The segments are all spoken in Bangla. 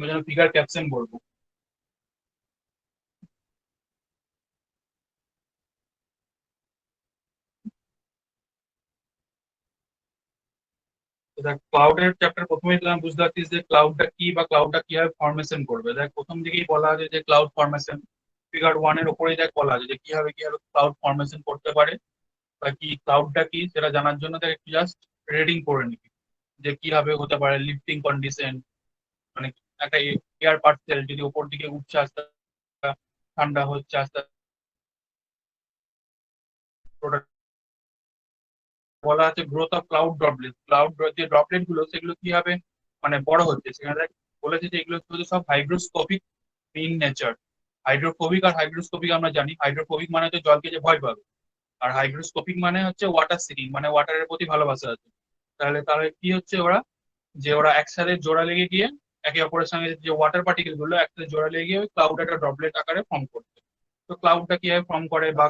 আমরা যেন ফিগার ক্যাপশন বলবো। দেখ ক্লাউডের চ্যাপ্টার প্রথমেই আমি বুঝতে পারছিস যে ক্লাউডটা কি বা ক্লাউডটা কিভাবে ফরমেশন করবে। দেখ প্রথম দিকেই বলা আছে যে ক্লাউড ফরমেশন, ফিগার ওয়ান এর উপরেই দেখ বলা আছে যে কিভাবে কিভাবে ক্লাউড ফরমেশন করতে পারে বা কি ক্লাউডটা কি সেটা জানার জন্য দেখ একটু জাস্ট রিডিং করে নিবি যে কিভাবে হতে পারে লিফটিং কন্ডিশন, মানে একটা এয়ার পার্সেল যদি উপর দিকে উঠছে আস্তে আস্তে, ঠান্ডা হচ্ছে আস্তে আস্তে, বলা আছে growth of cloud droplet, cloud যে ড্রপলেট গুলো সেগুলো কিভাবে মানে বড় হচ্ছে সেখানে দেখ বলেছে যে এগুলো হচ্ছে সব হাইড্রোস্কোপিক ইন নেচার। হাইড্রোফোবিক আর হাইড্রোস্কোপিক আমরা জানি, হাইড্রোফোবিক মানে হচ্ছে জলকে যে ভয় পাবে, আর হাইড্রোস্কোপিক মানে হচ্ছে ওয়াটার সিকিং, মানে ওয়াটারের প্রতি ভালোবাসা আছে। তাহলে তাহলে কি হচ্ছে ওরা, যে ওরা একসাথে জোড়া লেগে গিয়ে একে অপরের সঙ্গে যে ওয়াটার পার্টিকেল গুলো একসাথে জোড়া লেগে গিয়ে ক্লাউড একটা ড্রপলেট আকারে ফর্ম করছে। তো ক্লাউডটা কিভাবে ফর্ম করে বা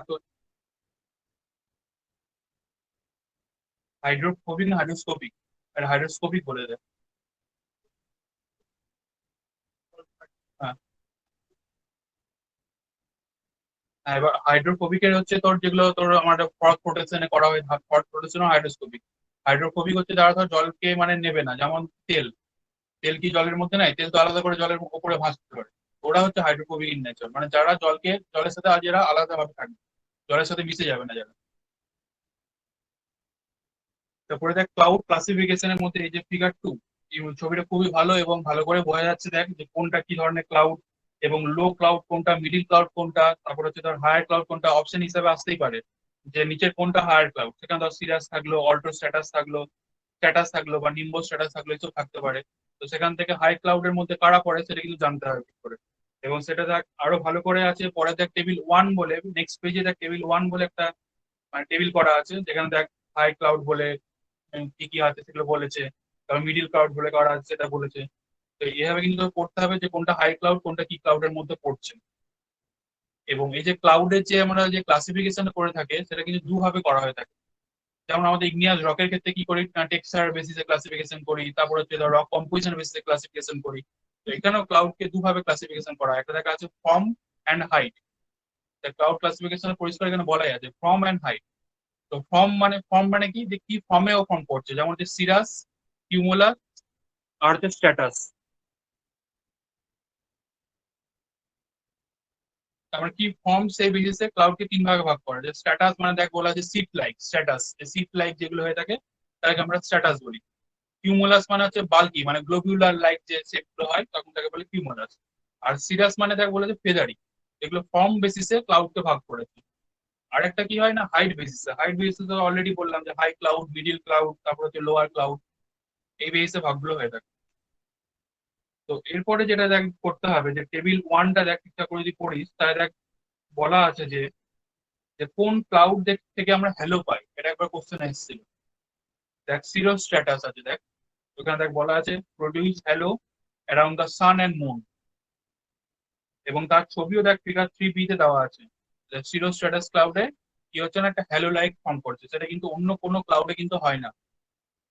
হাইড্রোফোবিক না হাইড্রোস্কোপিক, আর হাইড্রোস্কোপিক বলে দেয়। হ্যাঁ, হ্যাঁ, এবার হাইড্রোফোবিকের হচ্ছে তোর যেগুলো তোর আমাদের ফগ প্রোটেকশনে করা হয়, ফগ প্রোটেকশন হাইড্রোস্কোপিক। হাইড্রোফোবিক হচ্ছে যারা ধর জলকে মানে নেবে না, যেমন তেল, তেল কি জলের মধ্যে নাই, তেল তো আলাদা করে জলের উপরে ভাসতে পারে। ওরা হচ্ছে হাইড্রোফোবিক ইন নেচার, মানে যারা জলকে জলের সাথে আজ এরা আলাদা ভাবে থাকবে, জলের সাথে মিশে যাবে না যারা। তারপরে দেখ ক্লাউড ক্লাসিফিকেশনের মধ্যে এই যে ফিগার টু, এই ছবিটা খুবই ভালো এবং ভালো করে বোঝা যাচ্ছে দেখ যে কোনটা কি ধরনের ক্লাউড এবং লো ক্লাউড কোনটা, মিডিল ক্লাউড কোনটা, তারপর হচ্ছে ধর হায়ার ক্লাউড কোনটা, অপশন হিসেবে আসতেই পারে যে নিচের কোনটা হায়ার ক্লাউড, সেখানে ধর সিরাস থাকলো, অল্টো স্ট্যাটাস থাকলো, স্ট্যাটাস থাকলো বা নিম্বো স্ট্যাটাস থাকলো, এসব থাকতে পারে। তো সেখান থেকে হাই ক্লাউডের মধ্যে কারা পড়ে সেটা কিন্তু জানতে হবে কি করে। এবং সেটা দেখ আরো ভালো করে আছে পরে দেখ টেবিল ওয়ান বলে, নেক্সট পেজে দেখ টেবিল ওয়ান বলে একটা মানে টেবিল করা আছে যেখানে দেখ হাই ক্লাউড বলে কি কি আছে সেগুলো বলেছে, তারপর মিডিল ক্লাউড বলে করা আছে সেটা বলেছে। তো এইভাবে কিন্তু তোকে পড়তে হবে যে কোনটা হাই ক্লাউড কোনটা কি ক্লাউডের মধ্যে পড়ছে। এবং এই যে ক্লাউডের যে আমরা যে ক্লাসিফিকেশন করে থাকে সেটা কিন্তু দুভাবে করা হয়ে থাকে। যেমন আমাদের ইগনিয়াস রকের ক্ষেত্রে কি করি, টেক্সচার বেসিসে ক্লাসিফিকেশন করি, তারপর হচ্ছে ধর রক কম্পোজিশন বেসিসে ক্লাসিফিকেশন করি। তো এখানেও ক্লাউডকে দুভাবে ক্লাসিফিকেশন করা হয়, একটা দেখা আছে form and height. Cloud classification পরিষ্কার এখানে বলাই আছে ফর্ম অ্যান্ড হাইট। তো ফর্ম মানে কি যে কি ফর্মে ও ফর্ম করছে, যেমন হচ্ছে সিরাস, কিউমুলাস আর হচ্ছে স্ট্যাটাস। তারপরে কি ফর্ম সেই বেসিসে ক্লাউডকে তিন ভাগে ভাগ করে, যে স্ট্যাটাস মানে দেখ বলা আছে sheet like stratus, sheet like যেগুলো হয়ে থাকে তাকে আমরা স্ট্যাটাস বলি। কিউমুলাস মানে হচ্ছে বাল্কি মানে গ্লোবিউলার লাইক যে শেপ গুলো হয় তখন তাকে বলে কিউমুলাস। আর সিরাস মানে দেখ বলেছে ফেদারি। এগুলো ফর্ম বেসিসে ক্লাউডকে ভাগ করেছে। আর একটা কি হয় না হাইট বেসিসে, হাইট বেসিসে অলরেডি বললাম যে হাই ক্লাউড, মিডিল ক্লাউড, তারপর হচ্ছে লোয়ার ক্লাউড, এই বেসিসে ভাগগুলো হয়ে থাকে। তো এরপরে যেটা দেখ করতে হবে যে টেবিল ওয়ানটা দেখ ঠিকঠাক করে যদি পড়িস তাহলে দেখ বলা আছে যে যে কোন ক্লাউড থেকে আমরা হ্যালো পাই, এটা একবার কোশ্চেন এসেছিল। দেখ সিরো স্ট্যাটাস আছে দেখ, ওখানে দেখ বলা আছে produce hello around the sun and moon, এবং তার ছবিও দেখ ফিগার থ্রি বি তে দেওয়া আছে। সিরো স্ট্যাটাস ক্লাউডে কি হচ্ছে না একটা হ্যালো লাইক ফর্ম করছে, সেটা কিন্তু অন্য কোনো ক্লাউডে কিন্তু হয় না।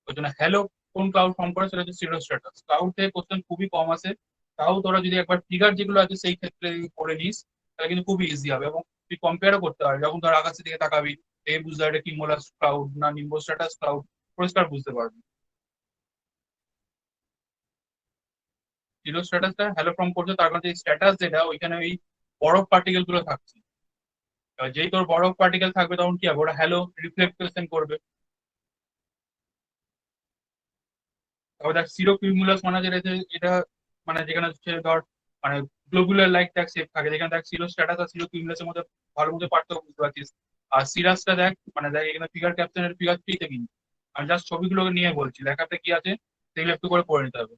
ওই জন্য হ্যালো কোন ক্লাউড ফর্ম করে সেটা হচ্ছে সিরো স্ট্যাটাস ক্লাউড থেকে কোশ্চেন খুবই কম আসে। তাও তোরা যদি একবার ফিগার যেগুলো আছে সেই ক্ষেত্রে যদি পড়ে নিস তাহলে কিন্তু খুবই ইজি হবে, এবং তুই কম্পেয়ারও করতে পারবি যখন তোর আকাশের দিকে তাকাবি, এই বুঝতে পারবি কিমোলাস ক্লাউড না নিম্বো স্ট্যাটাস ক্লাউড, পরিষ্কার বুঝতে পারবি। জিরো স্ট্যাটাসটা হ্যালো ফর্ম করছে তার কারণে স্ট্যাটাস যেটা ওইখানে ওই বরফ পার্টিকেল গুলো থাকছে। এবার যেই তোর বরফ পার্টিকেল থাকবে তখন কি হবে, ওরা হ্যালো রিফ্লেকশন করবে। তারপর দেখ সিরো কিউমুলাস মানে যেটা এটা মানে যেখানে হচ্ছে ধর মানে গ্লোবুলার লাইক দেখ শেপ থাকে, যেখানে দেখ সিরো স্ট্যাটাস আর সিরো কিউমুলাসের মধ্যে ভালো মধ্যে পার্থক্য বুঝতে পারছিস। আর সিরাসটা দেখ মানে দেখ এখানে ফিগার ক্যাপশনের ফিগার থ্রিতে কিন্তু আমি জাস্ট ছবিগুলোকে নিয়ে বলছি, লেখাতে কি আছে সেগুলো একটু করে পড়ে নিতে হবে।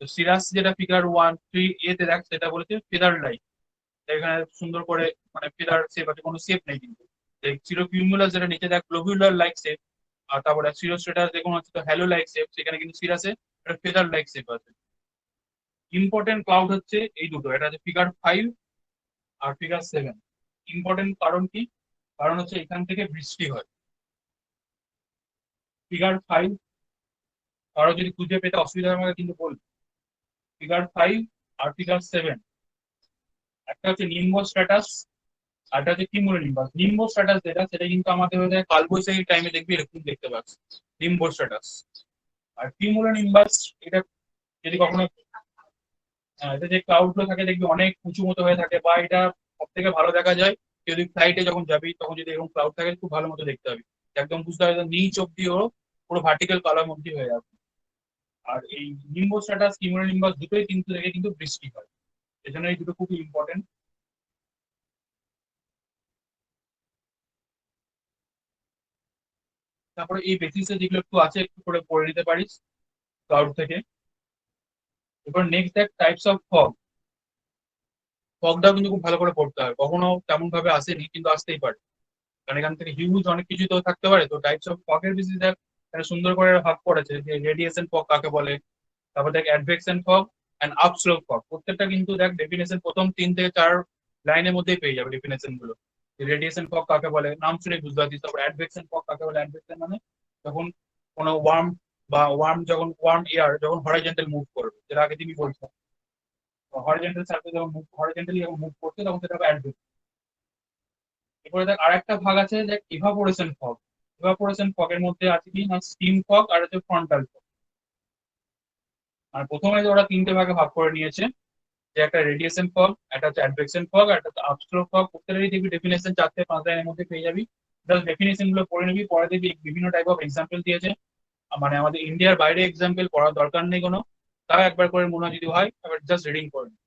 তো সিরাস যেটা ফিগার ওয়ান থ্রি এতে দেখ সেটা বলেছে ফেদার লাইক, এখানে সুন্দর করে মানে ফেদার শেপ আছে, কোনো শেপ নেই কিন্তু। জিরো কিউমুলাস যেটা নিচে দেখ গ্লোবুলার লাইক শেপ, আর তারপরে সিরো স্ট্যাটাস দেখুন হচ্ছে তো হ্যালো লাইক শেপ, সেখানে কিন্তু সিরাসে একটা ফেদার লাইক শেপ আছে। ইম্পর্টেন্ট ক্লাউড হচ্ছে এই দুটো, এটা হচ্ছে ফিগার ফাইভ আর ফিগার সেভেন। ইম্পর্টেন্ট কারণ কি, কারণ হচ্ছে এখান থেকে বৃষ্টি হয়। ফিগার ফাইভ কারো যদি খুঁজে পেতে অসুবিধা হয় আমাকে কিন্তু বল। ফিগার ফাইভ আর্টিকেল 7, একটা হচ্ছে নিম্ব স্ট্যাটাস, আর একটা হচ্ছে কিমুলোনিম্বাস। নিম্ব স্ট্যাটাস যেটা, সেটা কিন্তু আমাদের হয়ে যায় কালবৈশাখী টাইমে দেখবি এরকম দেখতে পাচ্ছি নিম্ব স্ট্যাটাস। আর কিমুলোনিম্বাস, এটা যদি কখনো এটা যে ক্লাউড গুলো থাকে দেখবি অনেক উঁচু মতো হয়ে থাকে, বা এটা সব থেকে ভালো দেখা যায় যদি ফ্লাইটে যখন যাবি তখন যদি এরকম ক্লাউড থাকে খুব ভালো মতো দেখতে হবে, একদম বুঝতে হবে যে নিচ অব্দি ও পুরো ভার্টিক্যাল কালার অব্দি হয়ে যাবে। আর এই নিম্বো স্ট্যাটাস কিউমুলোনিম্বাস দুটোই কিন্তু থেকে কিন্তু বৃষ্টি হয়, এজন্য এই দুটো খুবই ইম্পর্টেন্ট। তারপরে এই বেসিসে যেগুলো একটু আছে একটু করে পড়ে নিতে পারিস ক্লাউড থেকে। এবার নেক্সট দেখ টাইপস অফ ফগ। ফগটাও কিন্তু খুব ভালো করে পড়তে হয়, কখনো তেমন ভাবে আসেনি কিন্তু আসতেই পারে, কারণ এখান থেকে হিউজ অনেক কিছু তো থাকতে পারে। তো টাইপস অফ ফগের বেসিস দেখ একটা সুন্দর করে ভাগ করেছে যে রেডিয়েশন ফগ কাকে বলে, তারপর দেখ অ্যাডভেকশন ফগ অ্যান্ড আপস্লোপ ফগ। প্রত্যেকটা কিন্তু দেখ ডেফিনেশন প্রথম 3 থেকে 4 লাইনের মধ্যেই পেয়ে যাবে ডেফিনেশন গুলো। রেডিয়েশন ফগ কাকে বলে নাম শুনে বুঝতে পারছিস। তারপর অ্যাডভেকশন ফগ কাকে বলে, অ্যাডভেকশন মানে যখন কোনো ওয়ার্ম বা ওয়ার্ম যখন ওয়ার্ম এয়ার যখন হরাইজন্টাল মুভ করবে, যেটা আগে তুমি বলছো হরাইজন্টাল সার্ফেস যখন মুভ হরাইজন্টালি যখন মুভ করছে তখন সেটা হবে অ্যাডভেকশন। এরপরে দেখ আরেকটা ভাগ আছে দেখ ইভাপোরেশন ফগ। ইভাপোরেশন ফগের মধ্যে আছে কি না স্টিম ফগ আর হচ্ছে ফ্রন্টাল ফগ। আর প্রথমে যে ওরা 3টে ভাগে ভাগ করে নিয়েছে, যে একটা রেডিয়েশন ফগ, একটা হচ্ছে অ্যাডভেকশন ফগ, একটা হচ্ছে আপস্ট্রোক ফগ। প্রত্যেকেরই দেখবি ডেফিনেশন 4 থেকে 5 লাইনের মধ্যে পেয়ে যাবি। জাস্ট ডেফিনেশন গুলো পড়ে নিবি, পরে দেখবি বিভিন্ন টাইপ অফ এক্সাম্পল দিয়েছে। মানে আমাদের ইন্ডিয়ার বাইরে এক্সাম্পল পড়ার দরকার নেই কোনো, তাও একবার করে মনে হয় যদি হয় এবার জাস্ট রিডিং করে নিবি।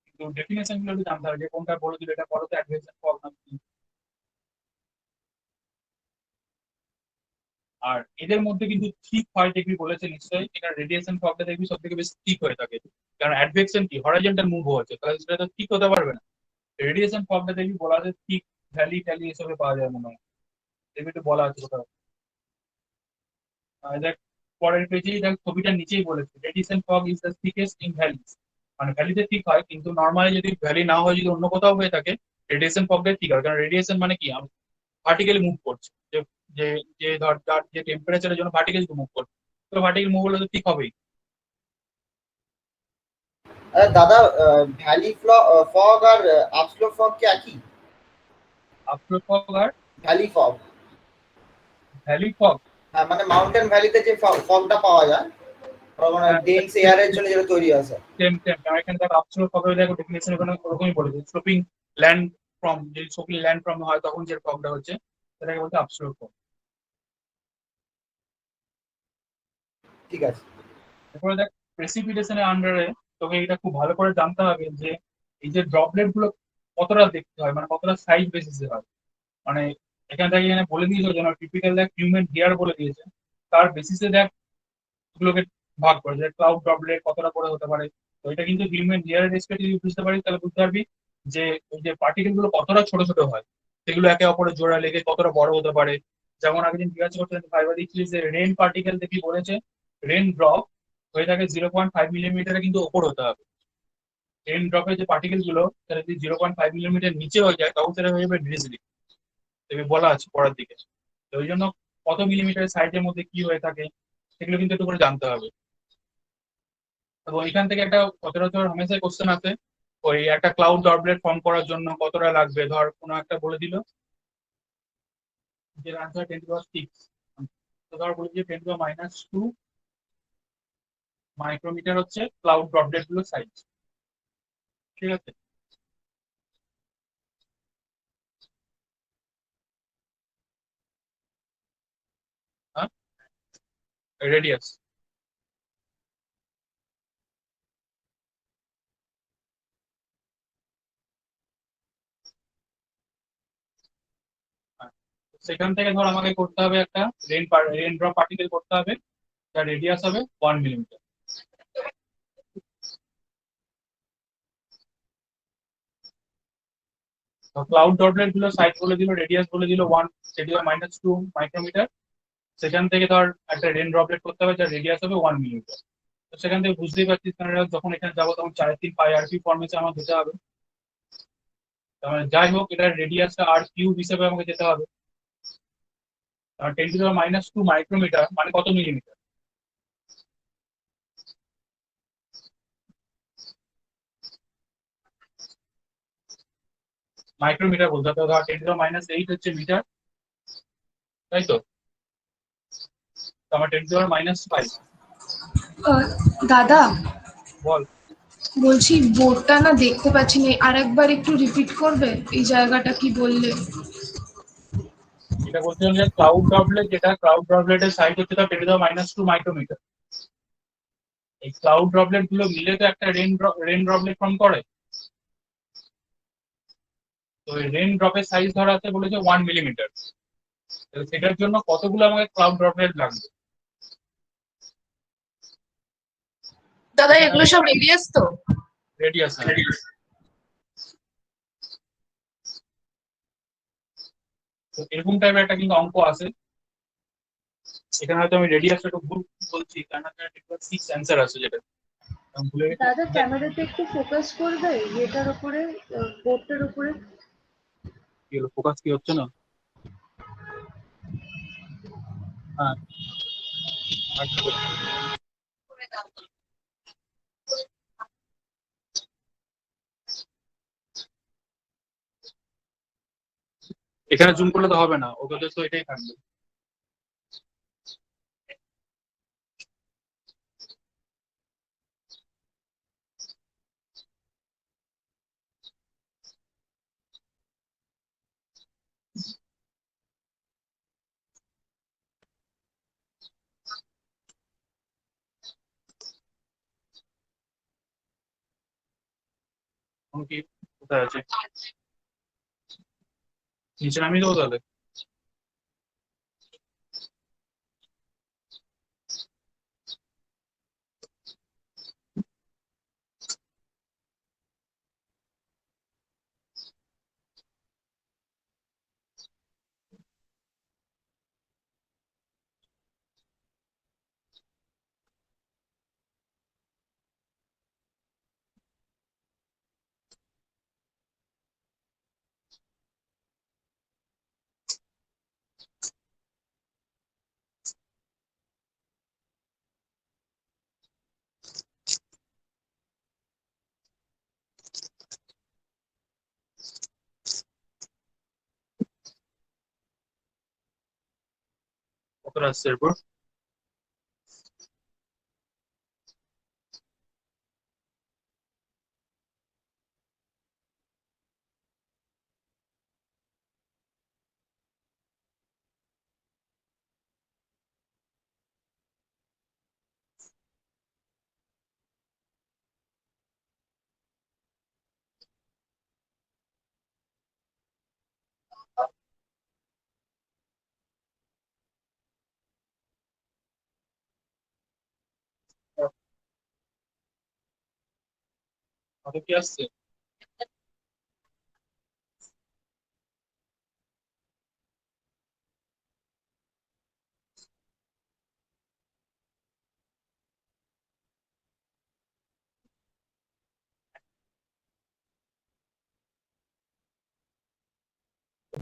কিন্তু ডেফিনেশন গুলো একটু জানতে হবে যে কোনটা বলে দিল এটা বলো তো অ্যাডভেকশন ফগ না কি। আর এদের মধ্যে কিন্তু ঠিক হয় দেখবি বলেছে নিশ্চয়ই, এখানে রেডিয়েশন ফগটা দেখবি সব থেকে বেশি ঠিক হয়ে থাকে, কারণ অ্যাডভেকশন কি হরাইজন্টাল মুভ হচ্ছে, তাহলে সেটা তো ঠিক হতে পারবে না। রেডিয়েশন ফর্মটা দেখবি বলা আছে ঠিক ভ্যালি ট্যালি এসবে পাওয়া যায় মনে হয়, দেখবি একটু বলা আছে কোথাও। দেখ পরের পেজেই দেখ ছবিটার নিচেই বলেছে radiation fog is the thickest in valleys. মানে ভ্যালিতে ঠিক হয়, কিন্তু নর্মালি যদি ভ্যালি না হয় যদি অন্য কোথাও হয়ে থাকে রেডিয়েশন ফগটাই ঠিক হয়, কারণ রেডিয়েশন মানে কি ভার্টিক্যালি মুভ করছে, যে যে যে ধর যার যে টেম্পারেচারের জন্য ভার্টিক্যালি মুভ করছে, তো ভার্টিক্যাল মুভ হলে তো ঠিক হবেই। দাদা, ভ্যালি ফগ আর আপস্লো ফগ কি একই? আপলোড ফগ আর ভ্যালি ফগ, ভ্যালি ফগ। হ্যাঁ, মানে মাউন্টেন ভ্যালিতে যে ফগটা পাওয়া যায়, ওটা মানে হ্যাঁ ডেন্স এয়ারের জন্য যেটা তৈরি আছে। সেম সেম, কারণ এখানে দেখ আপসোলুট ফগ দেখো ডেফিনেশন ওখানে ওরকমই বলেছে স্লোপিং ল্যান্ড ফ্রম, যদি স্লোপিং ল্যান্ড ফ্রম হয় তখন যে ফগটা হচ্ছে সেটাকে বলছে আপসোলুট ফগ। ঠিক আছে। এরপরে দেখ প্রেসিপিটেশনের আন্ডারে তোকে এটা খুব ভালো করে জানতে হবে যে এই যে ড্রপলেট গুলো কতটা দেখতে হয়, মানে কতটা সাইজ বেসিসে হয়। মানে এখান থেকে এখানে বলে দিয়েছে যেন টিপিক্যাল দেখ হিউম্যান হেয়ার বলে দিয়েছে, তার বেসিসে দেখ গুলোকে ভাগ করে যে ক্লাউড ড্রপলেট কতটা করে হতে পারে। তো এটা কিন্তু হিউম্যান হেয়ারের রেসপেক্ট যদি বুঝতে পারিস তাহলে বুঝতে পারবি যে ওই যে পার্টিকেল গুলো কতটা ছোট ছোট হয়, সেগুলো একে অপরের জোড়া লেগে কতটা বড় হতে পারে। যেমন আগের দিন জিজ্ঞাসা করছিলেন ফাইবার দিচ্ছিস যে রেন পার্টিকেল দেখি বলেছে রেন ড্রপ হয়ে থাকে 0.5 মিলিমিটারে কিন্তু ওপর হতে হবে। রেন ড্রপের যে পার্টিকেল গুলো সেটা যদি 0.5 মিলিমিটার নিচে হয়ে যায় তখন সেটা হয়ে যাবে ড্রিজলি, দেখবি বলা আছে পরের দিকে। তো ওই জন্য কত মিলিমিটার সাইজের মধ্যে কি হয়ে থাকে সেগুলো কিন্তু একটু করে জানতে হবে। এবং এখান থেকে একটা সচরাচর হামেশাই কোশ্চেন আছে, ওই একটা ক্লাউড ডটলেট ফর্ম করার জন্য কতটা লাগবে, ধর কোনো একটা বলে দিল যে আনসার 10⁻⁶, তো ধর বলে যে 10⁻⁻² মাইক্রোমিটার হচ্ছে ক্লাউড ডটলেট গুলো সাইজ। ঠিক আছে। হ্যাঁ, রেডিয়াস। সেখান থেকে ধর আমাকে করতে হবে একটা রেন ড্রপ পার্টিকেল করতে হবে, যার রেডিয়াস হবে 1 মিলিমিটার। ক্লাউড ডটলেট গুলো সাইজ বলে দিল, রেডিয়াস বলে দিল 1 10⁻² মাইক্রোমিটার। সেখান থেকে ধর একটা রেন ড্রপলেট করতে হবে যার রেডিয়াস হবে 1 মিলিমিটার। তো সেখান থেকে বুঝতেই পারছিস কারণ যখন এখানে যাবো তখন 4 3 পাই ফর্মেটে আমার যেতে হবে। তার মানে যাই হোক এটার রেডিয়াসটা r³ হিসেবে আমাকে যেতে হবে। 10⁻² মাইক্রোমিটার মানে কত মিলিমিটার? মাইক্রোমিটার বলতে হবে, ধর 10⁻⁸ হচ্ছে মিটার, তাই তো? তো আমার 10⁻⁵। আহ, দাদা বল। বলছি বোর্ডটা না দেখতে পাচ্ছি না, আরেকবার একটু রিপিট করবে এই জায়গাটা কি বললে? এটা বলছিলাম যে ক্লাউড ড্রপলেট, যেটা ক্লাউড ড্রপলেটের সাইজ হচ্ছে তার 10⁻² মাইক্রোমিটার। এই ক্লাউড ড্রপলেট গুলো মিলে তো একটা রেন ড্রপলেট ফর্ম করে। তো এই রেন ড্রপের সাইজ ধরা আছে বলেছে 1 মিলিমিটার। সেটার জন্য কতগুলো আমাকে ক্লাউড ড্রপলেট লাগবে? দাদা এগুলো সব রেডিয়াস তো? রেডিয়াস। তো এরকম টাইপের একটা কিন্তু অঙ্ক আছে। এখানে হয়তো আমি রেডিয়াসটা একটু ভুল বলছি, কারণ এখানে 6 অ্যান্সার আছে, যেটা আমি ভুলে গেছি। দাদা ক্যামেরাতে একটু ফোকাস করবে এটার উপরে, বোর্ডটার উপরে। কি হলো, ফোকাস কি হচ্ছে না? হ্যাঁ, আর কি করছি? এখানে জুম করলে তো হবে না, ওদের তো এটাই থাকবে। এখন কি কোথায় আছে? নিচে নামিয়ে দেবো তাহলে। কতটা আসছে এরপর? কত কি আসছে?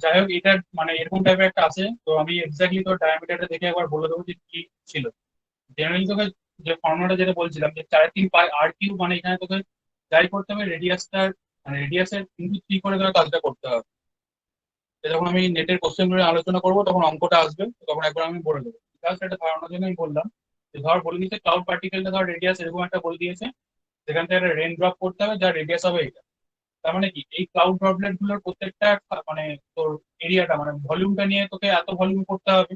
যাই হোক, এটা মানে এরকম টাইপের একটা আছে, তো আমি এক্স্যাক্টলি তোর ডায়ামিটারটা দেখে একবার বলে দেবো যে কি ছিল। জেনারেলি তোকে যে ফর্মুলাটা যেটা বলছিলাম, যে 4/3 πr কিউব, মানে এখানে তোকে যাই করতে হবে রেডিয়াসটার, মানে রেডিয়াসের কিন্তু 3 করে তোকে কাজটা করতে হবে। তো যখন আমি নেটের কোশ্চেন গুলো আলোচনা করবো তখন অঙ্কটা আসবে, তো তখন একবার আমি বলে দেবো। জাস্ট একটা ধারণার জন্য আমি বললাম যে ধর বলে দিয়েছে ক্লাউড পার্টিকেলটা ধর রেডিয়াস এরকম একটা বলে দিয়েছে, সেখান থেকে একটা রেন ড্রপ করতে হবে যার রেডিয়াস হবে এটা। তার মানে কি, এই ক্লাউড ড্রপলেট গুলোর প্রত্যেকটা মানে তোর এরিয়াটা মানে ভলিউমটা নিয়ে তোকে এত ভলিউম করতে হবে,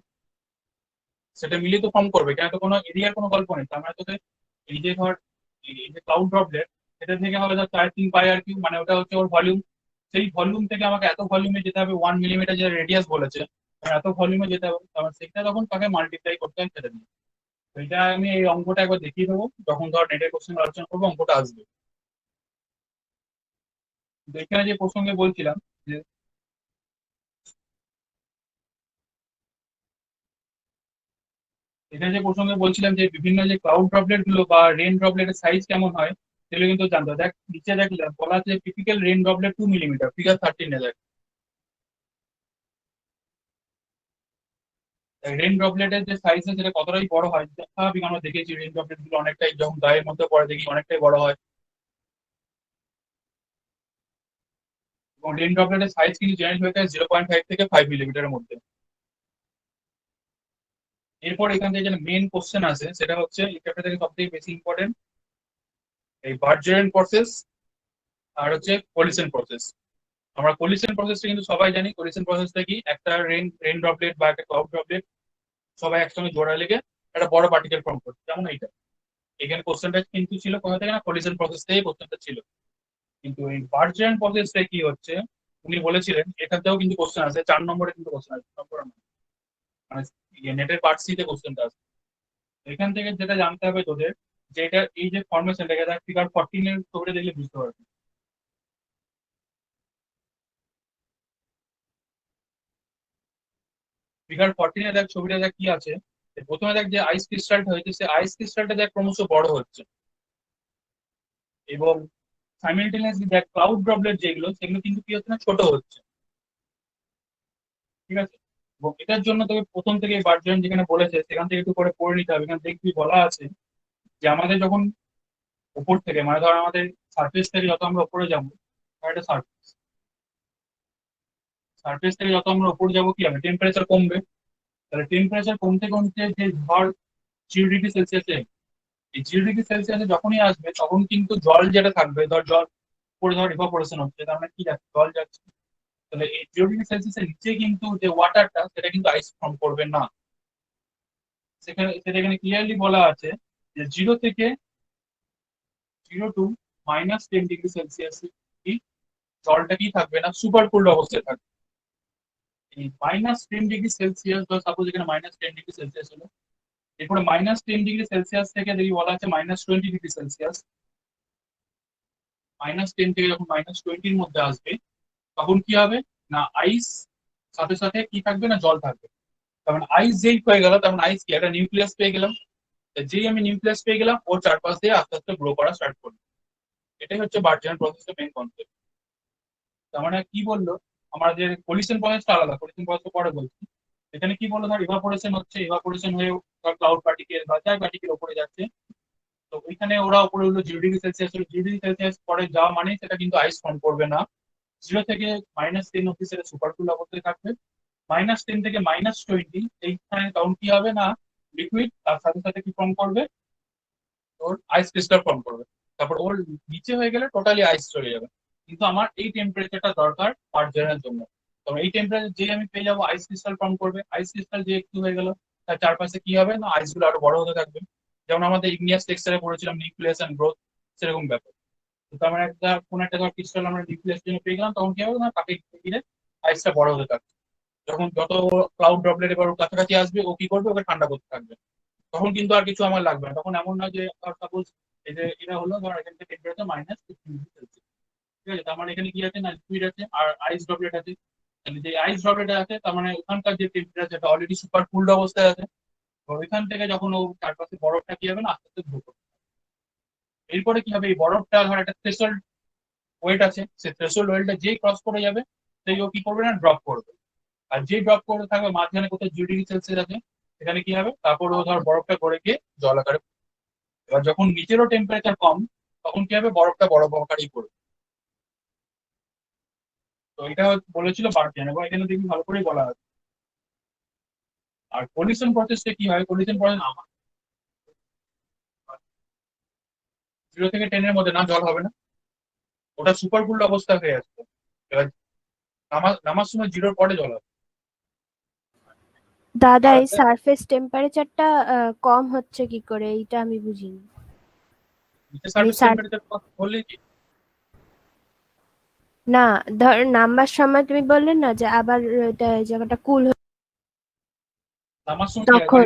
সেটা মিলিয়ে তো ফর্ম করবে। কেন, তো কোনো এরিয়ার কোনো গল্প নেই। তার মানে তোকে এই যে ধর এই যে ক্লাউড ড্রপলেট, এটা থেকে হবে ধর 4/3 πr কিউব, মানে ওটা হচ্ছে ওর ভলিউম। সেই ভলিউম থেকে আমাকে এত ভলিউমে যেতে হবে, 1 মিলিমিটার যে রেডিয়াস বলেছে, এত ভলিউমে যেতে হবে। তারপর সেটা তখন তাকে মাল্টিপ্লাই করতে হবে সেটা দিয়ে। তো এটা আমি এই অঙ্কটা একবার দেখিয়ে দেবো, যখন ধর নেটের কোশ্চেন আলোচনা করবো অঙ্কটা আসবে। তো এখানে যে প্রসঙ্গে বলছিলাম যে এখানে যে প্রসঙ্গে বলছিলাম যে বিভিন্ন যে ক্লাউড ড্রপলেট গুলো বা রেন ড্রপলেটের সাইজ কেমন হয়, সেগুলো কিন্তু জানতে হবে। দেখ নিচে দেখ বলা আছে typical rain droplet 2 millimetre, figure 13 দেখ। রেন ড্রপলেটের যে সাইজ আছে সেটা কতটাই বড় হয়, স্বাভাবিক আমরা দেখেছি রেন ড্রপলেট গুলো অনেকটাই যখন গায়ের মধ্যে পড়ে দেখি অনেকটাই বড় হয়। এবং রেন ড্রপলেটের সাইজ কিন্তু জেনারেট হয়ে থাকে 0.5 থেকে 5 মিলিমিটারের মধ্যে। এরপর এখান থেকে যেটা মেন কোশ্চেন আছে সেটা হচ্ছে এই চ্যাপ্টার থেকে সব থেকে বেশি ইম্পর্টেন্ট এই বার্জেন প্রসেস আর হচ্ছে কলিশন প্রসেস। আমরা কলিশন প্রসেসটা কিন্তু সবাই জানি। কলিশন প্রসেসটা কি, একটা রেন ড্রপলেট বা একটা ক্লাউড ড্রপলেট সবাই একসঙ্গে জোড়া লেগে একটা বড় পার্টিকেল ফর্ম করছে, যেমন এইটা। এখানে কোশ্চেনটা কিন্তু ছিল কোথা থেকে, না কলিশন প্রসেস থেকে কোশ্চেনটা ছিল। কিন্তু এই বার্জেন প্রসেসটা কি হচ্ছে উনি বলেছিলেন, এখান থেকেও কিন্তু কোশ্চেন আছে, 4 নম্বরে কিন্তু কোশ্চেন আছে, মানে নেটের পার্ট সি তে কোশ্চেনটা আছে। এখান থেকে যেটা জানতে হবে তোদের, যে এটা এই যে ফরমেশনটা এটা ফিগার 14 এর ছবিটা দেখলে বুঝতে পারবি। ফিগার 14 এ দেখ ছবিটা দেখ কি আছে। প্রথমে দেখ যে আইস ক্রিস্টালটা হয়েছে, সে আইস ক্রিস্টালটা দেখ ক্রমশ বড় হচ্ছে, এবং সাইমেলটেনিয়াসলি দেখ ক্লাউড ড্রপলেট যেগুলো সেগুলো কিন্তু কি হচ্ছে না, ছোট হচ্ছে। ঠিক আছে, এবং এটার জন্য তোকে প্রথম থেকে বার্জন যেখানে বলেছে সেখান থেকে একটু করে পড়ে নিতে হবে। এখানে দেখবি বলা আছে যে আমাদের যখন উপর থেকে, মানে ধর আমাদের সার্ফেস থেকে যত আমরা উপরে যাবো, একটা সার্ফেস সার্ফেস থেকে যত আমরা উপরে যাবো কি হবে, টেম্পারেচার কমবে। তাহলে টেম্পারেচার কমতে কমতে যে ধর 0 ডিগ্রি সেলসিয়াসে, এই 0 ডিগ্রি সেলসিয়াসে যখনই আসবে তখন কিন্তু জল যেটা থাকবে, ধর জল উপরে ধর ইভাপোরেশন হচ্ছে, তার মানে কি যাচ্ছে, জল যাচ্ছে। তাহলে এই 0 ডিগ্রি সেলসিয়াসের নিচে কিন্তু যে ওয়াটারটা সেটা কিন্তু আইস ফর্ম করবে না। সেটা এখানে ক্লিয়ারলি বলা আছে যে 0 থেকে 0 টু -10 ডিগ্রি সেলসিয়াস জলটা কি থাকবে না, সুপার কুল্ড অবস্থায় থাকবে। এই -10 ডিগ্রি সেলসিয়াস, বা সাপোজ এখানে -10 ডিগ্রি সেলসিয়াস হলো, এরপরে -10 ডিগ্রি সেলসিয়াস থেকে দেখি বলা আছে -20 ডিগ্রি সেলসিয়াস। -10 থেকে যখন -20-র মধ্যে আসবে তখন কি হবে না, আইস সাথে সাথে কি থাকবে না, জল থাকবে। তখন আইস যেই হয়ে গেল, তখন আইস কি একটা নিউক্লিয়াস পেয়ে গেলাম। যেই আমি নিউক্লিয়াস পেয়ে গেলাম, ওর চারপাশ দিয়ে আস্তে আস্তে গ্রো করা স্টার্ট করবে। এটাই হচ্ছে বার্জিয়ান প্রসেসের মেইন কনসেপ্ট। তার মানে কি বললো, আমরা যে কলিশন প্রসেসটা আলাদা, কলিশন প্রসেস পরে বলছি। এখানে কি বললো, ধর ইভাপোরেশন হচ্ছে, ইভাপোরেশন হয়ে ক্লাউড পার্টিকেল বা যাই পার্টিকেল উপরে যাচ্ছে। তো ওইখানে ওরা উপরে হলো 0 ডিগ্রি সেলসিয়াস, 0 ডিগ্রি সেলসিয়াস পরে যাওয়া মানে সেটা কিন্তু আইস ফর্ম করবে না। 0 থেকে -10 অব্দি সেটা সুপার কুল অবস্থায় থাকবে। -10 থেকে -20 এইখানে তখন কি হবে না, লিকুইড তার সাথে সাথে কি ফর্ম করবে, ওর আইস ক্রিস্টাল ফর্ম করবে। তারপর ওর নিচে হয়ে গেলে টোটালি আইস চলে যাবে। কিন্তু আমার এই টেম্পারেচারটা দরকার পার্জারের জন্য। তবে এই টেম্পারেচার যে আমি পেয়ে যাবো, আইস ক্রিস্টাল ফর্ম করবে। আইস ক্রিস্টাল যে একটু হয়ে গেল, তার চারপাশে কি হবে না, আইস গুলো আরো বড় হতে থাকবে। যেমন আমাদের ইগনিয়াস লেকচারে পড়েছিলাম নিউক্লিয়াস এন্ড গ্রোথ, সেরকম ব্যাপার। তো তার মানে একটা কোন একটা ধর ক্রিস্টাল আমরা নিউক্লিয়াস জন্য পেয়ে গেলাম, তখন কি হবে না, তাকে ঘিরে আইসটা বড় হতে থাকবে। যখন যত ক্লাউড ড্রপলেট এবার ওর কাছাকাছি আসবে, ও কি করবে, ওকে ঠান্ডা করতে থাকবে। তখন কিন্তু আর কিছু আমার লাগবে না। তখন এমন নয় যে সাপোজ এই যে এটা হলো, ধর এখান থেকে টেম্পারেচার -15 ডিগ্রি সেলসিয়াস। ঠিক আছে, তার মানে এখানে কি আছে না, লিকুইড আছে আর আইস ড্রপলেট আছে। তাহলে যে আইস ড্রপলেট আছে তার মানে ওখানকার যে টেম্পারেচারটা অলরেডি সুপার কুলড অবস্থায় আছে। তো ওইখান থেকে যখন ও চারপাশে বরফটা কি হবে না, আস্তে আস্তে গ্রো করবে। এরপরে কি হবে, এই বরফটা ধর একটা থ্রেশহোল্ড ওয়েট আছে, সেই থ্রেশহোল্ড ওয়েটটা যেই ক্রস করে যাবে, সেই ও কি করবে না, ড্রপ করবে। আর যে ড্রপ করতে থাকবে মাঝখানে কোথায় 0 ডিগ্রি সেলসিয়াস আছে, সেখানে কি হবে, তারপর ও ধর বরফটা গড়ে গিয়ে জল আকারে। এবার যখন নিচেরও টেম্পারেচার কম, তখন কি হবে, বরফটা বরফ আকারেই পড়বে। তো এটা বলেছিল বার্জিয়ান, এবং এখানে দেখবি ভালো করেই বলা আছে। আর কলিশন প্রসেসটা কি হয়, কলিশন প্রসেস আমার 0 থেকে 10 এর মধ্যে না জল হবে না, ওটা সুপার কুল্ড অবস্থা হয়ে আসবে। এবার নামার সময় 0-র পরে জল হবে। দাদা, আর এই সারফেস টেম্পারেচারটা কম হচ্ছে কি করে, এইটা আমি বুঝিনি। নিচে মানে সার্ফেস টেম্পারেচার বললে কি, না, ধর নামবার সময় তুমি বললে না যে আবার এটা এই জায়গাটা কুল, নামার সময় কি হয়, তখন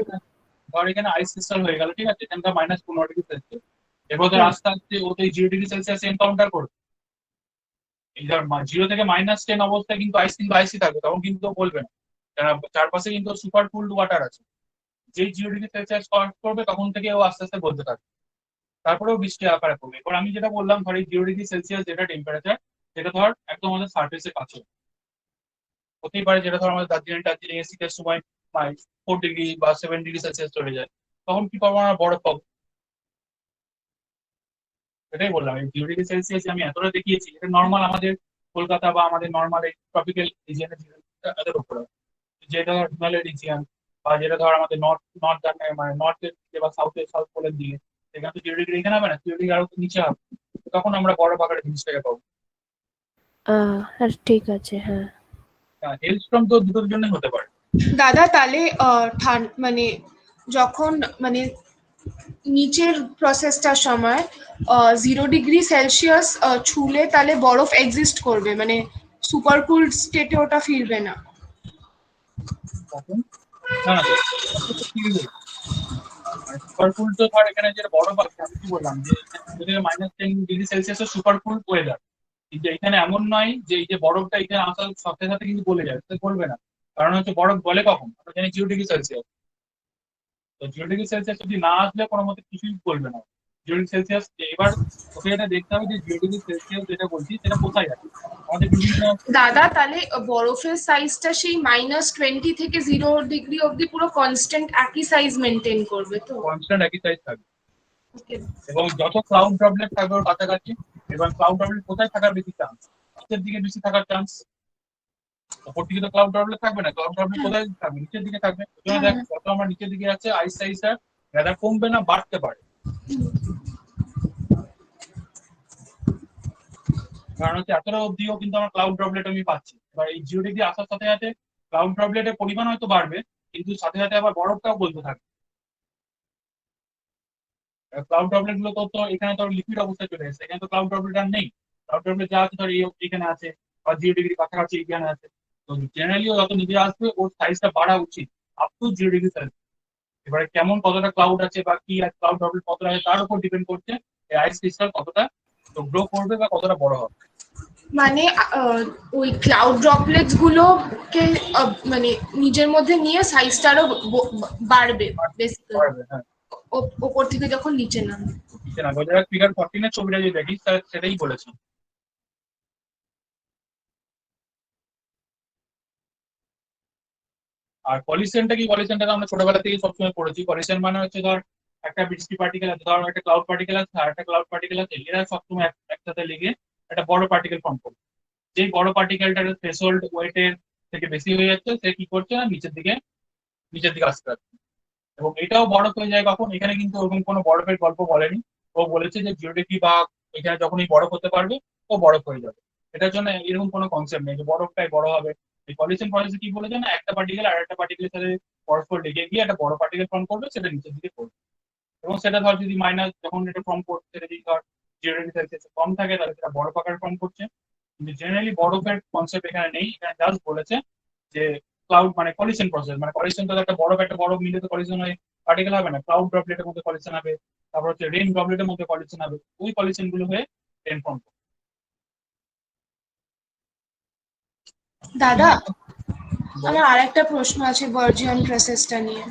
ধর এখানে আইস ক্রিস্টাল হয়ে গেল, ঠিক আছে, এখানটা -15 ডিগ্রি সেলসিয়াস। এবার ধর হ্যাঁ, আস্তে আস্তে ও তো 0 ডিগ্রি সেলসিয়াস এনকাউন্টার করবে। এই ধর 0 থেকে -10 অবস্থায় কিন্তু আইস কিন্তু আইসই থাকবে, তখন কিন্তু ও বলবে না, কারণ চারপাশে কিন্তু সুপার কুলড ওয়াটার আছে। যেই 0 ডিগ্রি সেলসিয়াস ক্রস করবে তখন থেকে ও আস্তে আস্তে বলতে থাকবে। তারপরেও বৃষ্টি আকারে পড়বে। এবার আমি যেটা বললাম, ধর এই 0 ডিগ্রি সেলসিয়াস যেটা টেম্পারেচার, সেটা ধর একদম আমাদের সার্ফেসের কাছে হতেই পারে, যেটা ধর আমাদের দার্জিলিং এর শীতের সময় 4 ডিগ্রি বা 7 ডিগ্রি সেলসিয়াস চলে যায়। তখন কি করবো, আমরা বরফ পাবো। এটাই বললাম, এই 0 ডিগ্রি সেলসিয়াস আমি এতটা দেখিয়েছি, এটা নর্মাল আমাদের কলকাতা বা আমাদের নর্মাল এই ট্রপিক্যাল রিজিয়নের এদের উপরে, যেটা ধর হিমালয় রিজিয়ন বা যেটা ধর আমাদের নর্থ নর্থ মানে নর্থের দিকে বা সাউথ পোলের দিকে, সেখানে তো 0 ডিগ্রি এখানে হবে না, 0 ডিগ্রি আরো নিচে হবে, তখন আমরা বরফ আকারে জিনিসটাকে পাবো। ঠিক আছে, হ্যাঁ। হেলস্টর্ম তো দুটোর জন্য হতে পারে। দাদা তাহলে মানে যখন মানে নিচের প্রসেসটার সময় 0 ডিগ্রি সেলসিয়াস ছুলে তাহলে বরফ এক্সিস্ট করবে, মানে সুপার কুল স্টেটে ওটা ফিরবে না। তখন না না, তখন তো ফিরবে। মানে সুপার কুল তো ধর এখানে যেটা বরফ আছে, আমি কি বললাম যে যদি -10 degree Celsius super cool weather, কিন্তু এখানে এমন নয় যে এই যে বরফটা এখানে আসার সাথে সাথে কিন্তু গলে যাবে, তো গলবে না। কারণ হচ্ছে বরফ গলে কখন, আমরা জানি 0 ডিগ্রি সেলসিয়াস। তো 0 ডিগ্রি সেলসিয়াস যদি না আসলে কোনো মতে কিছুই বলবে না 0 ডিগ্রি সেলসিয়াস। এবার ওকে এটা দেখতে হবে যে 0 ডিগ্রি সেলসিয়াস যেটা বলছি সেটা কোথায় আছে। আমাদের বিভিন্ন দাদা তাহলে বরফের সাইজটা সেই -20 থেকে 0 ডিগ্রি অব্দি পুরো কনস্ট্যান্ট একই সাইজ মেনটেন করবে তো? কনস্ট্যান্ট একই সাইজ থাকবে, Okay. এবং যত ক্লাউড ড্রপলেট থাকবে ওর কাছাকাছি, এবং ক্লাউড ড্রপলেট কোথায় থাকার বেশি চান্স, নিচের দিকে বেশি থাকার চান্স। ওপর দিকে তো ক্লাউড ড্রপলেট থাকবে না, ক্লাউড ড্রপলেট কোথায় থাকবে, নিচের দিকে থাকবে। ওখানে দেখ যত আমরা নিচের দিকে যাচ্ছে আইস সাইজটা ভেদা কমবে না, বাড়তে পারে। কারণ হচ্ছে এতটা অব্দিও কিন্তু আমার ক্লাউড ড্রপলেট আমি পাচ্ছি। এবার এই 0 ডিগ্রি আসার সাথে সাথে ক্লাউড ড্রপলেটের পরিমাণ হয়তো বাড়বে, কিন্তু সাথে সাথে আবার বরফটাও বলতে থাকবে। ক্লাউড ড্রপলেট গুলো তো এখানে তো লিকুইড অবস্থায় চলে এসেছে, এখানে তো ক্লাউড ড্রপলেট আর নেই। ক্লাউড ড্রপলেট যা আছে ধর এখানে আছে, বা 0 ডিগ্রি কাছাকাছি এখানে আছে। তো জেনারেলি যত নিচে আসবে ওর সাইজটা বাড়া উচিত আপ টু 0 ডিগ্রি সেলসিয়াস। এবারে কেমন কতটা ক্লাউড আছে বা কি ক্লাউড ড্রপলেট কতটা আছে তার উপর ডিপেন্ড করছে এই আইস ক্রিস্টাল কতটা গ্রো করবে বা কতটা বড় হবে। মানে ওই ক্লাউড ড্রপলেটস গুলোকে মানে নিজের মধ্যে নিয়ে সাইজটা আরো বাড়বে বেসিক্যালি বাড়বে, হ্যাঁ। ওপর থেকে যখন নিচে নামবে। নিচে না, যারা ফিগার 14 এর ছবিটা যদি দেখিস তাহলে সেটাই বলেছে। আর পলিউশনটা কি, পলিউশনটা আমরা ছোটবেলা থেকে সবসময় পড়েছি। পলিউশন মানে হচ্ছে ধর একটা বৃষ্টি পার্টিকেল আছে, ধর একটা ক্লাউড পার্টিকেল আছে আর একটা ক্লাউড পার্টিকেল আছে, এরা সবসময় একসাথে লেগে একটা বড় পার্টিকেল ফর্ম করবে। যেই বড় পার্টিকেলটার থ্রেশহোল্ড ওয়েটের থেকে বেশি হয়ে যাচ্ছে, সে কি করছে না নিচের দিকে আসতে পারছে। এবং এটাও বরফ হয়ে যায় কখন, এখানে কিন্তু ওরকম কোনো বরফের গল্প বলেনি। ও বলেছে যে 0 ডিগ্রি বা এখানে যখনই বরফ হতে পারবে ও বরফ হয়ে যাবে। এটার জন্য এরকম কোনো কনসেপ্ট নেই যে বরফটাই বড় হবে। এই পলিউশন প্রসেসে কি বলেছে না, একটা পার্টিকেল আর একটা পার্টিকেলের সাথে পরস্পর লেগে গিয়ে একটা বড় পার্টিকেল ফর্ম করবে, সেটা নিচের দিকে পড়বে। এবং সেটা ধর যদি মাইনাস যখন এটা ফর্ম করছে, সেটা যদি ধর 0 ডিগ্রি সেলসিয়াস কম থাকে তাহলে সেটা বরফ আকার ফর্ম করছে। কিন্তু জেনারেলি বরফের কনসেপ্ট এখানে নেই, এখানে জাস্ট বলেছে যে ক্লাউড মানে কলিশন প্রসেস, মানে কলিশন তো একটা বরফ মিলে তো কলিশন হয়ে পার্টিকেল হবে না, ক্লাউড ড্রপলেটের মধ্যে কলিশন হবে, তারপর হচ্ছে রেইন ড্রপলেটের মধ্যে কলিশন হবে, ওই কলিশন গুলো হয়ে রেন ফর্ম করবে। দাদা আমার আরেকটা প্রশ্ন আছে বার্জিয়ান প্রসেসটা নিয়ে।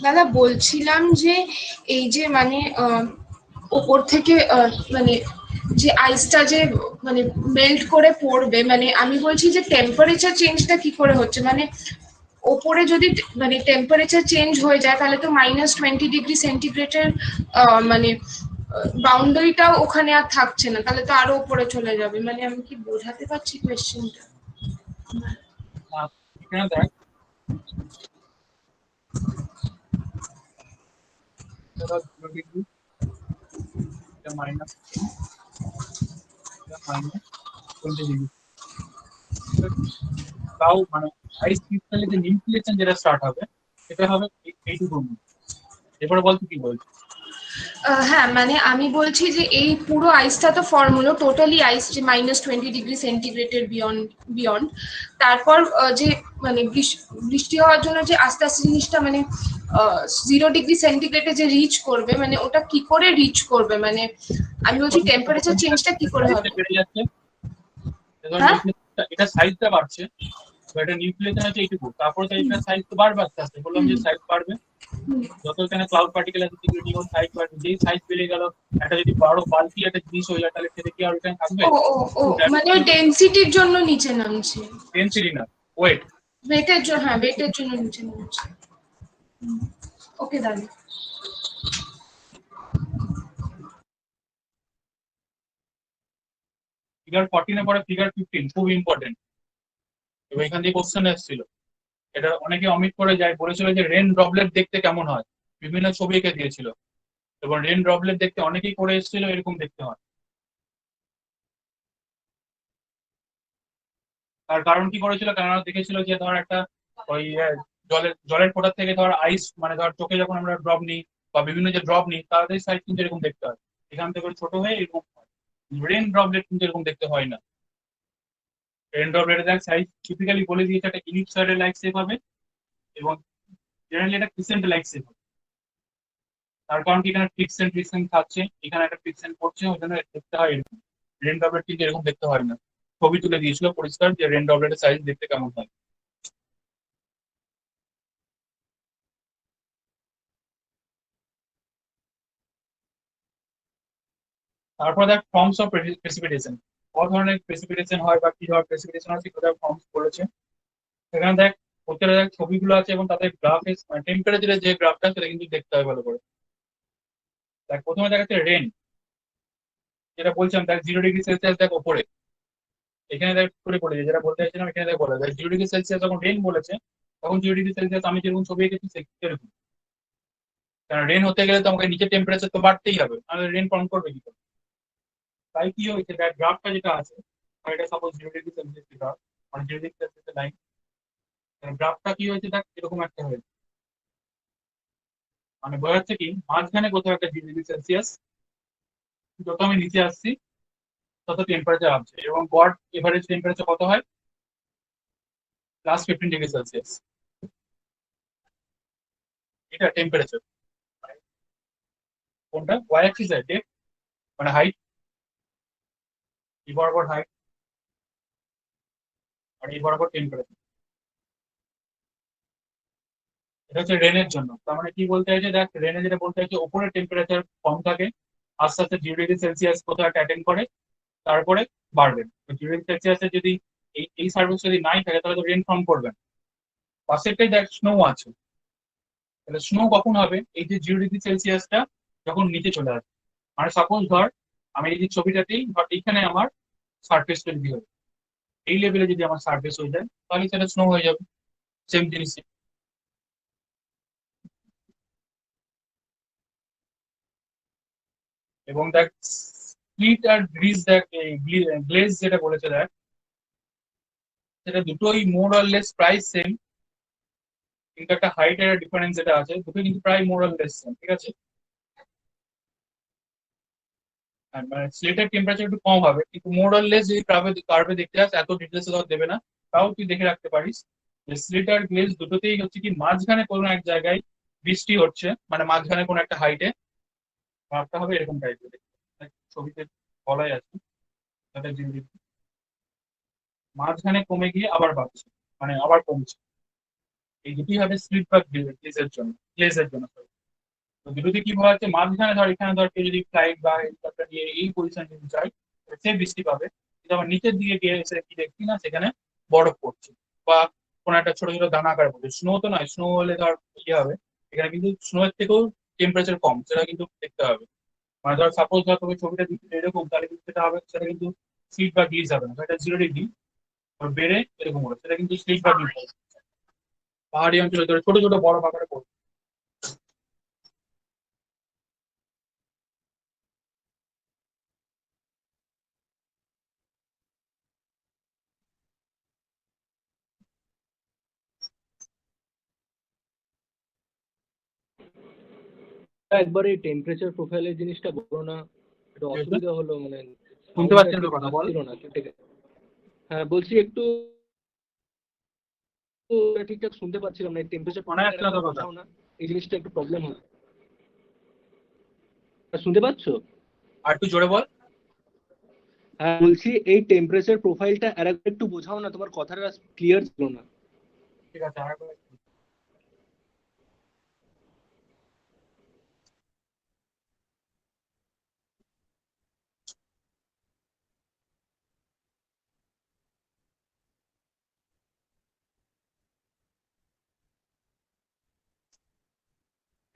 দাদা বলছিলাম যে এই যে মানে ওপর থেকে মানে যে আইসটা যে মানে মেল্ট করে পড়বে, মানে আমি বলছি যে টেম্পারেচার চেঞ্জটা কি করে হচ্ছে, মানে ওপরে যদি মানে টেম্পারেচার চেঞ্জ হয়ে যায় তাহলে তো -20 ডিগ্রি সেন্টিগ্রেডের মানে বাউন্ডারিটাও ওখানে আর থাকছে না, তাহলে তো আরো উপরে চলে যাবে। মানে আমি কি বোঝাতে পারছি কোয়েশ্চেনটা? এখানে দেখ এটা 0 ডিগ্রি, এটা -10, এটা -20 ডিগ্রি। তাও মানে আইস ক্রিস্টালের যে নিউক্লিয়েশন যেটা স্টার্ট হবে সেটা হবে এইটুকু। এবারে বলতে কি বলছি। হ্যাঁ মানে আমি বলছি যে এই পুরো আইসটা তো ফর্ম হলো টোটালি আইস যে -20 ডিগ্রি সেন্টিগ্রেডের বিয়ন্ড। তারপর যে মানে বৃষ্টি হওয়ার জন্য যে আস্তে আস্তে জিনিসটা মানে 0 ডিগ্রি সেন্টিগ্রেডে যে রিচ করবে, মানে ওটা কি করে রিচ করবে, মানে আমি বলছি টেম্পারেচার চেঞ্জটা কি করে হবে? বেড়ে যাচ্ছে, হ্যাঁ এটা সাইজটা বাড়ছে, তো এটা নিউক্লিয়েশন আছে এইটুকু, তারপরে তো এটা সাইজ তো বাড়বে আস্তে আস্তে, বললাম যে সাইজ বাড়বে। যত এখানে ক্লাউড পার্টিকেল আছে সিকিউরিটি ওর সাইজ বাড়বে, যেই সাইজ বেড়ে গেল একটা যদি বড় বাল্কি একটা জিনিস হয়ে যায় তাহলে সেটা কি আর ওখানে থাকবে? ও ও ও মানে ওই ডেনসিটির জন্য নিচে নামছে, ডেনসিটি না, ওয়েট। ওয়েটের জন্য, হ্যাঁ ওয়েটের জন্য নিচে নামছে। ওকে দাদা। ফিগার 14 পরে ফিগার 15 খুব ইম্পর্টেন্ট, এবং এখান থেকে কোশ্চেন এসেছিল। এটা অনেকে অমিট করে যায়, বলেছিল যে রেন ড্রপলেট দেখতে কেমন হয়, বিভিন্ন ছবি এঁকে দিয়েছিল, এবং রেন ড্রপলেট দেখতে অনেকেই করে এসেছিল এরকম দেখতে হয়। তার কারণ কি করেছিল, কেননা দেখেছিল যে ধর একটা ওই জলের জলের ফোঁটার থেকে ধর আইস, মানে ধর চোখে যখন আমরা ড্রপ নিই বা বিভিন্ন যে ড্রপ নিই তাদের সাইজ কিন্তু এরকম দেখতে হয়, এখান থেকে ছোট হয়ে এরকম হয়। রেন ড্রপলেট কিন্তু এরকম দেখতে হয় না। রেন ড্রপলেটের দেখ সাইজ টিপিক্যালি বলে দিয়েছে একটা ইলিপসয়েডের লাইক শেপ হবে, এবং জেনারেলি এটা ক্রিসেন্ট লাইক শেপ হবে। তার কারণ কি, এখানে ফিক্সেন্ট ফিক্সেন্ট থাকছে, এখানে একটা ফিক্সেন্ট পড়ছে, ওই জন্য দেখতে হয় এরকম। রেন ড্রপলেট কিন্তু এরকম দেখতে হয় না। ছবি তুলে দিয়েছিল পরিষ্কার যে রেন ড্রপলেটের সাইজ দেখতে কেমন হয়। তারপর দেখ ফর্মস অফ প্রেসিপিটেশন, কত ধরনের প্রেসিপিটেশন হয় বা কি ধরনের প্রেসিপিটেশন হয় সেগুলো ফর্মস বলেছে। সেখানে দেখ প্রত্যেকটা দেখ ছবিগুলো আছে এবং তাদের গ্রাফের টেম্পারেচারের যে গ্রাফটা সেটা কিন্তু দেখতে হয় ভালো করে। দেখ প্রথমে দেখাচ্ছে রেন, যেটা বলছিলাম দেখ 0°C দেখ ওপরে, এখানে দেখ করে বলেছে যেটা বলতে চাইছিলাম, এখানে দেখ বলে দেখ 0°C যখন রেন বলেছে তখন 0°C আমি যেরকম ছবি এঁকেছি সেরকম। কারণ রেন হতে গেলে তো আমাকে নিচের টেম্পারেচার তো বাড়তেই হবে, নাহলে রেন ফর্ম করবে কি করে। তাই কি হয়েছে দেখ গ্রাফটা যেটা আছে, এটা সাপোজ 0°C গ্রাফ, মানে 0°C লাইন, গ্রাফটা কি হয়েছে দেখ এরকম একটা হয়েছে, মানে বোঝা যাচ্ছে কি মাঝখানে কোথাও একটা 0°C, যত আমি নিচে আসছি তত টেম্পারেচার আসছে, এবং গড় এভারেজ টেম্পারেচার কত হয়, +15°C। এটা টেম্পারেচার, কোনটা ওয়াই অ্যাক্সিস ডেপথ মানে হাইট, এই বরাবর হাইট আর এই বরাবর টেম্পারেচার। এটা হচ্ছে রেনের জন্য। তার মানে কি বলতে চাইছে দেখ, রেনে যেটা বলতে চাইছে উপরে টেম্পারেচার কম থাকে, আস্তে আস্তে 0°C কোথাও একটা অ্যাটেন্ড করে, তারপরে বাড়বে। 0°C যদি এই সার্ভিস যদি নাই থাকে তাহলে তো রেন ফর্ম করবে না। পাশেরটাই দেখ স্নো আছে, তাহলে স্নো কখন হবে, এই যে 0°C যখন নিচে চলে আসবে। মানে সাপোজ ধর আমি এই যে ছবিটাতেই ধর এইখানে আমার সার্ফেস তৈরি হবে, এই লেভেলে যদি আমার সার্ফেস হয়ে যায় তাহলে সেটা স্নো হয়ে যাবে, সেম জিনিস। এবং দেখ স্প্লিট আর গ্রিজ, দেখ এই গ্লেজ যেটা বলেছে দেখ, সেটা দুটোই more or less price same, কিন্তু একটা হাইট এর ডিফারেন্স যেটা আছে, দুটো কিন্তু প্রায় মোর অর লেস সেম, ঠিক আছে। আর মানে স্লেটের টেম্পারেচার একটু কম হবে, কিন্তু মোর অর লেস যদি কার্ভে দেখতে চাস এত ডিটেলস ধর দেবে না, তাও তুই দেখে রাখতে পারিস যে স্লিট আর গ্লেজ দুটোতেই হচ্ছে কি মাঝখানে কোনো এক জায়গায় বৃষ্টি হচ্ছে, মানে মাঝখানে কোনো একটা হাইটে ভাবটা হবে এরকম টাইপের ছবিতে বলাই আছে, তাদের মাঝখানে কমে গিয়ে আবার বাড়ছে, মানে আবার কমছে। এই দুটি হবে স্লিপ বা গ্লেজের জন্য, গ্লেজের জন্য sorry। তো দুটোতে কি হওয়া যাচ্ছে, মাঝখানে ধর এখানে ধর কেউ যদি ফ্লাইট বা হেলিকপ্টার নিয়ে এই পজিশন যদি যায় সে বৃষ্টি পাবে, কিন্তু আবার নিচের দিকে গিয়ে এসে কি দেখছি না সেখানে বরফ পড়ছে, বা কোনো একটা ছোট ছোট দানা আকার পড়ছে। স্নো তো নয়, স্নো হলে ধর ইয়ে হবে, এখানে কিন্তু স্নো এর থেকেও টেম্পারেচার কম, সেটা কিন্তু দেখতে হবে। মানে ধর সাপোজ ধর তুমি ছবিটা দিচ্ছি এরকম, তাহলে কিন্তু সেটা হবে, সেটা কিন্তু স্লিপ বা গ্লিজ হবে না, সেটা 0°, বেড়ে এরকম হলো সেটা কিন্তু স্লিপ বা গ্লিজ হবে। পাহাড়ি অঞ্চলে ধরে ছোট ছোট বরফ আকারে পড়বে। একবার এই টেম্পারেচার প্রোফাইলের জিনিসটা বলো না, একটু অসুবিধা হলো, মানে শুনতে sound টা পাচ্ছেন তো ঠিক কথা বল। আসছিল না কেটে। হ্যাঁ বলছি একটু ঠিকঠাক শুনতে পাচ্ছিলাম না, টেম্পারেচার মনে প্রোফাইলটা আসছে না একবার তোর কথা। বোঝাও না, এই জিনিসটা একটু প্রবলেম হয়। শুনতে পাচ্ছো? আর একটু জোরে বল। হ্যাঁ বলছি এই টেম্পারেচার প্রোফাইলটা আর একটু বোঝাও না, তোমার কথাটা ক্লিয়ার ছিল না। ঠিক আছে আরেকবার।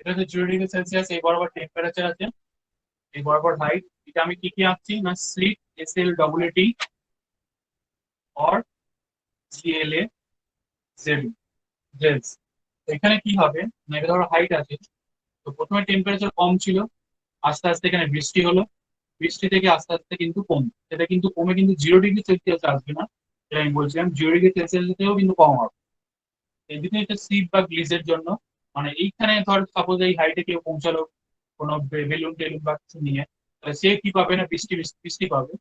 এটা হচ্ছে 0°C, এই বরাবর টেম্পারেচার আছে, এই বরাবর হাইট। এটা আমি কি কি আঁকছি না, স্লিট SLAAT or GLA জেলস। এখানে কি হবে, মানে ধরো হাইট আছে, তো প্রথমে টেম্পারেচার কম ছিল, আস্তে আস্তে এখানে বৃষ্টি হলো, বৃষ্টি থেকে আস্তে আস্তে কিন্তু কমবে, সেটা কিন্তু কমে কিন্তু 0°C আসবে না, যেটা আমি বলছিলাম 0°C কিন্তু কম হবে। এই জন্য এটা সিপ বা গ্লিজের জন্য, মানে এইখানে ধর সাপোজ এই হাইটে কেউ পৌঁছালো কোনো বেলুন টেলুন বা কিছু নিয়ে, তাহলে সে কি পাবে না, বৃষ্টি বৃষ্টি পাবে।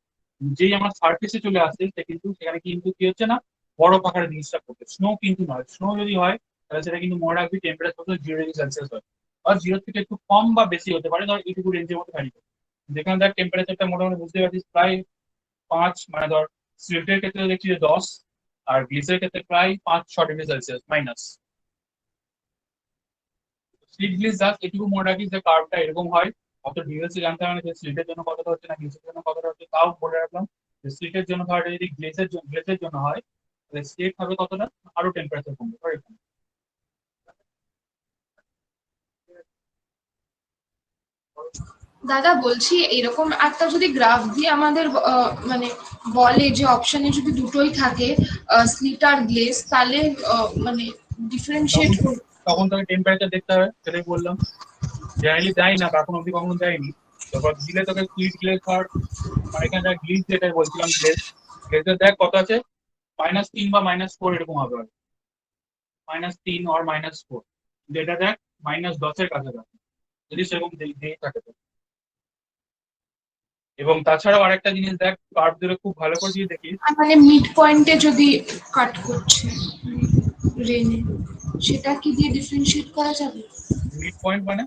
যেই আমার সার্ফেসে চলে আসছে সে কিন্তু সেখানে কিন্তু কি হচ্ছে না, বরফ আকারের জিনিসটা পড়ছে, স্নো কিন্তু নয়। স্নো যদি হয় তাহলে সেটা কিন্তু মনে রাখবি টেম্পারেচার 0°C হয়, আর 0 থেকে একটু কম বা বেশি হতে পারে, ধর এইটুকু রেঞ্জের মধ্যে ভ্যারি করে। যেখানে দেখ টেম্পারেচারটা মোটামুটি বুঝতে পারছিস প্রায় 5, মানে ধর সিলেটের ক্ষেত্রে দেখছি যে 10, আর গ্লিসের ক্ষেত্রে প্রায় 5-6°C মাইনাস। স্লিট গ্লিস জাস্ট এটুকু মনে রাখিস যে কার্ভটা এরকম হয়, অত ডিটেলসে জানতে হবে না যে স্লিটের জন্য কতটা হচ্ছে না গ্লিসের জন্য কতটা হচ্ছে, তাও বলে রাখলাম যে স্লিটের জন্য ধর যদি গ্লেসের জন্য হয় তাহলে স্লিট হবে কতটা, আরো টেম্পারেচার কমবে ধর এখানে। দাদা বলছি এরকম একটা যদি গ্রাফ দিয়ে আমাদের মানে বলে যে অপশনে যদি দুটোই থাকে স্লিট আর গ্লেস, তাহলে মানে ডিফারেন্সিয়েট তখন তখন তোকে টেম্পারেচার দেখতে হবে, সেটাই বললাম। জেনারেলি দেয় না, এখন অব্দি কখনো দেয়নি। তারপর দিলে তোকে স্লিট গ্লেস আর, মানে এখানে দেখ গ্লিস যেটা বলছিলাম গ্লেসের দেখ কত আছে, -3 বা -4 এরকম হবে, -3 আর -4, যেটা দেখ -10-এর কাছাকাছি, যদি সেরকম দিয়ে থাকে তো। এবং তাছাড়াও আরেকটা জিনিস দেখ, কার্ভ ধরে খুব ভালো করে দিয়ে দেখিস, মানে মিড পয়েন্টে যদি কাট করছে রেনে, সেটা কি দিয়ে ডিফারেন্সিয়েট করা যাবে? মিড পয়েন্ট মানে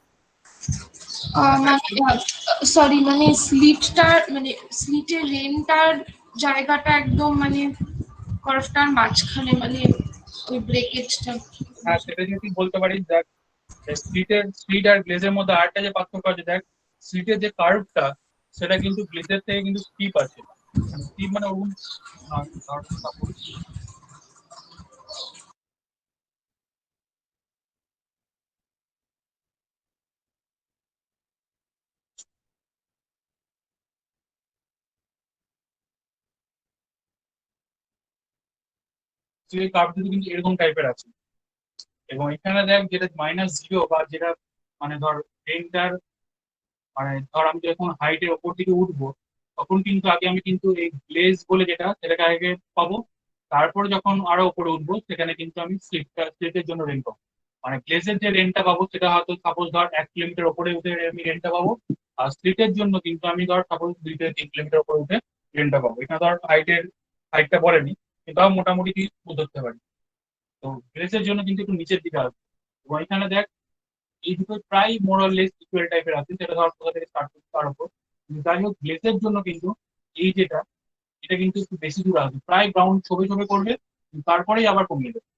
মানে সরি, মানে স্লিটটার মানে স্লিটের রেনটার জায়গাটা একদম মানে কার্ভটার মাঝখানে, মানে ওই ব্রেকেজটা। হ্যাঁ সেটা যদি তুই বলতে পারিস। দেখ স্লিট আর গ্লেজের মধ্যে আরেকটা যে পার্থক্য আছে, দেখ স্লিটের যে কার্ভটা সেটা কিন্তু গ্লেজের থেকে কিন্তু স্টিপ আছে, মানে স্টিপ মানে ওরকম সাপোজ কার্ভ কিন্তু এরকম টাইপের আছে। এবং এখানে দেখ যেটা -0 বা যেটা, মানে ধর রেনটার, মানে ধর আমি যখন হাইটের ওপর দিকে উঠবো তখন কিন্তু আগে আমি কিন্তু এই গ্লেজ বলে যেটা সেটাকে আগে পাবো, তারপরে যখন আরো উপরে উঠবো সেখানে কিন্তু আমি স্লিটের জন্য রেন পাবো। মানে গ্লেজের যে রেনটা পাবো সেটা হয়তো সাপোজ ধর 1 কিলোমিটার উপরে উঠে আমি রেনটা পাবো, আর স্লিটের জন্য কিন্তু আমি ধর সাপোজ 2 থেকে 3 কিলোমিটার উপরে উঠে রেনটা পাবো। এখানে ধর হাইটটা বলেনি, কিন্তু তাও মোটামুটি তুই ধরতে পারি। তো গ্লেজের জন্য কিন্তু একটু নিচের দিকে আসবে। এবং এখানে দেখ এই দুটো প্রায় মোরালেস ইকুয়াল টাইপের আছে, সেটা ধর কোথা থেকে স্টার্ট করতে তার উপর। কিন্তু যাই হোক গ্লেসের জন্য কিন্তু এই যেটা, এটা কিন্তু একটু বেশি দূর আসবে, প্রায় গ্রাউন্ড ছবে ছবে করবে, তারপরেই আবার কমিয়ে দেবে।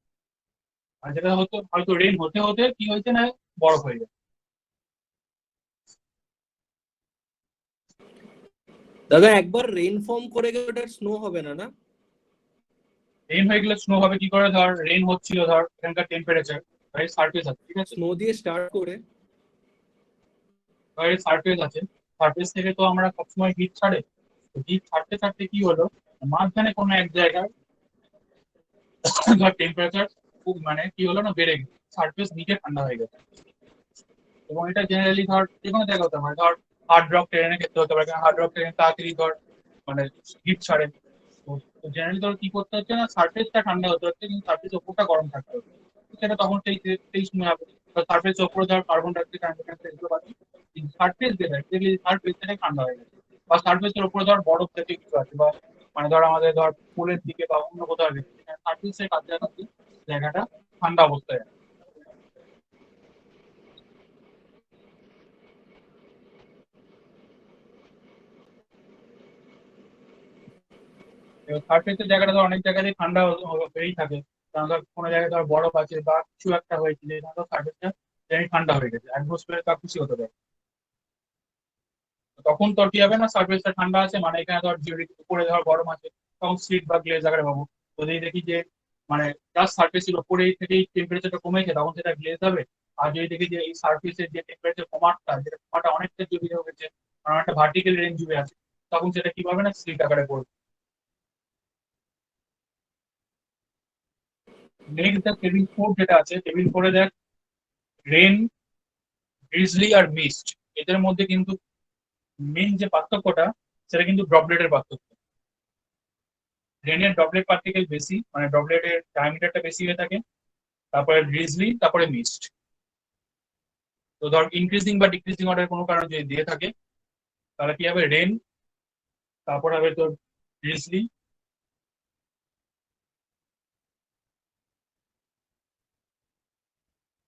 আর যেটা হতো হয়তো রেন হতে হতে কি হয়েছে না, বরফ হয়ে যাবে। দাদা একবার রেন ফর্ম করে গেলে ওটা স্নো হবে না, না? রেন হয়ে গেলে স্নো হবে কি করে, ধর রেন হচ্ছিল, ধর এখানকার টেম্পারেচার সার্ফেস আছে, ঠিক আছে, স্নো দিয়ে স্টার্ট করে সার্ফেস আছে, সার্ফেস থেকে তো আমরা সবসময় হিট ছাড়ে, তো হিট ছাড়তে ছাড়তে কি হলো, মাঝখানে কোনো এক জায়গায় ধর টেম্পারেচার খুব, মানে কি হলো না, বেড়ে গেছে, সার্ফেস নিচে ঠান্ডা হয়ে গেছে। এবং এটা জেনারেলি ধর যে কোনো জায়গা হতে পারে, ধর হার্ড রক ট্রেনের ক্ষেত্রে হতে পারে, কারণ হার্ড রক ট্রেন তাড়াতাড়ি ধর মানে হিট ছাড়ে। তো জেনারেলি ধর কি করতে হচ্ছে না, সার্ফেসটা ঠান্ডা হতে হচ্ছে কিন্তু সার্ফেস ওপরটা গরম থাকতে হচ্ছে, সেটা তখন সেই সময় হবে। সার্ফেস ওপরে ধর কার্বন ডাইঅক্সাইড এগুলো পাচ্ছি, কিন্তু সার্ফেস যেটা সার্ফেস সেটা ঠান্ডা হয়ে গেছে, বা সার্ফেসের উপরে ধর বরফ জাতীয় কিছু আছে, বা মানে ধর আমাদের ধর পোলের দিকে বা অন্য কোথাও সার্ফেসের কাছাকাছি জায়গাটা ঠান্ডা অবস্থায় আছে। সার্ফেসের জায়গাটা ধর অনেক জায়গাতেই ঠান্ডা হয়েই থাকে, কারণ ধর কোনো জায়গায় ধর বরফ আছে বা কিছু একটা হয়েছে, যে সার্ফেসটা ঠান্ডা হয়ে গেছে, অ্যাটমসফিয়ার বা কিছু হতে পারে। তখন তোর কি হবে না, সার্ফেসটা ঠান্ডা আছে, মানে এখানে ধর উপরে ধর গরম আছে, তখন স্লিট বা গ্লেজ আকারে পাবো। যদি দেখি যে মানে জাস্ট সার্ফেসের উপরেই থেকেই টেম্পারেচারটা কমেছে, তখন সেটা গ্লেজ হবে। আর যদি দেখি যে এই সার্ফেসের যে টেম্পারেচার কমাটা, যেটা কমাটা অনেকটা জুড়ে হয়েছে, কারণ একটা ভার্টিক্যাল রেঞ্জ জুড়ে আছে, তখন সেটা কি পাবে না, স্লিট আকারে পড়বে। নেক্সট দেখ টেবিল 4 যেটা আছে, টেবিল 4 এ দেখ রেন, গ্রিজলি আর মিস্ট, এদের মধ্যে কিন্তু মেন যে পার্থক্যটা সেটা কিন্তু ড্রপলেটের পার্থক্য। রেনের ড্রপলেট পার্টিকেল বেশি, মানে ড্রপলেটের ডায়ামিটারটা বেশি হয়ে থাকে, তারপরে গ্রিজলি, তারপরে মিস্ট। তো ধর ইনক্রিজিং বা ডিক্রিজিং অর্ডার কোনো কারণে যদি দিয়ে থাকে তাহলে কি হবে, রেন, তারপর হবে তোর গ্রিজলি,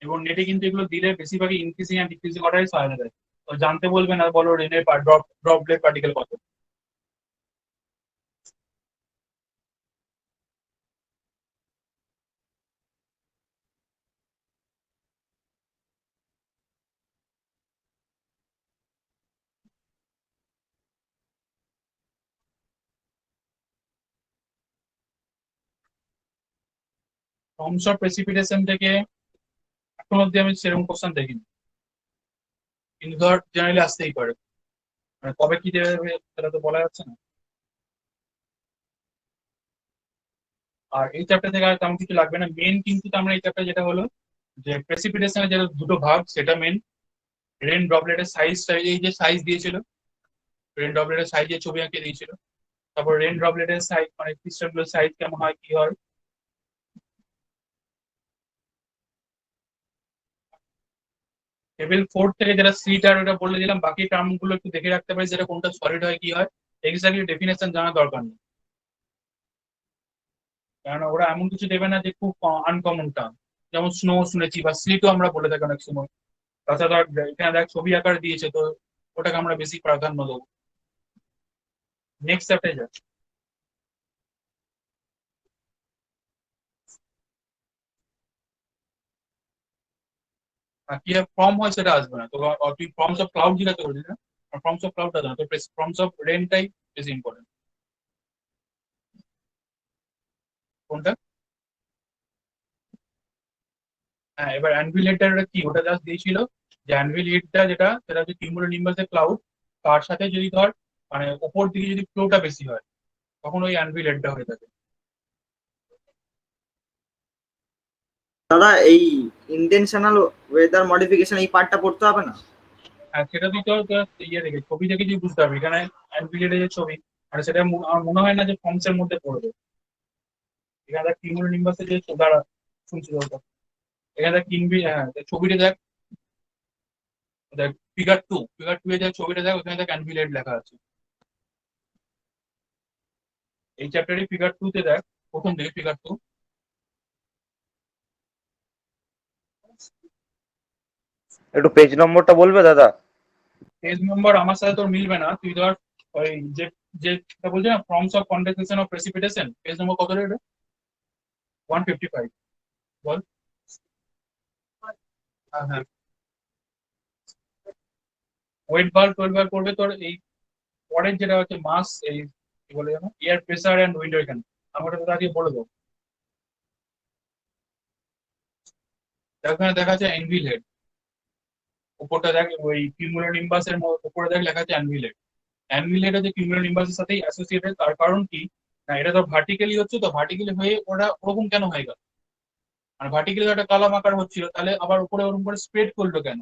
এবং নেটে কিন্তু এগুলো দিলে বেশিরভাগই ইনক্রিজিং এন্ড ডিক্রিজিং অর্ডারে সহায়তা দেয়। তো জানতে বলবে না, বলো রেনের ড্রপলেট পার্টিকেল কত। ফর্মস অফ প্রেসিপিটেশন থেকে এখন অব্দি আমি সেরকম কোশ্চেন দেখিনি, কিন্তু ধর জেনারেলি আসতেই পারে, মানে কবে কি দেবে সেটা তো বলা যাচ্ছে না। আর এই চ্যাপ্টার থেকে আর তেমন কিছু লাগবে না। মেন কিন্তু আমরা এই চ্যাপ্টার যেটা হলো যে প্রেসিপিটেশনের যে দুটো ভাগ সেটা মেন, রেন ড্রপলেটের সাইজটা, এই যে সাইজ দিয়েছিল, রেন ড্রপলেটের সাইজের ছবি আঁকে দিয়েছিল, তারপর রেন ড্রপলেটের সাইজ মানে ক্রিস্টালগুলোর সাইজ কেমন হয় কি হয়। টেবিল 4 থেকে যেটা সিট আর ওটা বলে দিলাম, বাকি টার্ম গুলো একটু দেখে রাখতে পারি যেটা কোনটা সলিড হয় কি হয়, এক্স্যাক্টলি ডেফিনেশন জানা দরকার নেই, কারণ ওরা এমন কিছু দেবে না যে খুব আনকমন টার্ম, যেমন স্নো শুনেছি বা স্লিটও আমরা বলে থাকি অনেক সময়। তাছাড়া ধর এখানে দেখ ছবি আকার দিয়েছে, তো ওটাকে আমরা বেশি প্রাধান্য দেবো। নেক্সট চ্যাপ্টারে যাচ্ছি। আর কি ফর্ম হয় সেটা আসবে না তো, তুই ফর্মস অফ ক্লাউড জিজ্ঞাসা করছিস না, ফর্মস অফ ক্লাউডটা জানো তো, ফর্মস অফ রেনটাই বেশি ইম্পর্টেন্ট। কোনটা? হ্যাঁ, এবার অ্যানভিলেটার কি, ওটা জাস্ট দিয়েছিল যে অ্যানভিলেটটা যেটা সেটা হচ্ছে কিউমুলোনিম্বাসের ক্লাউড, তার সাথে যদি ধর মানে ওপর দিকে যদি ফ্লোটা বেশি হয় তখন ওই অ্যানভিলেটটা হয়ে থাকে। দাদা এই ইন্টেনশনাল ওয়েদার মডিফিকেশন এই পার্টটা পড়তে হবে না? আর সেটা তুই তো just ইয়ে দেখে ছবি দেখে তুই বুঝতে পারবি এখানে অ্যানভিলেটের যে ছবি, আর সেটা আমার মনে হয় না যে ফর্মস এর মধ্যে পড়বে। এখানে দেখ কিউমুলোনিম্বাসের যে দাঁড়া শুনছি ওটা, এখানে দেখ কিনবি, হ্যাঁ দেখ ছবিটা দেখ, দেখ ফিগার টু এ যে ছবিটা দেখ ওখানে দেখ অ্যানভিলেট লেখা আছে। এই চ্যাপ্টারে ফিগার 2 তে দেখ, প্রথম দিকে ফিগার 2, একটু পেজ নম্বরটা বলবে দাদা? পেজ নম্বর আমার সাথে তোর মিলবে না, তুই ধর ওই যে যেটা বলছি না forms of condensation of precipitation, page নম্বর কত রে? 155 বল। হ্যাঁ হ্যাঁ, ওয়েট বার 12 বার করবে তোর এই পরের যেটা হচ্ছে মাস, এই কি বলে জানো, এয়ার প্রেসার এন্ড উইন্ডো, এখানে আমরা তো আগে বলে দেবো। ওখানে দেখা যাচ্ছে অ্যানভিল হেড, উপরটা দেখ ওই কিউমুলোনিম্বাসের উপরে দেখ লেখা আছে অ্যানভিল হেড। অ্যানভিল হেড হচ্ছে কিউমুলোনিম্বাসের সাথেই অ্যাসোসিয়েটেড, তার কারণ কি না, এটা তো ভার্টিক্যালি হচ্ছে, তো ভার্টিক্যালি হয়ে ওরা ওরকম কেন হয়ে গেল, মানে ভার্টিক্যালি একটা কালাম আকার হচ্ছিল, তাহলে আবার উপরে ওরকম করে স্প্রেড করলো কেন?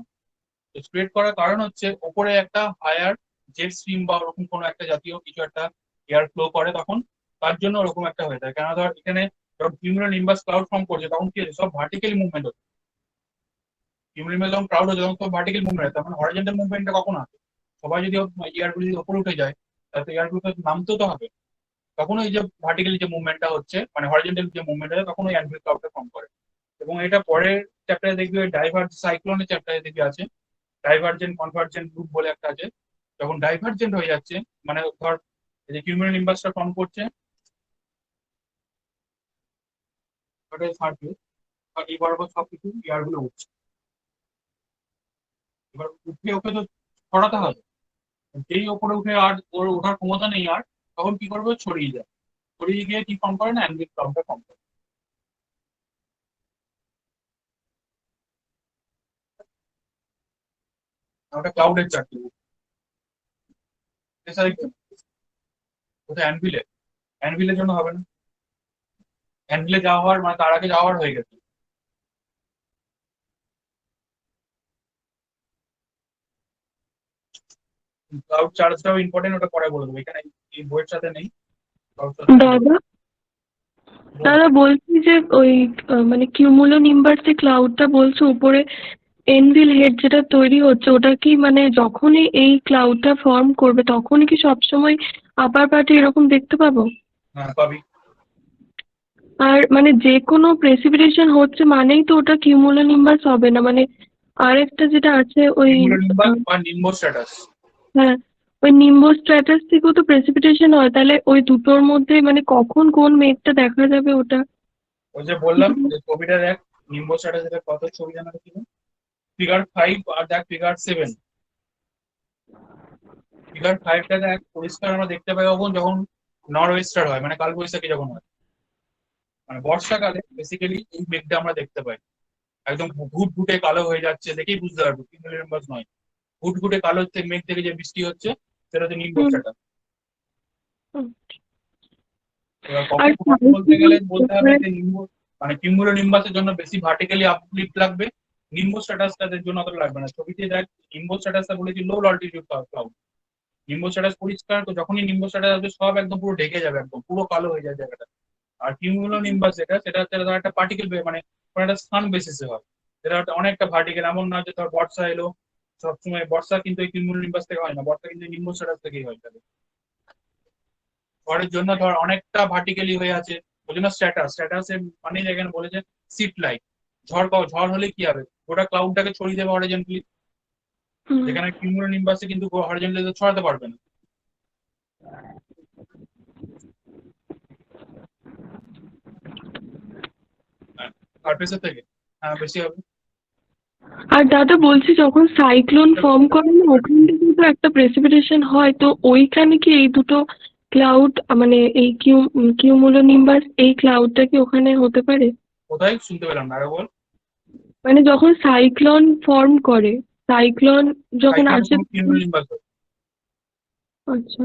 স্প্রেড করার কারণ হচ্ছে ওপরে একটা হায়ার জেট স্ট্রিম বা ওরকম কোনো একটা জাতীয় কিছু একটা এয়ার ফ্লো করে তখন, তার জন্য ওরকম একটা হয়ে থাকে। কেন ধর এখানে যখন কিউমুলোনিম্বাস ক্লাউড ফর্ম করছে তখন কি হচ্ছে, সব ভার্টিক্যালি মুভমেন্ট হচ্ছে। কিউমুলোনিম্বাস যখন ক্লাউড হচ্ছে তখন সব ভার্টিক্যাল মুভমেন্ট হয়, তখন হরিজন্টাল মুভমেন্টটা কখন আসে? সবাই যদি এয়ারগুলো যদি উপরে উঠে যায় তাহলে এয়ারগুলো নামতেও তো হবে, তখন ওই যে ভার্টিক্যালি যে মুভমেন্টটা হচ্ছে মানে হরিজন্টাল যে মুভমেন্ট হয় তখন ওই অ্যানভিল ক্লাউডটা ফর্ম করে। এবং এটা পরের চ্যাপ্টারে দেখবি ওই ডাইভার্জ সাইক্লোনের চ্যাপ্টারে দেখবি আছে ডাইভার্জেন্ট কনভার্জেন্ট গ্রুপ বলে একটা আছে। যখন ডাইভার্জেন্ট হয়ে যাচ্ছে মানে ধর এই যে কিউমুলোনিম্বাসটা ফর্ম করছে ওটা সার্ফেস, আর এই বরাবর সবকিছু এয়ার গুলো উঠছে, এবার উঠে ওকে তো ছড়াতে হবে, যেই ওপরে উঠে আর ওর ওঠার ক্ষমতা নেই আর, তখন কি করবে, ও ছড়িয়ে যায়, ছড়িয়ে গিয়ে কি ফর্ম করে না, অ্যানভিল ক্লাউডটা ফর্ম করে। ওটা ক্লাউডের চারটি। কোথায় অ্যানভিলে? অ্যানভিলের জন্য হবে না, অ্যানভিলে যাওয়ার মানে তার আগে যাওয়ার হয়ে গেছে। ক্লাউড চার্জটাও ইম্পর্টেন্ট, ওটা পরে বলে দেবো, এখানে এই বইয়ের সাথে নেই। cloud charge টা দাদা বলো। দাদা বলছি যে ওই মানে কিউমুলো নিম্বার যে ক্লাউডটা বলছো উপরে এনভিল হেড যেটা তৈরি হচ্ছে, ওটা কি মানে যখনই এই ক্লাউডটা ফর্ম করবে তখনই কি সবসময় আপার পার্টে এরকম দেখতে পাবো? হ্যাঁ পাবি। আর মানে যে কোনো প্রেসিপিটেশন হচ্ছে মানেই তো ওটা কিউমুলো নিম্বাস হবে না, মানে আরেকটা যেটা আছে ওই নিম্বাস বা নিম্বো স্ট্যাটাস। হ্যাঁ ওই নিম্বো স্ট্র্যাটাস থেকেও তো প্রেসিপিটেশন হয়, তাহলে ওই দুটোর মধ্যে মানে কখন কোন মেঘটা দেখা যাবে ওটা? ওই যে বললাম যে ছবিটা দেখ, নিম্বো স্ট্যাটাস এর কত ছবি জানা ছিল, ফিগার 5 আর দেখ ফিগার 7। ফিগার 5টা দেখ পরিষ্কার আমরা দেখতে পাই কখন, যখন নরওয়েস্টার হয়, মানে কালবৈশাখী যখন হয়, মানে বর্ষাকালে বেসিক্যালি এই মেঘটা আমরা দেখতে পাই। একদম ঘুটঘুটে কালো হয়ে যাচ্ছে, দেখেই বুঝতে পারবো কিউমুলো নিম্বাস নয়। ঘুটঘুটে কালো মেঘ থেকে যে বৃষ্টি হচ্ছে সেটা হচ্ছে নিম্বো হুম। স্ট্যাটাস। এবার আর কখন বলতে গেলে বলতে হবে যে নিম্বো মানে কিউমুলো নিম্বাসের জন্য বেশি ভার্টিক্যালি আপলিফ্ট লাগবে, নিম্বো স্ট্যাটাসটাদের জন্য অতটা লাগবে না। ছবিতে দেখ নিম্বো স্ট্যাটাসটা বলেছি লো অল্টিটিউড ক্লাউড, নিম্বো স্ট্যাটাস পরিষ্কার, তো যখনই নিম্বো স্ট্যাটাস আসবে সব একদম পুরো ঢেকে যাবে, একদম পুরো কালো হয়ে যায় জায়গাটা। আর কিউমুলো নিম্বাস যেটা, সেটা হচ্ছে ধর একটা পার্টিকেল মানে কোনো একটা স্থান বেসিসে হয়, সেটা হচ্ছে অনেকটা ভার্টিক্যাল। এমন না যে ধর বর্ষা এলো, সবসময় বর্ষা কিন্তু এই কিউমুলো নিম্বাস থেকে হয় না, বর্ষা কিন্তু নিম্বো স্ট্যাটাস থেকেই হয়। তাহলে ঝড়ের জন্য ধর অনেকটা ভার্টিক্যালি হয়ে আছে, ওই জন্য স্ট্যাটাস মানে এখানে বলেছে সিট লাইক। ঝড় হলে কি হবে, গোটা ক্লাউডটাকে ছড়িয়ে দেবে হরিজন্টালি, হুম। যেখানে কিউমুলো নিম্বাসে কিন্তু হরিজন্টালি ছড়াতে পারবে না। সারফেসের থেকে হ্যাঁ বেশি হবে। আর দাদা বলছি যখন সাইক্লোন ফর্ম করে না ওখান থেকে তো একটা প্রেসিপিটেশন হয়, তো ওইখানে কি এই দুটো ক্লাউড মানে এই কিউমুলো নিম্বাস এই ক্লাউডটা কি ওখানে হতে পারে? কোথায় শুনতে পেলাম না, আরে বল। মানে যখন সাইক্লোন ফর্ম করে, সাইক্লোন যখন সাইক্লোনের আসে সময় কিউমুলো নিম্বাস হয়। আচ্ছা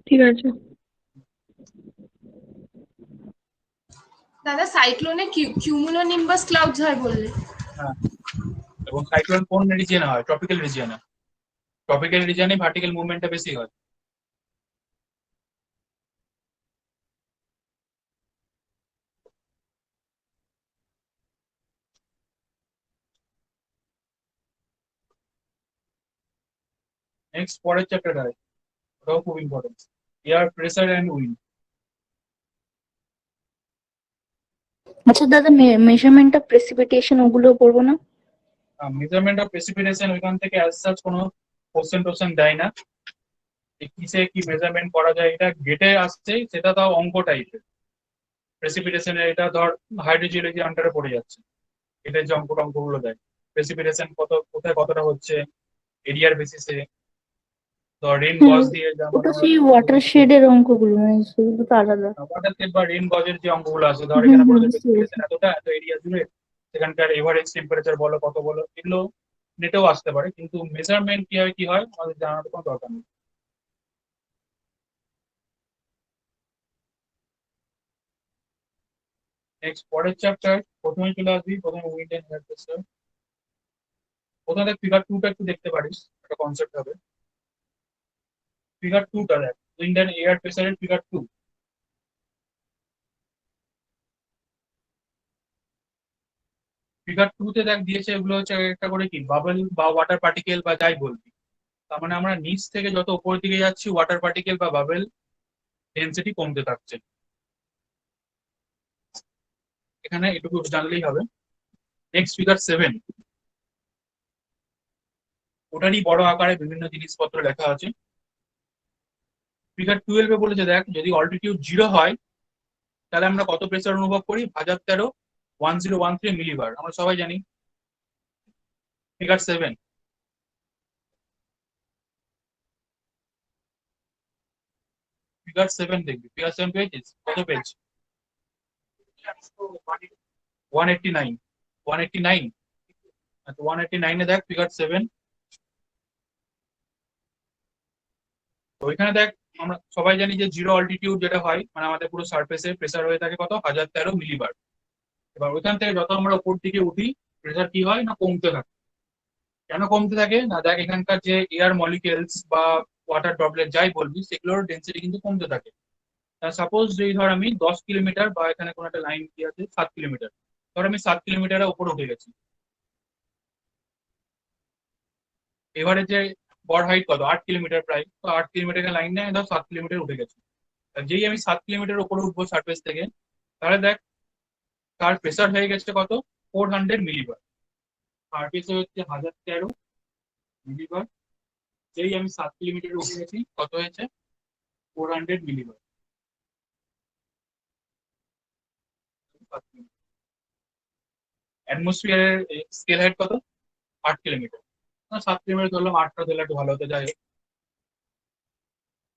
ঠিক আছে। দাদা সাইক্লোনে কিউমুলো নিম্বাস ক্লাউডস হয় বললে? হ্যাঁ, এবং সাইক্লোন কোন রিজিয়নে হয়? ট্রপিক্যাল রিজিয়নে। ট্রপিক্যাল রিজিয়নে ভার্টিক্যাল মুভমেন্টটা বেশি হয়। নেক্সট পরের চ্যাপ্টারটা ওটাও খুব important, air pressure and wind. আচ্ছা দাদা, মেজারমেন্ট অফ প্রেসিপিটেশন ওগুলো পড়বো না? মেজারমেন্ট অফ প্রেসিপিটেশন ওইখান থেকে অ্যাজ সাচ কোনো কোশ্চেন দেয় না, কিসে কি মেজারমেন্ট করা যায় এটা গেটে আসছে, সেটা তাও অঙ্ক টাইপের। প্রেসিপিটেশনের এটা ধর হাইড্রোজিওলজি আন্ডারে পড়ে যাচ্ছে, এটা যে অঙ্কগুলো দেয়, প্রেসিপিটেশন কোথায় কতটা হচ্ছে এরিয়ার বেসিসে, ধর রেন গজ দিয়ে যেমন ওটা সেই ওয়াটার শেডের অঙ্কগুলো, মানে সেগুলো তো আলাদা। ওয়াটার টেপ বা রেন গজের যে অঙ্কগুলো আছে, ধর এখানে বলেছে প্রেসিপিটেশন সেই। এতটা, এত এরিয়া জুড়ে সেখানকার এভারেজ টেম্পারেচার বলো কত বলো, এগুলো নেটেও আসতে পারে, কিন্তু মেজারমেন্ট কি হয় আমাদের জানার কোনো দরকার নেই। নেক্সট পরের চ্যাপ্টার প্রথমে চলে আসবি, প্রথমে উইন্ড এন্ড এয়ার প্রেসার। প্রথমে দেখ ফিগার 2টা একটু দেখতে পারিস, একটা কনসেপ্ট হবে। ফিগার 2টা দেখ, উইন্ড এন্ড এয়ার প্রেসারের ফিগার 2। ফিগার 2তে দেখ দিয়েছে এগুলো হচ্ছে একটা করে কি বাবল বা ওয়াটার পার্টিকেল বা যাই বলবি, তার মানে আমরা নিচ থেকে যত উপরের দিকে যাচ্ছি ওয়াটার পার্টিকেল বা বাবেল ডেনসিটি কমতে থাকছে। এখানে এটুকু জানলেই হবে। নেক্সট ফিগার 7, ওটারই বড় আকারে বিভিন্ন জিনিসপত্র লেখা আছে। ফিগার 12 বলেছে দেখ যদি অল্টিটিউড 0 হয় তাহলে আমরা কত প্রেসার অনুভব করি, 1013 মিলিবার, আমরা সবাই জানি। ফিগার 7, ফিগার 7 দেখবি, ফিগার 7 পেয়েছিস? কত পেজ? 189। 189, আচ্ছা 189 দেখ ফিগার 7। তো ওইখানে দেখ আমরা সবাই জানি যে জিরো অল্টিটিউড যেটা হয় মানে আমাদের পুরো সারফেসে প্রেসার হয়ে থাকে কত 1013 মিলিবার। এবার ওইখান থেকে যত আমরা উপর দিকে উঠি প্রেসার কি হয় না কমতে থাকে। কেন কমতে থাকে না দেখ এখানকার যে এয়ার মলিকিউলস বা ওয়াটার ড্রপলেট যাই বলবি সেগুলোর ডেন্সিটি কিন্তু কমতে থাকে। সাপোজ যদি ধর আমি 10 কিলোমিটার বা এখানে কোনো একটা লাইন কি আছে 7 কিলোমিটার, ধর আমি 7 কিলোমিটারের উপরে উঠে গেছি, এবারে যে গড় হাইট কত 8 কিলোমিটার প্রায়, তো 8 কিলোমিটার লাইন নেয় ধর 7 কিলোমিটার উঠে গেছে। যেই আমি 7 কিলোমিটার উপরে উঠবো সারফেস থেকে তাহলে দেখ তার প্রেসার হয়ে গেছে কত 400 মিলিবার। সারফেসে হচ্ছে 1013 মিলিবার। যেই আমি 7 কিলোমিটার উঠে গেছি কত হয়েছে 400 মিলিবার। অ্যাটমসফিয়ারের স্কেল হাইট কত 8 কিলোমিটার। 7 কিলোমিটার ধরলাম, 8টা ধরলে একটু ভালো হতে যায়।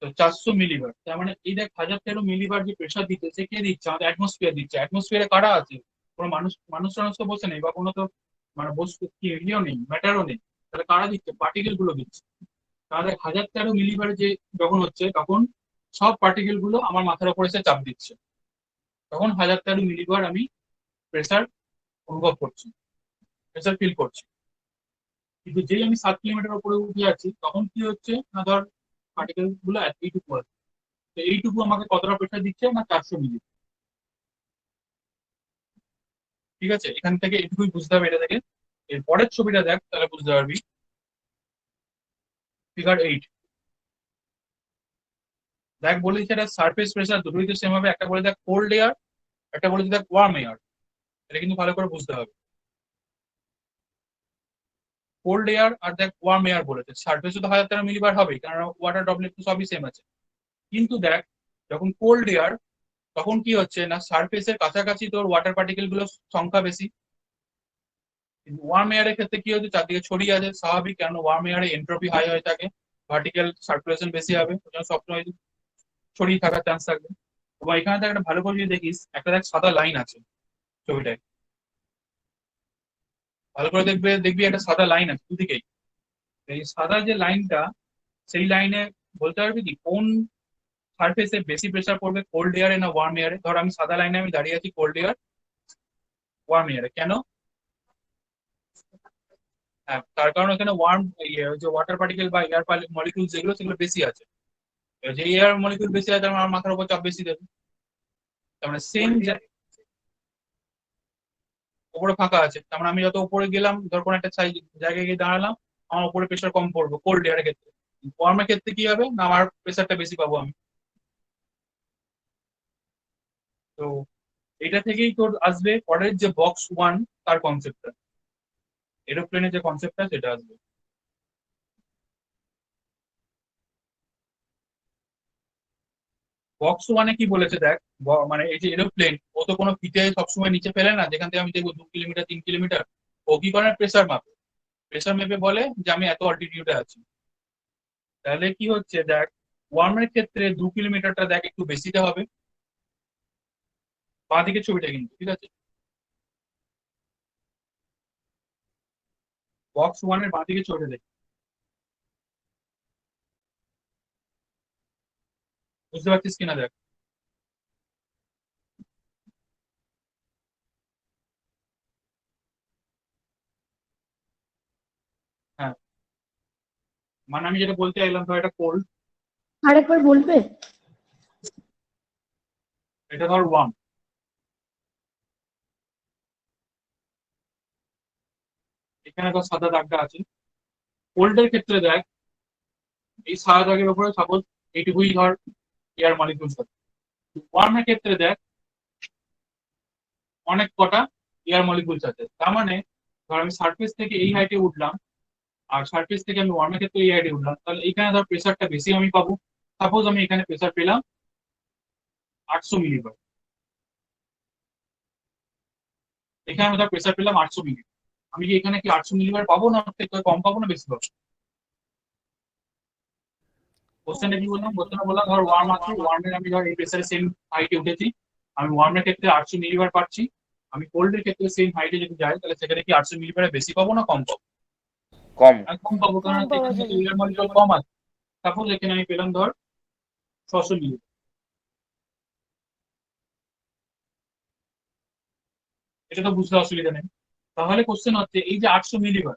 তো 400 মিলিবার, তার মানে এই দেখ 1013 মিলিবার যে প্রেসার দিচ্ছে সে কে দিচ্ছে আমাদের অ্যাটমসফিয়ার দিচ্ছে। অ্যাটমসফিয়ারে কারা আছে কোনো মানুষ মানুষ টানুষ তো বসে নেই বা কোনো তো মানে বস্তু কি ইয়েও নেই ম্যাটারও নেই, তাহলে কারা দিচ্ছে পার্টিকেল গুলো দিচ্ছে। তাহলে 1013 মিলিবার যে যখন হচ্ছে তখন সব পার্টিকেল গুলো আমার মাথার উপর এসে চাপ দিচ্ছে, তখন 1013 মিলিবার আমি প্রেসার অনুভব করছি, প্রেসার ফিল করছি। কিন্তু যেই আমি 7 কিলোমিটার উপরে উঠে যাচ্ছি তখন কি হচ্ছে না ধর পার্টিকেল গুলো এইটুকু আছে, তো এইটুকু আমাকে কতটা প্রেসার দিচ্ছে না 400 মিলি। ঠিক আছে, এখান থেকে এইটুকুই বুঝতে হবে এটা থেকে। এর পরের ছবিটা দেখ তাহলে বুঝতে পারবি। ফিগার 8 দেখ বলেছে এটা সারফেস প্রেসার দুটোই তো সেম হবে, একটা বলে দেখ কোল্ড এয়ার, একটা বলেছে দেখ ওয়ার্ম এয়ার। এটা কিন্তু ভালো করে বুঝতে হবে। কোল্ড এয়ার আর দেখ ওয়ার্ম এয়ার বলেছে, সারফেসে তো 1013 মিলিবার হবেই কারণ ওয়াটার ড্রপলেট তো সবই সেম আছে। কিন্তু দেখ যখন কোল্ড এয়ার তখন কি হচ্ছে না সারফেসের কাছাকাছি তোর ওয়াটার পার্টিকেল গুলোর সংখ্যা বেশি। ওয়ার্ম এয়ারের ক্ষেত্রে কি হচ্ছে চারদিকে ছড়িয়ে আছে, স্বাভাবিক, কারণ ওয়ার্ম এয়ারে এন্ট্রপি হাই হয়ে থাকে, ভার্টিক্যাল সার্কুলেশন বেশি হবে, সবসময় ছড়িয়ে থাকার চান্স থাকবে। এবং এখানে দেখ একটা ভালো করে যদি দেখিস একটা দেখ সাদা লাইন আছে ছবিটায়, ভালো করে দেখবি দেখবি একটা সাদা লাইন আছে দুদিকেই। এই সাদা যে লাইনটা সেই লাইনে বলতে পারবি কি কোন সারফেসে বেশি প্রেসার পড়বে, কোল্ড এয়ারে না ওয়ার্ম এয়ারে? ধর আমি সাদা লাইনে আমি দাঁড়িয়ে আছি কোল্ড এয়ার ওয়ার্ম এয়ারে, কেন? হ্যাঁ, তার কারণ এখানে ওয়ার্ম যে ওয়াটার পার্টিকেল বা এয়ার মলিকিউল যেগুলো সেগুলো বেশি আছে। যে এয়ার মলিকিউল বেশি আছে আমার মাথার উপর চাপ বেশি দেবে। তার মানে সেম উপরে ফাঁকা আছে, তার মানে আমি যত উপরে গেলাম ধর কোনো একটা জায়গায় গিয়ে দাঁড়ালাম আমার উপরে প্রেসার কম পড়বে কোল্ড এয়ারের ক্ষেত্রে। ওয়ার্মের ক্ষেত্রে কি হবে না আমার প্রেসারটা বেশি পাবো আমি। তো এটা থেকেই তোর আসবে পরের যে বক্স ওয়ান তার কনসেপ্টটা, এরোপ্লেনের যে কনসেপ্টটা সেটা আসবে। বক্স ওয়ানে কি বলেছে দেখ, মানে এই যে এরোপ্লেন ও তো কোনো ফিতে সবসময় নিচে ফেলে না, যেখান থেকে আমি দেখবো 2 কিলোমিটার 3 কিলোমিটার। ও কি করে প্রেসার মাপে, প্রেসার মেপে বলে যে আমি এত অল্টিটিউডে আছি। তাহলে কি হচ্ছে দেখ ওয়ার্মের ক্ষেত্রে 2 কিলোমিটারটা দেখ একটু বেশিতে হবে, বাঁ দিকের ছবিটা কিন্তু ঠিক আছে, বক্স ওয়ানের বাঁ দিকের ছবিটা দেখ, বুঝতে পারছিস কিনা দেখ। হ্যাঁ, মানে আমি যেটা বলতে চাইলাম ধর এটা কোল্ড, আরেকবার বলবে? এটা ধর ওয়ার্ম, এখানে তো সাদা দাগটা আছে। কোল্ডের ক্ষেত্রে দেখ এই সাদা দাগের উপরে সাপোজ এইটুকুই ধর এয়ার মলিকিউলস আছে। ওয়ার্মের ক্ষেত্রে দেখ অনেক কটা এয়ার মলিকিউলস আছে, তার মানে ধর আমি সারফেস থেকে এই হাইটে উঠলাম আর সারফেস থেকে আমি ওয়ার্মের ক্ষেত্রে এই হাইটে উঠলাম, তাহলে এখানে ধর প্রেসারটা বেশি আমি পাবো। সাপোজ আমি এখানে প্রেসার পেলাম 800 মিলিবার, এখানে আমি ধর প্রেসার পেলাম 800 মিলি, আমি কি এখানে কি 800 মিলিবার পাবো না ওর থেকে কম পাবো না বেশি পাবো? কোশ্চেনটা কি বললাম, কোশ্চেনটা বললাম ধর ওয়ার্ম আছে, ওয়ার্মের আমি ধর এই প্রেসারে সেম হাইটে উঠেছি, আমি ওয়ার্মের ক্ষেত্রে 800 মিলিবার পাচ্ছি, আমি কোল্ডের ক্ষেত্রে সেম হাইটে যদি যাই তাহলে সেখানে কি 800 মিলিবারে বেশি পাবো না কম পাবো? কম। আমি কম পাবো কারণ কম পাওয়া এখানে যাবে। এয়ার মলিকিউল কম আছে, সাপোজ এখানে আমি পেলাম ধর 600 মিলি, এটা তো বুঝতে অসুবিধা নেই। তাহলে কোশ্চেন হচ্ছে এই যে 800 মিলিবার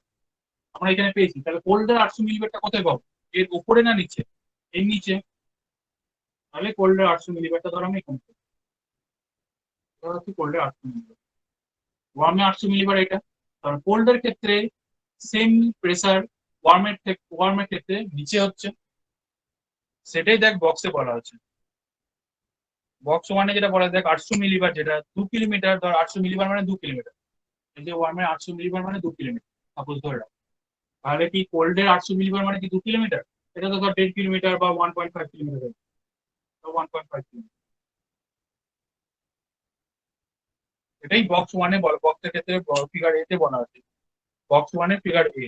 আমরা এখানে পেয়েছি, তাহলে কোল্ডের 800 মিলিবারটা কোথায় পাবো? এর উপরে না নিচে? এর নিচে। তাহলে কোল্ডের 800 মিলিবারটা ধর আমি এখানে পেলাম। এটা হচ্ছে কোল্ডের 800 মিলিবার। ওয়ার্মে 800 মিলিবার এটা। কারণ কোল্ডের ক্ষেত্রে সেম প্রেসার, ওয়ার্মের ক্ষেত্রে নিচে হচ্ছে, সেটাই দেখ বক্সে বলা আছে। বক্স ওয়ানে যেটা বলা দেখ 800 মিলিবার, যেটা 2 কিলোমিটার, ধর 800 মিলিবার মানে 2 কিলোমিটার, এই যে ওয়ার্মের 800 মিলিবার মানে 2 কিলোমিটার সাপোজ ধরে রাখ। তাহলে কি কোল্ডের 800 মিলিবার মানে কি 2 কিলোমিটার? এটা তো ধর 1.5 কিলোমিটার বা 1.5 কিলোমিটার, 1.5 কিলোমিটার। এটাই বক্স ওয়ানে বল, বক্সের ক্ষেত্রে ফিগার এ তে বলা আছে, বক্স ওয়ানে ফিগার এ।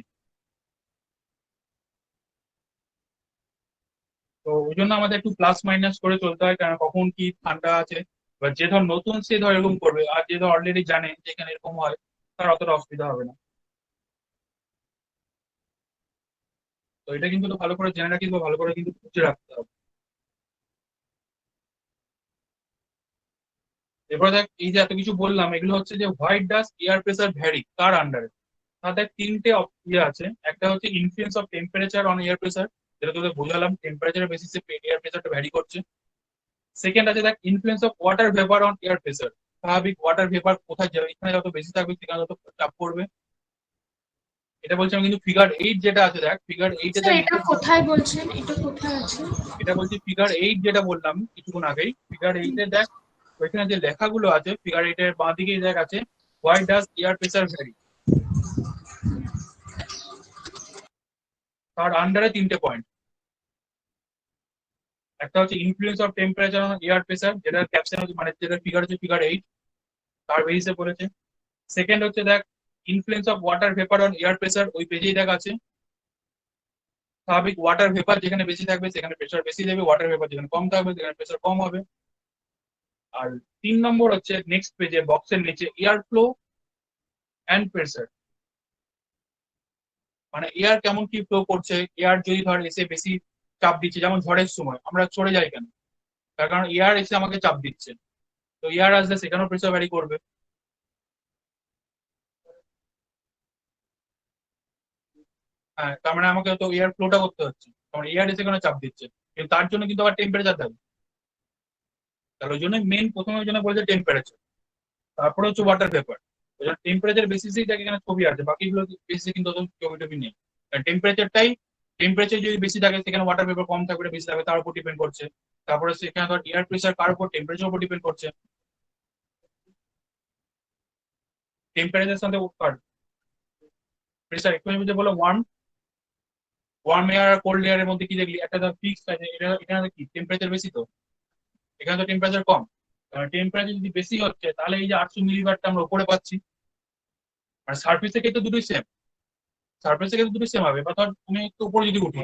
তো ওই জন্য আমাদের একটু প্লাস মাইনাস করে চলতে হয়, কারণ কখন কি ঠান্ডা আছে, বা যে ধর নতুন সে ধর এরকম করবে, আর যে ধর অলরেডি জানে যে এখানে এরকম হয়, তার অতটা অসুবিধা হবে না। তো এটা কিন্তু ভালো করে জেনে রাখিস বা ভালো করে কিন্তু বুঝে রাখতে হবে। এবার দেখ এই যে এত কিছু বললাম, এগুলো হচ্ছে যে হোয়াইট ডাস এয়ার প্রেসার ভ্যারি কার আন্ডারে। তাদের তিনটে ইয়ে আছে। একটা হচ্ছে influence of temperature on air pressure, যেটা তোদের বোঝালাম, টেম্পারেচারের বেসিসে এয়ার প্রেসারটা ভ্যারি করছে। সেকেন্ড আছে দেখ influence of water vapour on air pressure. স্বাভাবিক ওয়াটার ভেপার কোথায় যাবে, এখানে যত বেশি থাকবে সেখানে যত চাপ পড়বে। এটা বলছিলাম কিন্তু ফিগার 8 যেটা আছে দেখ, ফিগার 8 এ স্যার দেখ, এটা কোথায় বলছেন, এটা কোথায় আছে? এটা বলছি ফিগার 8 যেটা বললাম কিছুক্ষণ আগেই, ফিগার 8 এ দেখ ওইখানে যে লেখাগুলো আছে ফিগার 8 এর বাঁ দিকে দেখ আছে why does air pressure vary. তার আন্ডারে তিনটে পয়েন্ট। একটা হচ্ছে influence of temperature on air pressure, যেটা ক্যাপশন হচ্ছে মানে যেটা ফিগার হচ্ছে ফিগার 8, তার বেসিসে বলেছে। সেকেন্ড হচ্ছে দেখ influence of water vapour on air pressure, ওই পেজেই দেখ আছে। স্বাভাবিক ওয়াটার ভেপার যেখানে বেশি থাকবে সেখানে প্রেসার বেশি দেবে, ওয়াটার ভেপার যেখানে কম থাকবে সেখানে প্রেসার কম হবে। আর 3 নম্বর হচ্ছে নেক্সট পেজে বক্সের নিচে এয়ার ফ্লো অ্যান্ড প্রেসার, মানে এয়ার কেমন কি ফ্লো করছে। এয়ার যদি ধর এসে বেশি চাপ দিচ্ছে, যেমন ঝড়ের সময় আমরা চড়ে যাই কেন, তার কারণ এয়ার এসে আমাকে চাপ দিচ্ছে। তো এয়ার আসলে সেখানেও প্রেসার ভ্যারি করবে। হ্যাঁ, তার মানে আমাকে তো এয়ার ফ্লোটা করতে হচ্ছে, কারণ এয়ার এসে কেন চাপ দিচ্ছে, কিন্তু তার জন্য কিন্তু আবার টেম্পারেচার থাকবে। তাহলে ওই জন্য মেন প্রথমে ওই জন্য বলছে টেম্পারেচার, তারপরে হচ্ছে ওয়াটার ভেপার। ওই জন্য টেম্পারেচার বেসিসেই দেখ এখানে ছবি আছে, বাকিগুলো বেসিসে কিন্তু অত ছবি টবি নেই। টেম্পারেচারটাই, টেম্পারেচার যদি বেশি থাকে সেখানে ওয়াটার ভেপার কম থাকবে, বেশি থাকবে তার উপর ডিপেন্ড করছে। তারপরে সেখানে ধর এয়ার প্রেসার কার উপর, টেম্পারেচার উপর ডিপেন্ড করছে। টেম্পারেচার সাথে প্রেসার একটু যে বলো ওয়ার্ম, ওয়ার্ম এয়ার আর কোল্ড এয়ারের মধ্যে কি দেখলি, একটা ধর ফিক্সড আছে, এটা এখানে কি টেম্পারেচার বেশি, তো এখানে তো টেম্পারেচার কম। টেম্পারেচার যদি বেশি হচ্ছে তাহলে এই যে 800 মিলিবারটা আমরা উপরে পাচ্ছি। আর সার্ফেস থেকে তো দুটোই সেম, সার্ফেস থেকে তো দুটোই সেম হবে, বা ধর তুমি একটু উপরে যদি উঠি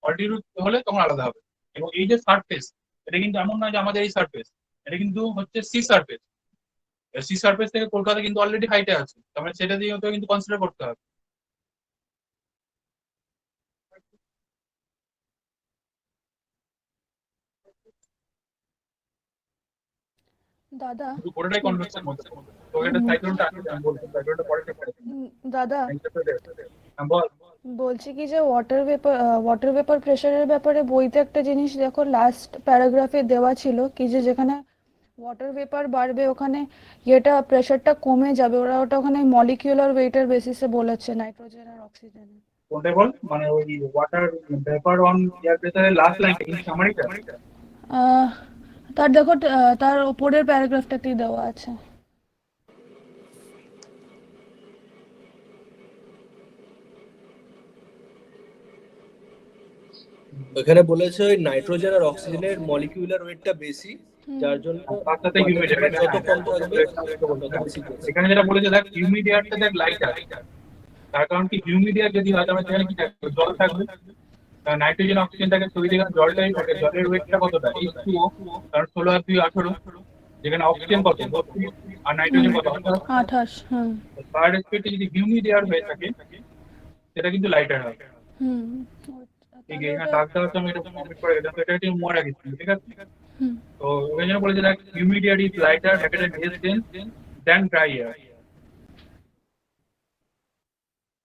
অল্টিটিউড হলে তখন আলাদা হবে। এবং এই যে সার্ফেস, এটা কিন্তু এমন নয় যে আমাদের এই সার্ফেস, এটা কিন্তু হচ্ছে সি সার্ফেস। সি সার্ফেস থেকে কলকাতা কিন্তু অলরেডি হাইটে আছে, তার মানে সেটা দিয়ে কিন্তু কনসিডার করতে হবে। দাদা শুধু পুরোটাই কনভেকশন মধ্যে, তো এটা সাইক্লোনটা আছে, আমি বলছি সাইক্লোনটা পরে চেক করে দাদা বল। বলছি কি যে ওয়াটার ভেপার প্রেশারের ব্যাপারে বইতে একটা জিনিস দেখো, লাস্ট প্যারাগ্রাফে দেওয়া ছিল কি যে যেখানে ওয়াটার ভেপার বাড়বে ওখানে ইয়েটা প্রেশারটা কমে যাবে, ওরা ওটা ওখানে মলিকিউলার ওয়েটের বেসিসে বলেছে নাইট্রোজেন আর অক্সিজেন। কোনটা বল, মানে ওই ওয়াটার ভেপার অন এয়ার প্রেসারের লাস্ট লাইনটা ইন সামারিটা। তার দেখো তার উপরের প্যারাগ্রাফটাতেই দেওয়া আছে। এখানে বলেছে ওই নাইট্রোজেন আর অক্সিজেনের মলিকিউলার ওয়েটটা বেশি, যার জন্য তার সাথে হিউমিড এয়ার যত কম থাকবে তত বেশি বেশি। এখানে যেটা বলেছে দেখ হিউমিড এয়ারটা দেখ লাইটার, তার কারণ কি হিউমিড এয়ার যদি হয় তাহলে সেখানে কি থাকবে, জল থাকবে। নাইট্রোজেন অক্সিজেন থাকে ছবি, যেখানে জলটাই থাকে জলের ওয়েটটা কতটা H2O, কারণ 16 আর 2 18, যেখানে অক্সিজেন কত 32 আর নাইট্রোজেন কত 28। হুম তার রেসপেক্টে যদি হিউমিড এয়ার হয়ে থাকে সেটা কিন্তু লাইটার হয়। হুম ঠিক তাহলে এখানে ওটা দাগ দেওয়া হচ্ছে, আমি এটা কমপ্লিট করে গেলাম, তো এটা একটু মনে রাখিস তুমি, ঠিক আছে? হুম তো ওই জন্য বলেছে দেখ humidity is lighter at a less than dry air,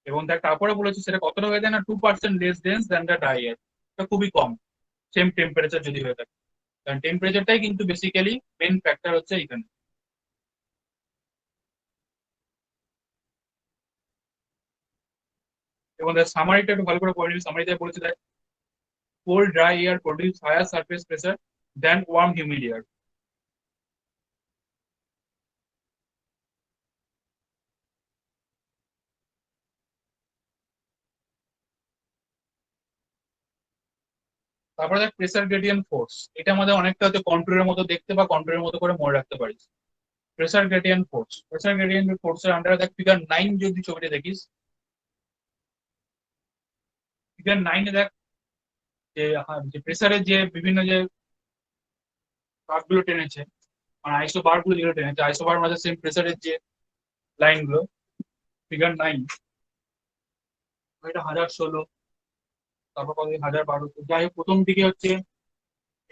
এবং দেখ তারপরে বলেছে সেটা কতটা হয়ে যায় না 2% less dense than the dry air, এটা খুবই কম সেম টেম্পারেচার যদি হয়ে থাকে, কারণ টেম্পারেচারটাই কিন্তু বেসিক্যালি মেন ফ্যাক্টর হচ্ছে এখানে। এবং দেখ সামারিটা একটু ভালো করে পড়ে নিবি, সামারিতে বলেছে দেখ cold dry air produce higher surface pressure than warm humid air. তারপরে দেখ প্রেসার গ্রেডিয়েন্ট ফোর্স, এটা আমাদের অনেকটা হচ্ছে কন্ট্রোলের মতো দেখতে বা কন্ট্রোলের মতো করে মনে রাখতে পারিস। প্রেসার গ্রেডিয়েন্ট ফোর্সের আন্ডারে দেখ ফিগার 9 যদি ছবিটা দেখিস, ফিগার 9 এ দেখ যে প্রেসারের যে বিভিন্ন যে কার্ভগুলো টেনেছে, মানে আইসো বার গুলো যেগুলো টেনেছে, আইসো বার মাঝে সেম প্রেসারের যে লাইন গুলো, ফিগার 9, এটা 1016, তারপর কত 1012, যাই হোক প্রথম দিকে হচ্ছে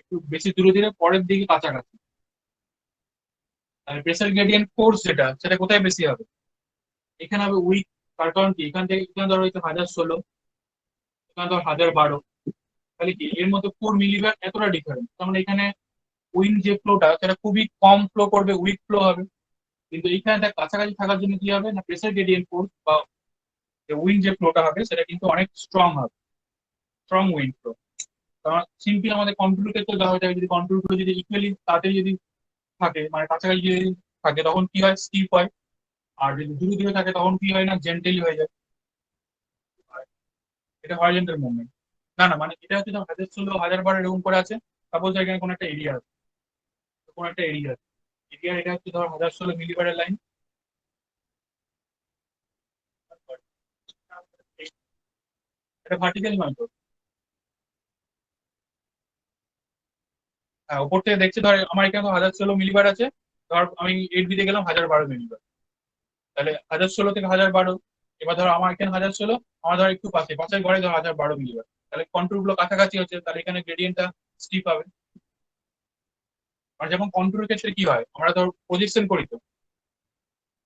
একটু বেশি দূরে দূরে, পরের দিকে কাছাকাছি। আর প্রেসার গ্রেডিয়েন্ট ফোর্স যেটা সেটা কোথায় বেশি হবে, এখানে হবে উইক। তার কারণ কি, এখান থেকে এখানে ধরো হচ্ছে 1016, এখানে ধর 1012, তাহলে কি এর মধ্যে 4 মিলিবার এতটা ডিফারেন্স, তার মানে এখানে উইন্ড যে ফ্লোটা সেটা খুবই কম ফ্লো করবে, উইক ফ্লো হবে। কিন্তু এইখানে তার কাছাকাছি থাকার জন্য কি হবে না, প্রেসার গ্রেডিয়েন্ট ফোর্স বা উইন্ড যে ফ্লোটা হবে সেটা কিন্তু অনেক স্ট্রং হবে, স্ট্রং উইন্ড ফ্লো। কারণ সিম্পলি আমাদের কন্ট্রোল ক্ষেত্রে দেওয়া যায়, যদি কন্ট্রোল ফ্লো যদি ইকুয়ালি তাড়াতাড়ি যদি থাকে, মানে কাছাকাছি যদি থাকে, তখন কি হয় স্টিপ হয়। আর যদি দূরে দূরে থাকে তখন কি হয় না জেন্টেলি হয়ে যায়। এটা হরিজন্টাল মুভমেন্ট। না না, মানে এটা হচ্ছে 1016, 1012 এরকম করে আছে, সাপোজ এখানে কোনো একটা এরিয়া আছে, কোনো একটা এরিয়া আছে, এরিয়া এটা হচ্ছে ধর 1016 মিলিবারের লাইন, এটা ভার্টিক্যাল নয় তো। হ্যাঁ, উপর থেকে দেখছি ধর আমার এখানে তো 1016 মিলিবার আছে, ধর আমি 8 বিতে গেলাম 1012 মিলিবার, তাহলে 1016 থেকে 1012, এবার ধর আমার এখানে 1016, আমার ধর একটু পাশে পাশের ঘরে ধর 1012 মিলিবার, তাহলে কন্ট্রোল গুলো কাছাকাছি হচ্ছে, তাহলে এখানে গ্রেডিয়েন্টটা স্টিপ হবে। আর যেমন কন্ট্রোল ক্ষেত্রে কি হয়, আমরা ধর প্রজেকশন করি তো,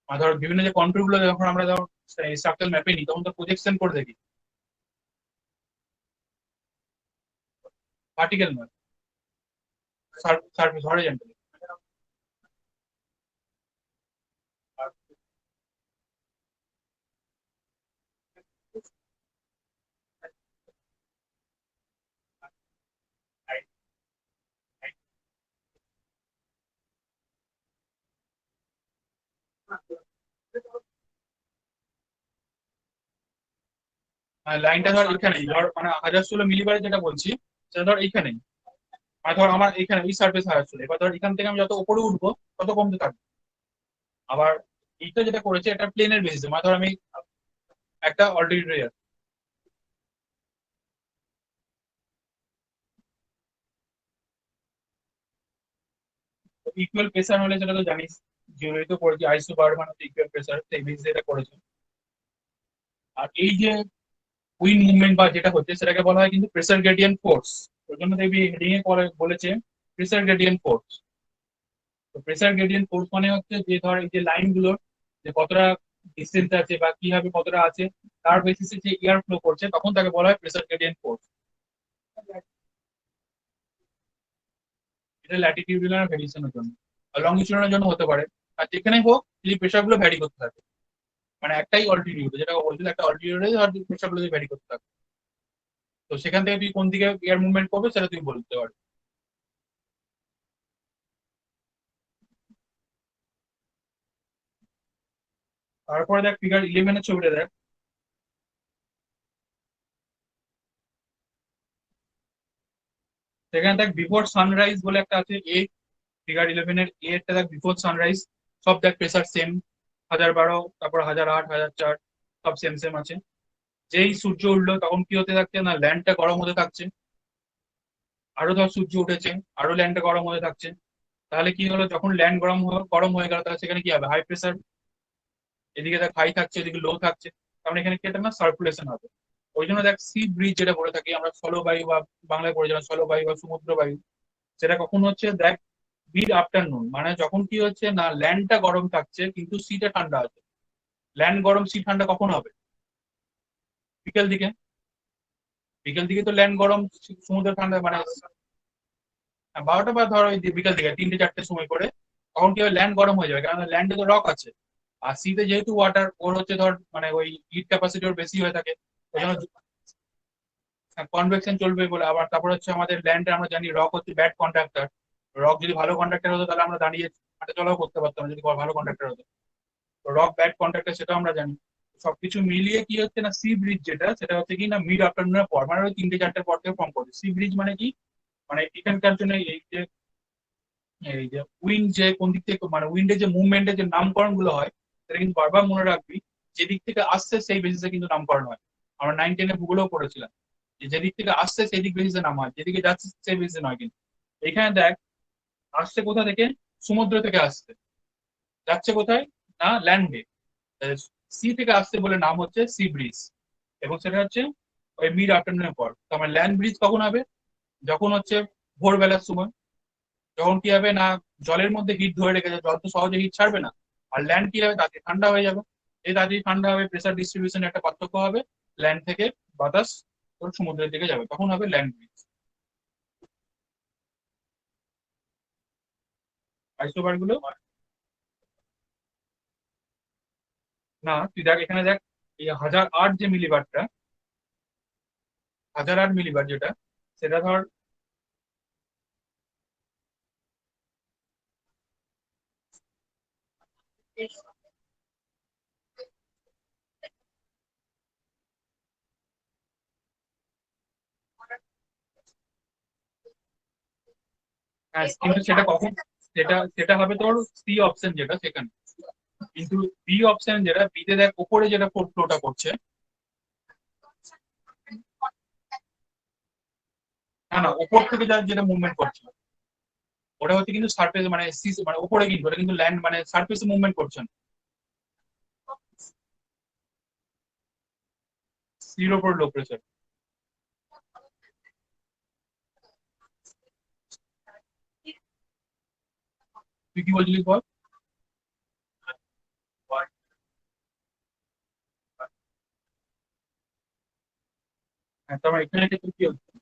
আর ধর বিভিন্ন যে কন্ট্রোল গুলো যখন আমরা ধর স্ট্রাকচার ম্যাপে নিই তখন তো প্রজেকশন করে দেখি, ভার্টিক্যাল নয়, সার্ফেস হরিজন্টাল। লাইনটা ধর এখানেই, ধর মানে 1016 মিলিবারে যেটা বলছি সেটা ধর এইখানেই, আর ধর আমার এখানে এই সার্ফেস 1016, এবার ধর এখান থেকে আমি যত উপরে উঠবো তত কমতে থাকবে। আবার এইটা যেটা করেছে এটা প্লেনের বেসিসে, মানে ধর আমি একটা অল্টিটিউড ইকুয়াল প্রেসার হলে সেটা তো জানিস, জিওলজি তো পড়েছি, আইসো বার মানে ইকুয়াল প্রেসার, সেই বেসিসে এটা করেছে। আর এই যে উইন্ড মুভমেন্ট বা যেটা হচ্ছে সেটাকে বলা হয় কিন্তু প্রেসার গ্রেডিয়েন্ট ফোর্স। ওই জন্য দেখবি হেডিং এ বলেছে প্রেসার গ্রেডিয়েন্ট ফোর্স। তো প্রেসার গ্রেডিয়েন্ট ফোর্স মানে হচ্ছে যে ধর এই যে লাইন গুলোর যে কতটা ডিস্টেন্স আছে বা কিভাবে কতটা আছে তার বেসিসে যে এয়ার ফ্লো করছে, তখন তাকে বলা হয় প্রেসার গ্রেডিয়েন্ট ফোর্স। এটা ল্যাটিটিউডিনাল ভেরিয়েশনের জন্য, আর লংজিটিউডিনাল জন্য হতে পারে। আর যেখানে হোক এই প্রেসার গুলো ভ্যারি করতে থাকে, মানে একটাই অল্টিটিউড যেটা বলছিল, একটা অল্টিটিউডে আর প্রেসার গুলো ভ্যারি করতে থাকে। তো সেখান থেকে তুই কোন দিকে এয়ার মুভমেন্ট করবে সেটা তুই বলতে পারবি। তারপরে দেখ ফিগার 11-এর ছবিটা দেখ, সেখানে দেখ বিফোর সানরাইজ বলে একটা আছে এ, ফিগার 11-এর এ টা দেখ বিফোর সানরাইজ, সব দেখ প্রেসার সেম, 1012, তারপর 1008, 1004, সব সেম সেম আছে। যেই সূর্য উঠলো তখন কি হতে থাকছে না ল্যান্ডটা গরম হতে থাকছে, আরো ধর সূর্য উঠেছে আরো ল্যান্ডটা গরম হতে থাকছে। তাহলে কি হলো, যখন ল্যান্ড গরম হয়ে গেল তাহলে সেখানে কি হবে, হাই প্রেসার, এদিকে দেখ হাই থাকছে এদিকে লো থাকছে, কারণ এখানে কি একটা না সার্কুলেশন হবে। ওই জন্য দেখ সি ব্রিজ যেটা বলে থাকি আমরা, স্থলবায়ু বা বাংলায় পড়ে যারা স্থলবায়ু বা সমুদ্র বায়ু, সেটা কখন হচ্ছে দেখ মিড আফটারনুন, মানে যখন কি হচ্ছে না ল্যান্ডটা গরম থাকছে কিন্তু সিটা ঠান্ডা আছে। ল্যান্ড গরম সি ঠান্ডা কখন হবে? বিকেল দিকে। বিকেল দিকে তো ল্যান্ড গরম সমুদ্র ঠান্ডা, মানে 12টা বা ধর ওই বিকেল দিকে 3টে 4টের সময় করে, তখন কি হবে ল্যান্ড গরম হয়ে যাবে, কারণ ল্যান্ডে তো রক আছে। আর সিতে যেহেতু ওয়াটার, ওর হচ্ছে ধর মানে ওই হিট ক্যাপাসিটি ওর বেশি হয়ে থাকে, ওই জন্য কনভেকশন চলবে বলে। আবার তারপর হচ্ছে আমাদের ল্যান্ডে আমরা জানি রক হচ্ছে ব্যাড কন্ডাক্টর। রক যদি ভালো কন্ডাক্টর হতো তাহলে আমরা দাঁড়িয়ে হাঁটা চলাও করতে পারতাম যদি ভালো কন্ডাক্টর হতো। তো রক ব্যাড কন্ডাক্টর সেটা আমরা জানি। সবকিছু মিলিয়ে কি হচ্ছে না সি ব্রিজ যেটা, সেটা হচ্ছে কি না মিড আফটারনুনের পর, মানে ওই 3টে 4টের পর থেকে ফর্ম করছে। সি ব্রিজ মানে কি, মানে এখানকার জন্য এই যে উইন্ড যে কোন দিক থেকে, মানে উইন্ডের যে মুভমেন্টের যে নামকরণ গুলো হয়, সেটা কিন্তু বারবার মনে রাখবি, যে দিক থেকে আসছে সেই বেসিসে কিন্তু নামকরণ হয়। আমরা 9-10-এ ভূগোলেও পড়েছিলাম যে যেদিক থেকে আসছে সেই দিক বেসিসে নাম হয়, যেদিকে যাচ্ছে সেই বেসিসে নয়। কিন্তু এখানে দেখ আসছে কোথা থেকে, সমুদ্র থেকে আসছে, যাচ্ছে কোথায় না ল্যান্ডে, সি থেকে আসছে বলে নাম হচ্ছে সি ব্রিজ। এবং সেটা হচ্ছে ওই মিড আফটারনুনের পর। তো আমার ল্যান্ড ব্রিজ কখন হবে, যখন হচ্ছে ভোরবেলার সময়, যখন কি হবে না জলের মধ্যে হিট ধরে রেখেছে, জল তো সহজে হিট ছাড়বে না। আর ল্যান্ড কি হবে, তাড়াতাড়ি ঠান্ডা হয়ে যাবে। এই তাড়াতাড়ি ঠান্ডা হবে, প্রেসার ডিস্ট্রিবিউশনের একটা পার্থক্য হবে, ল্যান্ড থেকে বাতাস তোর সমুদ্রের দিকে যাবে, তখন হবে ল্যান্ড ব্রিজ। আইসোবার গুলো না, তুই দেখ এখানে দেখ, এই 1008 যে মিলিবারটা, 1008 মিলিবার যেটা, সেটা ধর হ্যাঁ, কিন্তু সেটা কখন, সেটা সেটা হবে তোর সি অপশন যেটা সেখানে। কিন্তু বি অপশন যেটা, বিতে দেখ উপরে যেটা ফ্লোটা করছে, না না উপর থেকে যা যেটা মুভমেন্ট করছে, ওটা হচ্ছে কিন্তু সারফেস, মানে সি মানে উপরে, কিন্তু ওটা কিন্তু ল্যান্ড মানে সারফেসে মুভমেন্ট করছে না, সির ওপর লো প্রেসার। তুই কি বলছিলিস বল? হ্যাঁ, তারপর এখানে ক্ষেত্রে কি হচ্ছে,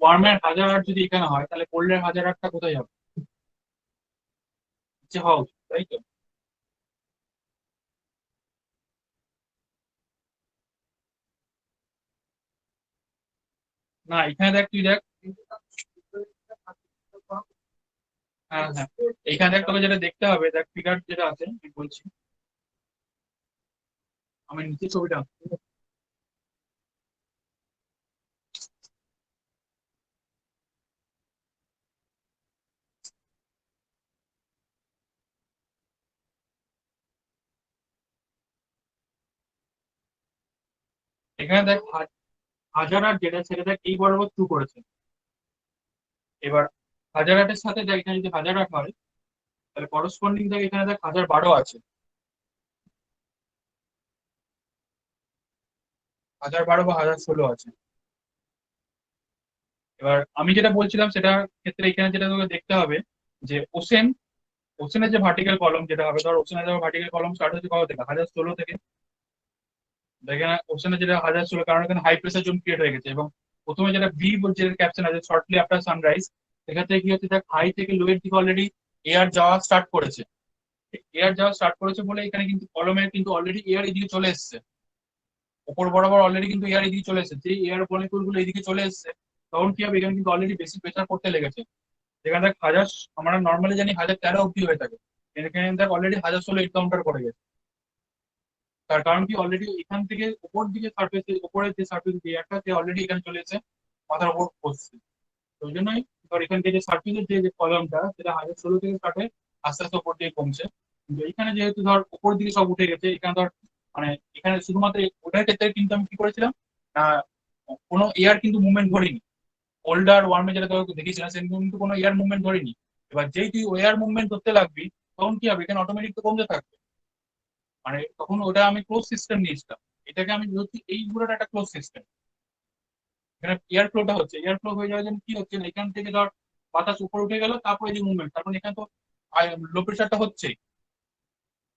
ওয়ার্মের 1008 যদি এখানে হয়, তাহলে কোল্ডের 1008টা কোথায় যাবে, নিচে হওয়া উচিত, তাই তো? না এখানে দেখ, তুই দেখ, হ্যাঁ হ্যাঁ, এখানে দেখ তোকে যেটা দেখতে হবে, দেখ ফিগার যেটা আছে আমি বলছি, আমি নিচে ছবিটা আঁকছি। এখানে দেখ 1008 যেটা, সেটা দেখ এই বরাবর থ্রু করেছে। এবার 1008-এর সাথে দেখ এখানে যদি 1008 হয়, তাহলে করসপন্ডিং দেখ এখানে দেখ 1012 আছে, 1012 বা 1016 আছে। এবার আমি যেটা বলছিলাম সেটা ক্ষেত্রে এখানে যেটা তোকে দেখতে হবে, যে ওশেনের যে ভার্টিক্যাল কলম যেটা হবে, ধর ওশেনের যে ভার্টিক্যাল কলম স্টার্ট হচ্ছে কত থেকে, 1016 থেকে। দেখেন ওশেনের যেটা 1016, কারণ এখানে হাই প্রেসার জোন ক্রিয়েট হয়ে গেছে। এবং প্রথমে যেটা বি বলছে ক্যাপশন আছে, শর্টলি আফটার সানরাইজ, সেক্ষেত্রে কি হচ্ছে দেখ হাই থেকে লো এর দিকে অলরেডি এয়ার যাওয়া স্টার্ট করেছে। এয়ার যাওয়া স্টার্ট করেছে বলে এখানে কিন্তু কলমের কিন্তু অলরেডি এয়ার এদিকে চলে এসছে, উপর বরাবর অলরেডি কিন্তু এয়ার এদিকে চলে এসেছে। যে এয়ার মলিকুল গুলো এদিকে চলে এসছে, তখন কি হবে, এখানে কিন্তু অলরেডি বেশি প্রেসার করতে লেগেছে। যেখানে দেখ আমরা নর্মালি জানি 1013 অব্দি হয়ে থাকে, এখানে দেখ অলরেডি 1016 এনকাউন্টার করে গেছে। তার কারণ কি অলরেডি এখান থেকে উপর দিকে সার্ফেস, উপরের যে সার্ফেস এয়ারটা সে অলরেডি এখানে চলে এসেছে, মাথার উপর বসছে। তো ওই জন্যই ধর এখান থেকে সার্ফিসের যে কলামটা সেটা 1016 থেকে স্টার্ট হয়ে আস্তে আস্তে উপর দিকে কমছে। কিন্তু এখানে যেহেতু ধর উপর দিকে সব উঠে গেছে, এখানে ধর মানে এখানে শুধুমাত্র ওটার ক্ষেত্রে কিন্তু আমি কি করেছিলাম না, কোনো এয়ার কিন্তু মুভমেন্ট ধরিনি। ওল্ডার ওয়ার্মে যেটা তোকে দেখিয়েছিলাম সেখানে কিন্তু কোনো এয়ার মুভমেন্ট ধরিনি। এবার যেই তুই এয়ার মুভমেন্ট ধরতে লাগবি তখন কি হবে, এখানে অটোমেটিক তো কমতে থাকবে। মানে তখন ওটা আমি ক্লোজ সিস্টেম নিয়েছিলাম, এটাকে আমি ধরছি এই পুরোটা একটা ক্লোজ সিস্টেম। এখানে এয়ার ফ্লোটা হচ্ছে, এয়ার ফ্লো হয়ে যাওয়ার জন্য কি হচ্ছে না, এখান থেকে ধর বাতাস উপরে উঠে গেল, তারপরে যে মুভমেন্ট, তারপরে এখানে তো লো প্রেশারটা হচ্ছে।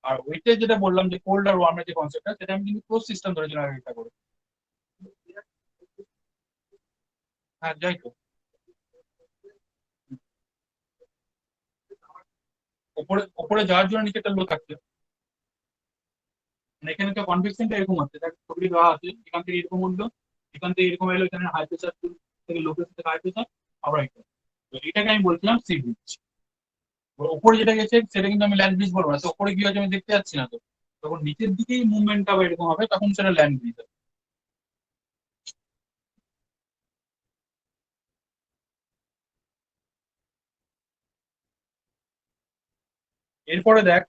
আর ওইটা যেটা বললাম যে কোল্ড আর ওয়ার্মের যে কনসেপ্টটা, সেটা আমি কিন্তু ক্লোজ সিস্টেম ধরেছিলাম একটা করে। হ্যাঁ যাই তো, ওপরে ওপরে যাওয়ার জন্য নিচে একটা লো থাকছে। মানে এখানে তো কনভেকশনটা এরকম হচ্ছে, দেখ ছবি দেওয়া আছে, এখান থেকে এরকম উঠলো, এখান থেকে এরকম এলো, এখানে হাই প্রেশার থেকে লো প্রেশার থেকে হাই প্রেশার, আবার এটা। তো এটাকে আমি বলছিলাম সি ব্রিজ। উপরে যেটা গেছে সেটা কিন্তু আমি ল্যান্ড ব্রিজ বলবো না, তো উপরে কি হচ্ছে আমি দেখতে পাচ্ছি না। তো তখন নিচের দিকেই মুভমেন্টটা এরকম হবে, তখন সেটা ল্যান্ড ব্রিজ হবে। এরপরে দেখ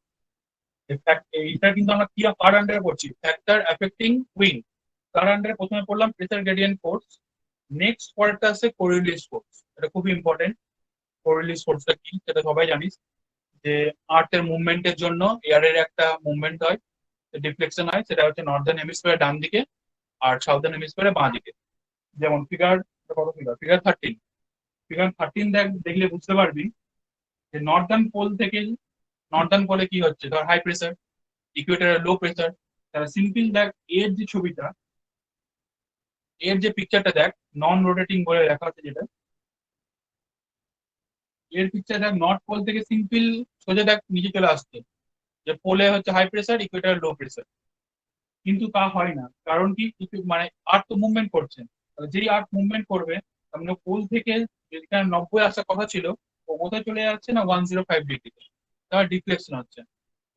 এইটা কিন্তু আমরা কি কার আন্ডারে পড়ছি, ফ্যাক্টর অ্যাফেক্টিং উইং। তার আন্ডারে প্রথমে পড়লাম প্রেসার গ্রেডিয়েন্ট ফোর্স, নেক্সট পরেরটা আছে কোরিওলিস ফোর্স। এটা খুবই ইম্পর্টেন্ট। কোরিওলিস ফোর্সটা কি সেটা সবাই জানিস, যে আর্থের মুভমেন্টের জন্য এয়ারের একটা মুভমেন্ট হয়, ডিফ্লেকশন হয়, সেটা হচ্ছে নর্দার্ন হেমিস্ফিয়ার ডান দিকে আর সাউদার্ন হেমিস্ফিয়ারে বাঁ দিকে। যেমন ফিগার, কত ফিগার, ফিগার 13। ফিগার 13 দেখলে বুঝতে পারবি যে নর্দার্ন পোল থেকে, নর্দার্ন পোলে কি হচ্ছে, ধর হাই প্রেসার, ইকুয়েটরে লো প্রেসার। তাহলে সিম্পল দেখ এর যে ছবিটা, এর যে পিকচারটা দেখ, নন রোটেটিং বলে লেখা আছে যেটা, এর পিকচার দেখ, নর্থ পোল থেকে সিম্পল সোজা দেখ নিচে চলে আসছে, যে পোলে হচ্ছে high pressure, equator low pressure. কিন্তু তা হয় না, কারণ কি, মানে আর্থ তো মুভমেন্ট করছে। যেই আর্থ মুভমেন্ট করবে, তার মানে পোল থেকে যেখানে 90 আসার কথা ছিল, ও কোথায় চলে যাচ্ছে না 105 ডিগ্রিতে, তার ডিফ্লেকশন হচ্ছে।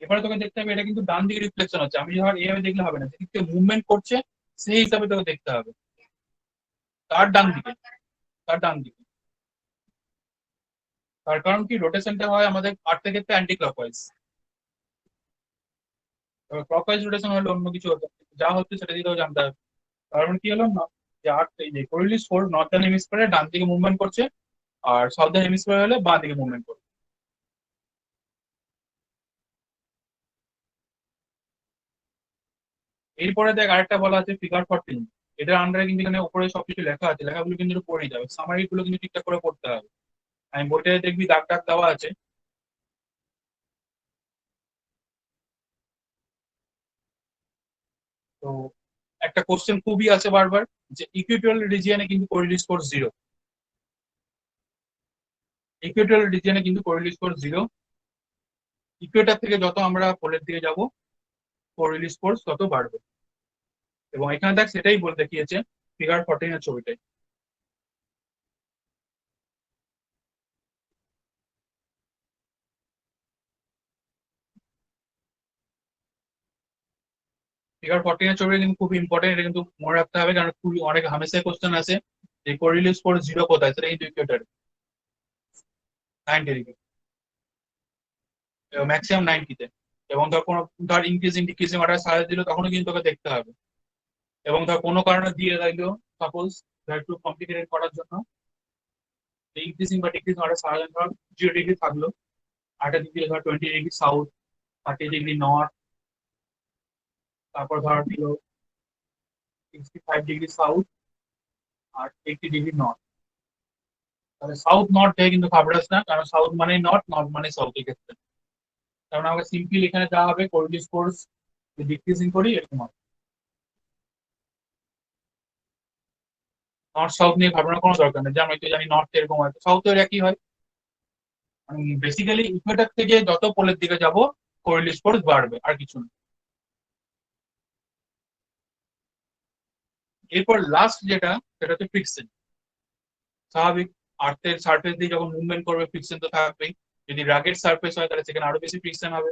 এবারে তোকে দেখতে হবে এটা কিন্তু ডান দিকে রিফ্লেকশন হচ্ছে। আমি ধর এইভাবে দেখলে হবে না, যেদিক থেকে মুভমেন্ট করছে সেই হিসাবে তোকে দেখতে হবে। তার ডান দিকে, তার ডান দিকে। তার কারণ কি, রোটেশনটা হয় আমাদের আর্থের ক্ষেত্রে অ্যান্টি ক্লকওয়াইজ। ক্লকওয়াইজ রোটেশন হলে অন্য কিছু হতো, যা হচ্ছে সেটা দিয়েও জানতে হবে। কারণ কি হলো না, যে আর্থ এই যে কোরিওলিস ফোর্স নর্দার্ন হেমিস্ফিয়ারে ডান দিকে মুভমেন্ট করছে, আর সাউদার্ন হেমিস্ফিয়ার হলে বাঁ দিকে মুভমেন্ট করছে। এরপরে দেখ আরেকটা বলা আছে ফিগার 14। এটার আন্ডারে কিন্তু এখানে উপরে সবকিছু লেখা আছে, লেখাগুলো কিন্তু একটু পড়ে যাবে, সামারি গুলো কিন্তু ঠিকঠাক করে পড়তে হবে। আমি বইটাতে দেখবি দাগ টাগ দেওয়া আছে। তো একটা কোশ্চেন খুবই আছে বারবার, যে ইকুয়েটোরিয়াল রিজিয়নে কিন্তু কোরিওলিস ফোর্স 0। ইকুয়েটোরিয়াল রিজিয়নে কিন্তু কোরিওলিস ফোর্স 0। ইকুয়েটার থেকে যত আমরা পোলের দিকে যাব, কোরিওলিস ফোর্স তত বাড়বে। এবং এখানে দেখ সেটাই বলে দেখিয়েছে ফিগার 14 এর ছবিটাই। ফিগার 14 এর ছবিটা কিন্তু খুব ইম্পর্টেন্ট, এটা কিন্তু মনে রাখতে হবে, কারণ খুবই অনেক হামেশাই কোশ্চেন আছে যে কোরিওলিস ফোর্স 0 কোথায়, সেটা কিন্তু ইকুয়েটারে 90 ডিগ্রি, ম্যাক্সিমাম 90-তে। এবং ধর কোনো ধর ইনক্রিজিং ডিক্রিজিং অর্ডার সাজা দিল, তখনও কিন্তু তোকে দেখতে হবে। এবং ধর কোনো কারণে দিয়ে দিলো, সাপোজ ধর একটু কমপ্লিকেটেড করার জন্য ইনক্রিজিং বা ডিক্রিজিং অর্ডার সাজা ধর 0 ডিগ্রি থাকলো, আরেকটা দিক দিয়ে ধর 20 ডিগ্রি সাউথ, 30 ডিগ্রি নর্থ, তারপর ধর দিল 65 ডিগ্রি সাউথ আর 80 ডিগ্রি নর্থ। তাহলে সাউথ নর্থ থেকে কিন্তু ঘাবড়াস না, কারণ সাউথ মানে নর্থ, নর্থ মানে সাউথ এর ক্ষেত্রে। কারণ আমাকে সিম্পল এখানে দেওয়া হবে কোরিওলিস ফোর্স ডিক্রিজিং করি, এরকম হবে। নর্থ সাউথ নিয়ে ভাবনার কোনো দরকার নেই, যে আমি তো জানি নর্থ এরকম হয়, সাউথের একই হয়। বেসিক্যালি ইকুয়েটর থেকে যত পোলের দিকে যাব কোরিওলিস ফোর্স বাড়বে, আর কিছু না। এরপর লাস্ট যেটা, সেটা হচ্ছে ফ্রিকশন। স্বাভাবিক, আর্থের সার্ফেস দিয়ে যখন মুভমেন্ট করবে ফ্রিকশন তো থাকবেই। যদি রাগেড সার্ফেস হয় তাহলে সেখানে আরো বেশি ফ্রিকশন হবে।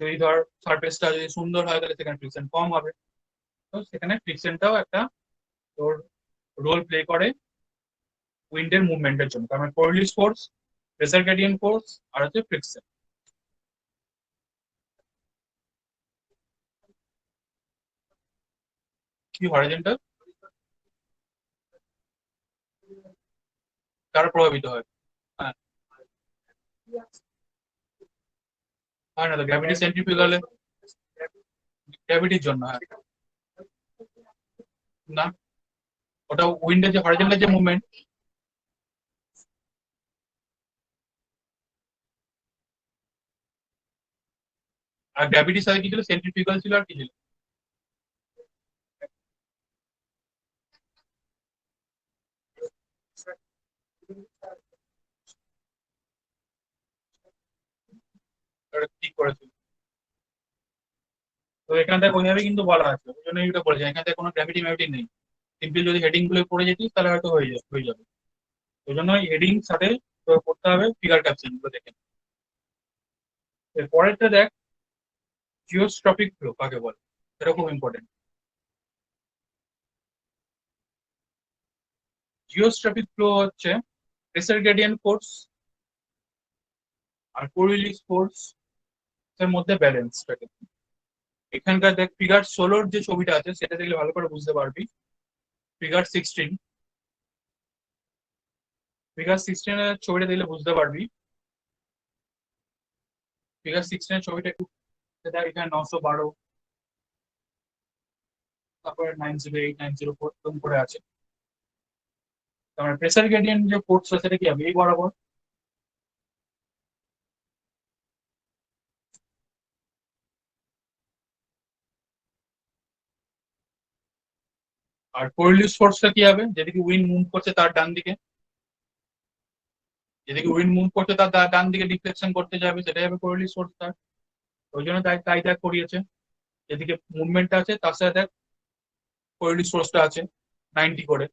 যদি ধর সার্ফেসটা যদি সুন্দর হয় তাহলে সেখানে ফ্রিকশন কম হবে। তো সেখানে ফ্রিকশনটাও একটা তোর রোল প্লে করে উইন্ডের মুভমেন্টের জন্য। তার মানে Coriolis force, pressure gradient force আর হচ্ছে ফ্রিকশন। কি হরাইজন্টাল কারা প্রভাবিত হয়? হ্যাঁ, হয় না তো গ্র্যাভিটি সেন্ট্রিফিউগালে, গ্র্যাভিটির জন্য। হ্যাঁ, না, ওটা উইন্ডের যে হরাইজন্টাল যে মুভমেন্ট, আর গ্র্যাভিটির সাথে কি ছিল? সেন্ট্রিফিউগাল ছিল আর কি ছিল? ওটা ঠিক করেছিল। তো এখান থেকে ওইভাবে কিন্তু বলা আছে, ওই জন্য এটা বলেছে এখান থেকে কোনো গ্র্যাভিটি ম্যাভিটি নেই। সিম্পল যদি হেডিং গুলো পড়ে যেতিস তাহলে হয়তো হয়ে যাবে। ওই জন্য হেডিং সাথে করতে হবে ফিগার ক্যাপশন গুলো দেখে। পরেরটা দেখ, জিওস্ট্রপিক ফ্লো কাকে বলে, এটা খুব ইম্পর্টেন্ট। জিওস্ট্রপিক ফ্লো হচ্ছে প্রেসার গ্রেডিয়েন্ট ফোর্স আর কোরিওলিস ফোর্স এর মধ্যে ব্যালেন্সটাকে। এখানকার দেখ ফিগার 16 যে ছবিটা আছে সেটা দেখলে ভালো করে বুঝতে পারবি। ফিগার 16, ফিগার 16 এর ছবিটা দেখলে বুঝতে পারবি। ফিগার 16 এর ছবিটা একটু সেটা এখানে 912, তারপরে 908, 904 এরকম করে আছে। তার প্রেসার গ্রেডিয়েন্ট যে ফোর্স সেটা কি হবে? এই বরাবর। আর কোরিওলিস ফোর্সটা কি হবে? যেদিকে উইন্ড মুভ করছে তার ডান দিকে, যেদিকে উইন্ড মুভ করছে তার ডান দিকে ডিফ্লেকশন করতে যাবে, সেটাই হবে কোরিওলিস ফোর্স তার। ওই জন্য তাই দেখ করিয়েছে, যেদিকে মুভমেন্টটা আছে তার সাথে দেখ কোরিওলিস ফোর্সটা আছে 90 করে।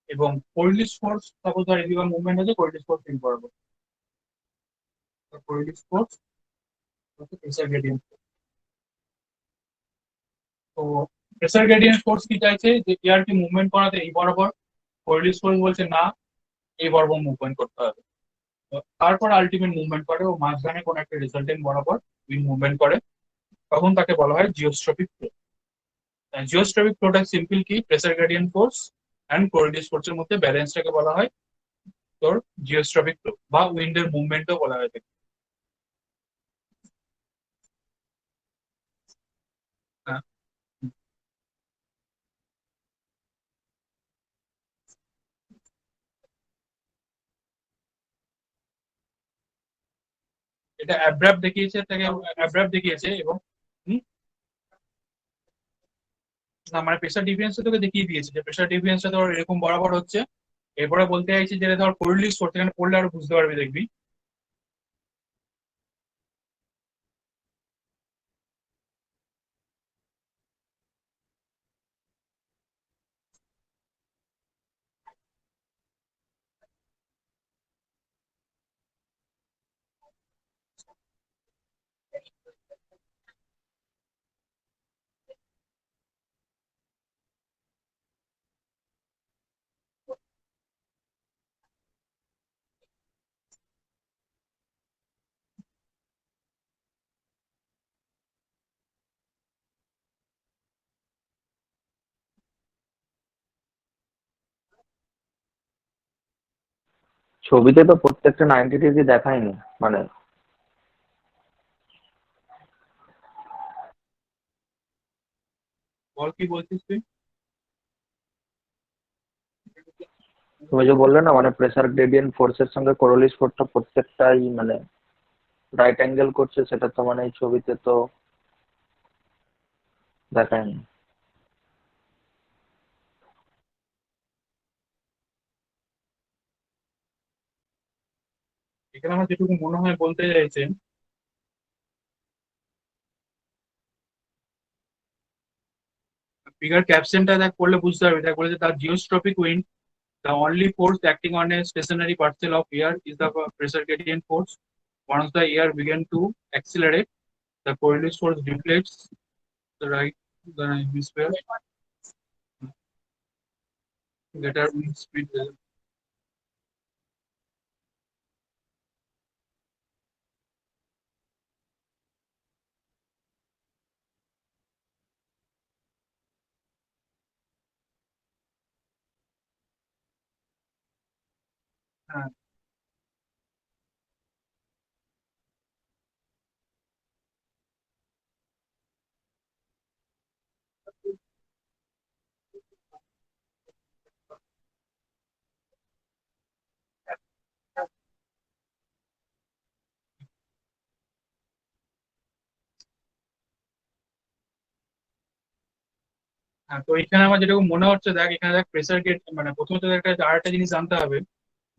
এবং কোরিওলিস ফোর্স সাপোজ ধর এদিকে মুভমেন্ট আছে, কোরিওলিস ফোর্স তিন বরাবর। কোরিওলিস ফোর্স হচ্ছে প্রেসার গ্রেডিয়েন্ট। তো প্রেসার গ্রেডিয়েন্ট ফোর্স কি চাইছে? যে এয়ার কি মুভমেন্ট করাতে এই বরাবর, কোরিওলিস ফোর্স বলছে না, এই বরাবর মুভমেন্ট করতে হবে। তো তারপর আলটিমেট মুভমেন্ট করে ও মাঝখানে কোন একটা রেজাল্টেন্ট বরাবর উইন্ড মুভমেন্ট করে, তখন তাকে বলা হয় জিওস্ট্রপিক ফ্লো। জিওস্ট্রপিক ফ্লোটা সিম্পল কি, pressure gradient force and Coriolis ফোর্সের মধ্যে ব্যালেন্সটাকে বলা হয় তোর জিওস্ট্রপিক ফ্লো, বা উইন্ডের মুভমেন্টও বলা হয় থাকে। হ্যাঁ, এটা অ্যাব্রাপ দেখিয়েছে, তাকে অ্যাব্রাপ দেখিয়েছে। এবং হুম, না মানে প্রেসার ডিফারেন্সটা তোকে দেখিয়ে দিয়েছে যে প্রেসার ডিফারেন্সটা ধর এরকম বরাবর হচ্ছে। এরপরে বলতে চাইছি যে ধর কোরিওলিস ফোর্স, এখানে পড়লে আরো বুঝতে পারবি, দেখবি। ছবিতে তো প্রত্যেকটা 90 ডিগ্রি দেখায়নি, মানে বল কি বলছিস তুই? তুমি যে বললে না, মানে প্রেসার গ্রেডিয়েন্ট ফোর্সের সঙ্গে কোরিওলিস ফোর্সটা প্রত্যেকটাই মানে রাইট অ্যাঙ্গেল করছে, সেটা তো মানে এই ছবিতে তো দেখায়নি। এখানে আমার যেটুকু মনে হয় বলতে চাইছেন, ফিগার ক্যাপশনটা দেখ পড়লে বুঝতে পারবি। দেখ বলেছে তার জিওস্ট্রপিক wind, the only force acting on a stationary parcel of air is the pressure gradient force. Once the air began to accelerate, the Coriolis force deflects the right the hemisphere. greater wind speed. হ্যাঁ, হ্যাঁ, তো এখানে আমার যেটুকু মনে হচ্ছে, দেখ এখানে দেখ প্রেসার গেট, মানে প্রথমত একটা আরেকটা জিনিস জানতে হবে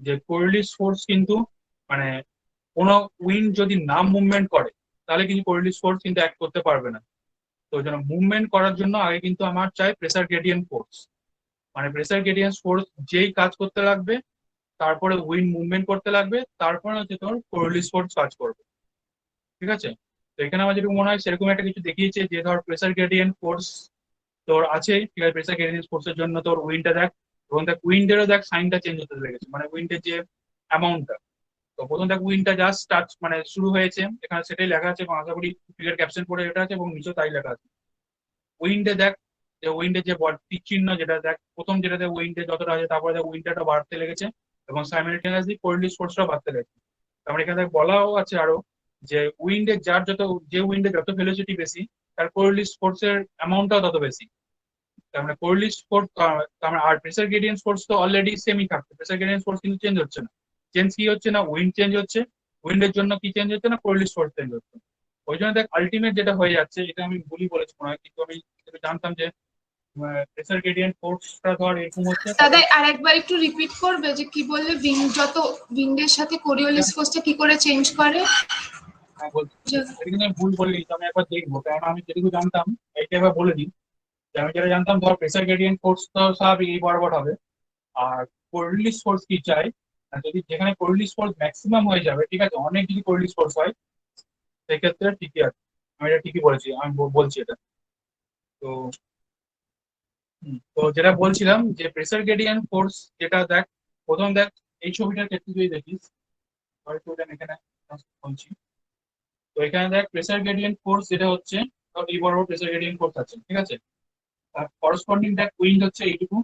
যে কোরিওলিস ফোর্স কিন্তু মানে কোনো উইন্ড যদি না মুভমেন্ট করে তাহলে কিন্তু কোরিওলিস ফোর্স কিন্তু অ্যাক্ট করতে পারবে না। তো ওই জন্য মুভমেন্ট করার জন্য আগে কিন্তু আমার চাই প্রেসার গ্রেডিয়েন্ট ফোর্স, মানে প্রেসার গ্রেডিয়েন্ট ফোর্স যেই কাজ করতে লাগবে তারপরে উইন্ড মুভমেন্ট করতে লাগবে, তারপরে হচ্ছে তোমার কোরিওলিস ফোর্স কাজ করবে। ঠিক আছে, তো এখানে আমার যেরকম মনে হয় সেরকম একটা কিছু দেখিয়েছে যে ধর প্রেসার গ্রেডিয়েন্ট ফোর্স তোর আছে, ঠিক আছে, প্রেসার গ্রেডিয়েন্ট ফোর্সের জন্য তোর উইন্ডটা দেখ, এবং দেখ উইন্ডেরও দেখ সাইনটা চেঞ্জ হতে লেগেছে, মানে উইন্ডের যে অ্যামাউন্টটা। তো প্রথম দেখ উইন্ডটা জাস্ট স্টার্ট মানে শুরু হয়েছে, এখানে সেটাই লেখা আছে, এবং আশা করি ফিগার ক্যাপশন পড়ে এটা আছে এবং নিচেও তাই লেখা আছে। উইন্ডে দেখ যে উইন্ডের যে তীর চিহ্ন যেটা দেখ প্রথম যেটাতে উইন্ডে যতটা আছে তারপরে দেখ উইন্ডটা বাড়তে লেগেছে এবং সাইমেলটেনিয়াসলি কোরিওলিস ফোর্সটাও বাড়তে লেগেছে। তার মানে এখানে দেখ বলাও আছে আরো যে উইন্ডের যার যত, যে উইন্ডে যত ভেলোসিটি বেশি তার কোরিওলিস ফোর্সের অ্যামাউন্টটাও তত বেশি। তার মানে কোরিওলিস ফোর্স, তার মানে আর প্রেসার গ্রেডিয়েন্ট ফোর্স তো অলরেডি সেমই থাকছে, প্রেসার গ্রেডিয়েন্ট ফোর্স কিন্তু চেঞ্জ হচ্ছে না। চেঞ্জ কি হচ্ছে না, উইন্ড চেঞ্জ হচ্ছে, উইন্ডের জন্য কি চেঞ্জ হচ্ছে না, কোরিওলিস ফোর্স চেঞ্জ হচ্ছে। ওই জন্য দেখ আলটিমেট যেটা হয়ে যাচ্ছে, এটা আমি ভুলই বলেছি মনে হয়, কিন্তু আমি জানতাম যে প্রেসার গ্রেডিয়েন্ট ফোর্সটা ধর এরকম হচ্ছে। দাদা আর একবার একটু রিপিট করবে যে কি বললে, উইন্ড যত উইন্ডের সাথে কোরিওলিস ফোর্সটা কি করে চেঞ্জ করে? হ্যাঁ বলছি, এটা কিন্তু আমি ভুল বলিনি, তো আমি একবার দেখবো, কারণ আমি যেটুকু জানতাম এইটা একবার বলে দিই। যে আমি যেটা জানতাম ধর প্রেসার গ্রেডিয়েন্ট ফোর্স তো স্বাভাবিক এই বরাবর হবে, আর কোরিওলিস ফোর্স কি চাই, যদি যেখানে কোরিওলিস ফোর্স ম্যাক্সিমাম হয়ে যাবে, ঠিক আছে, অনেক যদি কোরিওলিস ফোর্স হয় সেক্ষেত্রে ঠিকই আছে, আমি এটা ঠিকই বলেছি, আমি বলছি এটা। তো তো যেটা বলছিলাম যে প্রেসার গ্রেডিয়েন্ট ফোর্স যেটা দেখ, প্রথম দেখ এই ছবিটার ক্ষেত্রে যদি দেখিস, হয়তো এটা এখানে বলছি, তো এখানে দেখ প্রেসার গ্রেডিয়েন্ট ফোর্স যেটা হচ্ছে, ধর এই বড় প্রেসার গ্রেডিয়েন্ট ফোর্স আছে, ঠিক আছে, আর করসপন্ডিং দেখ উইন্ড হচ্ছে এইটুকু,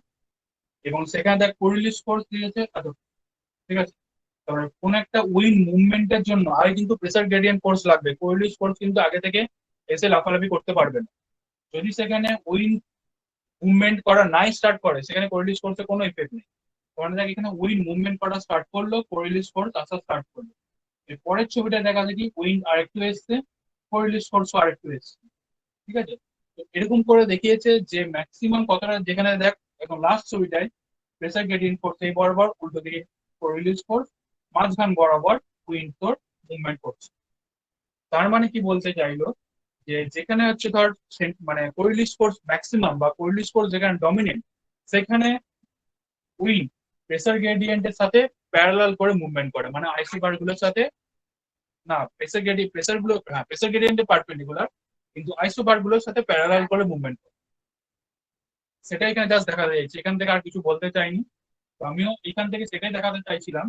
এবং সেখানে দেখ কোরিওলিস ফোর্স দিয়েছে এত, ঠিক আছে। তারপরে কোন একটা উইন্ড মুভমেন্টের জন্য আগে কিন্তু প্রেসার গ্রেডিয়েন্ট ফোর্স লাগবে, কোরিওলিস ফোর্স কিন্তু আগে থেকে এসে লাফালাফি করতে পারবে না। যদি সেখানে উইন্ড মুভমেন্ট করা নাই স্টার্ট করে সেখানে কোরিওলিস ফোর্সের কোনো ইফেক্ট নেই। কারণ দেখ এখানে উইন্ড মুভমেন্ট করা স্টার্ট করলো, কোরিওলিস ফোর্স আসা স্টার্ট করলো। এর পরের ছবিটা দেখা যায় কি উইন্ড আরেকটু এসছে, কোরিওলিস ফোর্সও আরেকটু এসছে, ঠিক আছে। তো এরকম করে দেখিয়েছে যে ম্যাক্সিমাম কতটা, যেখানে দেখ এখন লাস্ট ছবিটায় প্রেসার গ্রেডিয়েন্ট ফোর্স এই বরাবর, উল্টো দিকে কোরিওলিস ফোর্স, মাঝখান বরাবর উইন্ড তোর মুভমেন্ট করছে। তার মানে কি বলতে চাইলো যে যেখানে হচ্ছে ধর মানে কোরিওলিস ফোর্স ম্যাক্সিমাম বা কোরিওলিস ফোর্স যেখানে ডমিনেন্ট, সেখানে উইন্ড প্রেসার গ্রেডিয়েন্টের সাথে প্যারালাল করে মুভমেন্ট করে, মানে আইসি বার গুলোর সাথে না, প্রেসার গুলো, হ্যাঁ প্রেসার গ্রেডিয়েন্টে পারপেন্ডিকুলার, কিন্তু আইসো বার গুলোর সাথে প্যারালাল করে মুভমেন্ট করে। সেটা এখানে জাস্ট দেখা যাচ্ছে, এখান থেকে আর কিছু বলতে চাইনি। তো আমিও এখান থেকে সেটাই দেখাতে চাইছিলাম।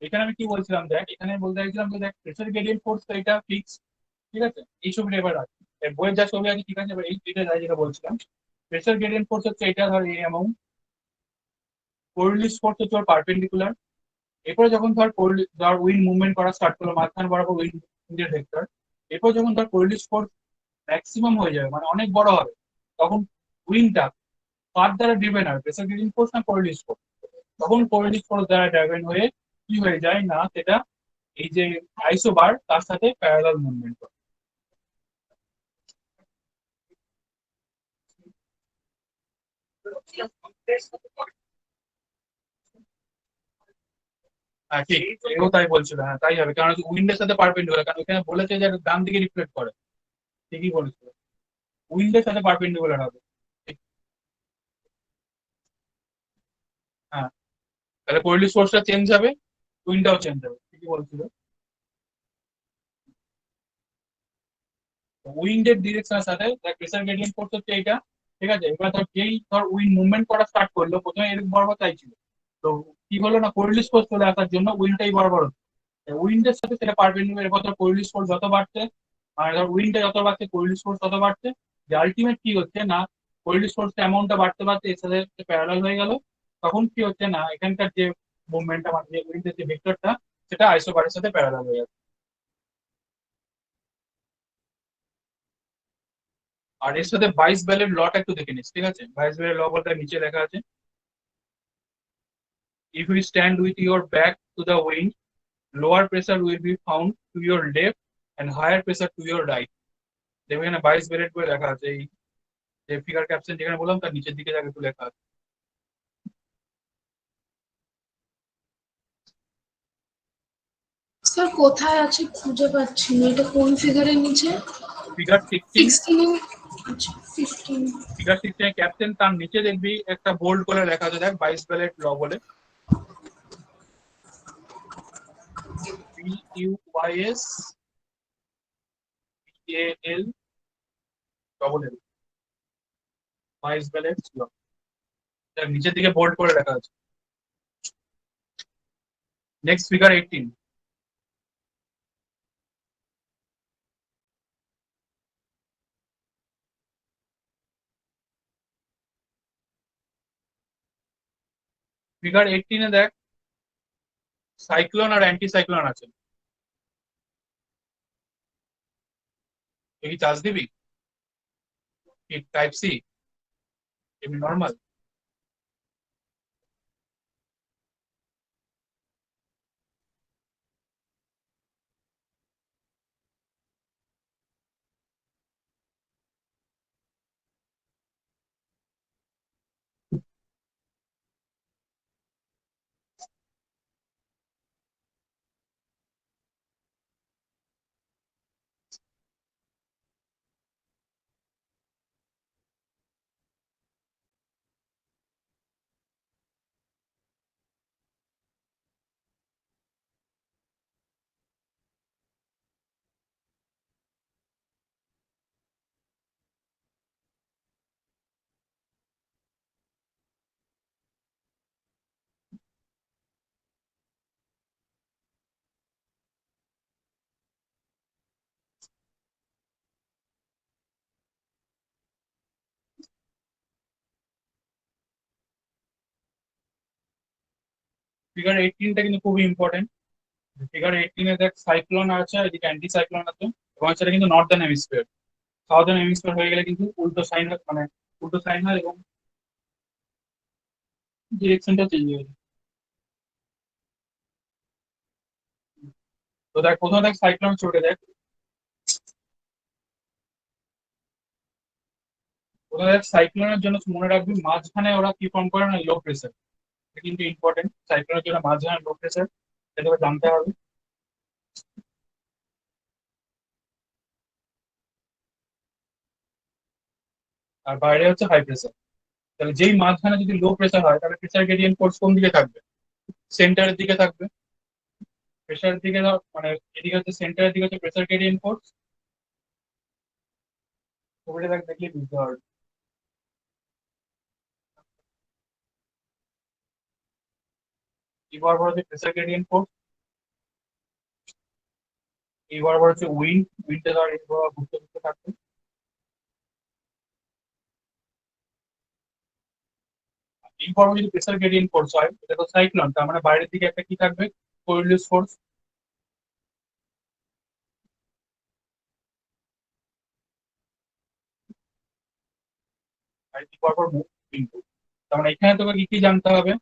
এখানে আমি কি বলছিলাম দেখ, এখানে বলতে চাইছিলাম যে দেখ প্রেসার গ্রেডিয়েন্ট ফোর্স তো এটা ফিক্স, ঠিক আছে, এই ছবিটা এবার রাখি, বইয়ের যা ছবি আছে ঠিক আছে, এবার এই ছবিটা যেটা বলছিলাম, প্রেসার গ্রেডিয়েন্ট ফোর্স হচ্ছে এটা ধর এই অ্যামাউন্ট, কোরিওলিস ফোর্স হচ্ছে ওর পারপেন্ডিকুলার। এরপরে যখন ধর উইন্ড মুভমেন্ট করা স্টার্ট করলো মাঝখান বরাবর উইন্ডের ভেক্টর, এরপর যখন ধর কোরিওলিস ফোর্স ম্যাক্সিমাম হয়ে যাবে, মানে অনেক বড় হবে, তখন উইন্ডটা কার দ্বারা ড্রিভেন হবে, প্রেসার গ্রেডিয়েন্ট ফোর্স না কোরিওলিস ফোর্স? তখন কোরিওলিস ফোর্স দ্বারা ড্রিভেন হয়ে কি হয়ে যায় না, সেটা এই যে আইসো বার তার সাথে প্যারালাল মুভমেন্ট করে। হ্যাঁ ঠিক, এও তাই বলছিল, হ্যাঁ তাই হবে, কারণ উইন্ডের সাথে পারপেন্ডিকুলার, কারণ এখানে বলেছে যে ডান দিকে রিফ্লেক্ট করে, ঠিকই বলেছিল, উইন্ডের সাথে পারপেন্ডিকুলার হবে। ঠিক, হ্যাঁ, তাহলে কোরিওলিস ফোর্সটা চেঞ্জ হবে, উইন্ডটাও চেঞ্জ হবে, ঠিকই বলছিল। উইন্ডের ডিরেকশনের সাথে প্রেসার গ্রেডিয়েন্ট ফোর্স হচ্ছে এইটা, ঠিক আছে, এবার ধর যেই ধর উইন্ড মুভমেন্ট করা স্টার্ট করলো, প্রথমে এরকম বরাবর চাইছিল, তো কি হলো না, কোরিলেস ফোর্স চলে আসার জন্য উইন্ডটাই বরাবর হচ্ছে, উইন্ডের সাথে সেটা পারপেন্ডিকুলার। এবার ধর কোরিলেস ফোর্স যত বাড়ছে, মানে ধর উইন্ডটা যত বাড়ছে কোরিলেস ফোর্স তত বাড়ছে, যে আলটিমেট কি হচ্ছে না, কোরিলেস ফোর্স অ্যামাউন্টটা বাড়তে বাড়তে এর সাথে প্যারালাল হয়ে গেল। তখন কি হচ্ছে না, এখানকার যে মুভমেন্টটা মানে যে উইন্ডের যে ভেক্টরটা, সেটা আইসোবারের সাথে প্যারালাল হয়ে যাচ্ছে। আর এর সাথে বাইশ বেলের লটা একটু দেখে নিস, ঠিক আছে? বাইশ বেলের ল বলতে নিচে লেখা আছে, if you stand with your back to the wind, lower pressure will be found to your left and higher pressure to your right. দেখো এখানে 22 বেলেট করে লেখা আছে, এই যে ফিগার ক্যাপশন যেখানে বললাম তার নিচের দিকে একটু লেখা আছে। স্যার কোথায় আছে খুঁজে পাচ্ছি না, এটা কোন ফিগারের নিচে? ফিগার 16, 16। আচ্ছা 15। ফিগার 16 ক্যাপশন, তার নিচে দেখবি একটা বোল্ড করে লেখা আছে, দেখ 22 বেলেট ল বলে, BUYS BAL double L, 22 ballot law, তার নিচের দিকে বোল্ড করে লেখা আছে। নেক্সট ফিগার 18, ফিগার 18 এ দেখ সাইক্লোন আর অ্যান্টি সাইক্লোন আছে, তুই কি চার্জ দিবি? কি টাইপ সি, এমনি নর্মাল? ফিগার 18টা কিন্তু খুবই ইম্পর্টেন্ট। ফিগার 18 এ দেখ সাইক্লোন আছে, এদিকে অ্যান্টি সাইক্লোন আছে, এবং সেটা কিন্তু নর্দার্ন হেমিস্ফিয়ার। সাউদার্ন হেমিস্ফিয়ার হয়ে গেলে কিন্তু উল্টো সাইন, মানে উল্টো সাইন হয় এবং ডিরেকশনটা চেঞ্জ হয়ে যায়। তো দেখ প্রথমে দেখ সাইক্লোন চলে দেখ, প্রথমে দেখ সাইক্লোনের জন্য মনে রাখবি মাঝখানে ওরা কি ফর্ম করে না, লো প্রেসার। এটা কিন্তু ইম্পর্টেন্ট, সাইক্লোনের জন্য মাঝখানে লো প্রেসার, এটা তোকে জানতে হবে। আর বাইরে হচ্ছে হাই প্রেসার। তাহলে যেই মাঝখানে যদি লো প্রেসার হয়, তাহলে প্রেসার গ্রেডিয়েন্ট ফোর্স কোন দিকে থাকবে? সেন্টারের দিকে থাকবে। প্রেসার দিকে মানে এদিকে হচ্ছে সেন্টারের দিকে হচ্ছে প্রেসার গ্রেডিয়েন্ট ফোর্স। ছবিটা দেখ, দেখলে বুঝতে পারবে। এই বরাবর হচ্ছে প্রেসার গ্রেডিয়েন্ট ফোর্স, এই বরাবর হচ্ছে উইন্ড, উইন্ডে ধর এই বরাবর ঘুরতে ঘুরতে থাকবে। এই বরাবর যদি প্রেসার গ্রেডিয়েন্ট ফোর্স হয়, এটা তো সাইক্লোন, তার মানে বাইরের দিকে একটা কি থাকবে, কোরিলিয়াস ফোর্স। আর এই বরাবর মুভ কিন্তু, তার মানে এখানে তোকে কি কি জানতে হবে?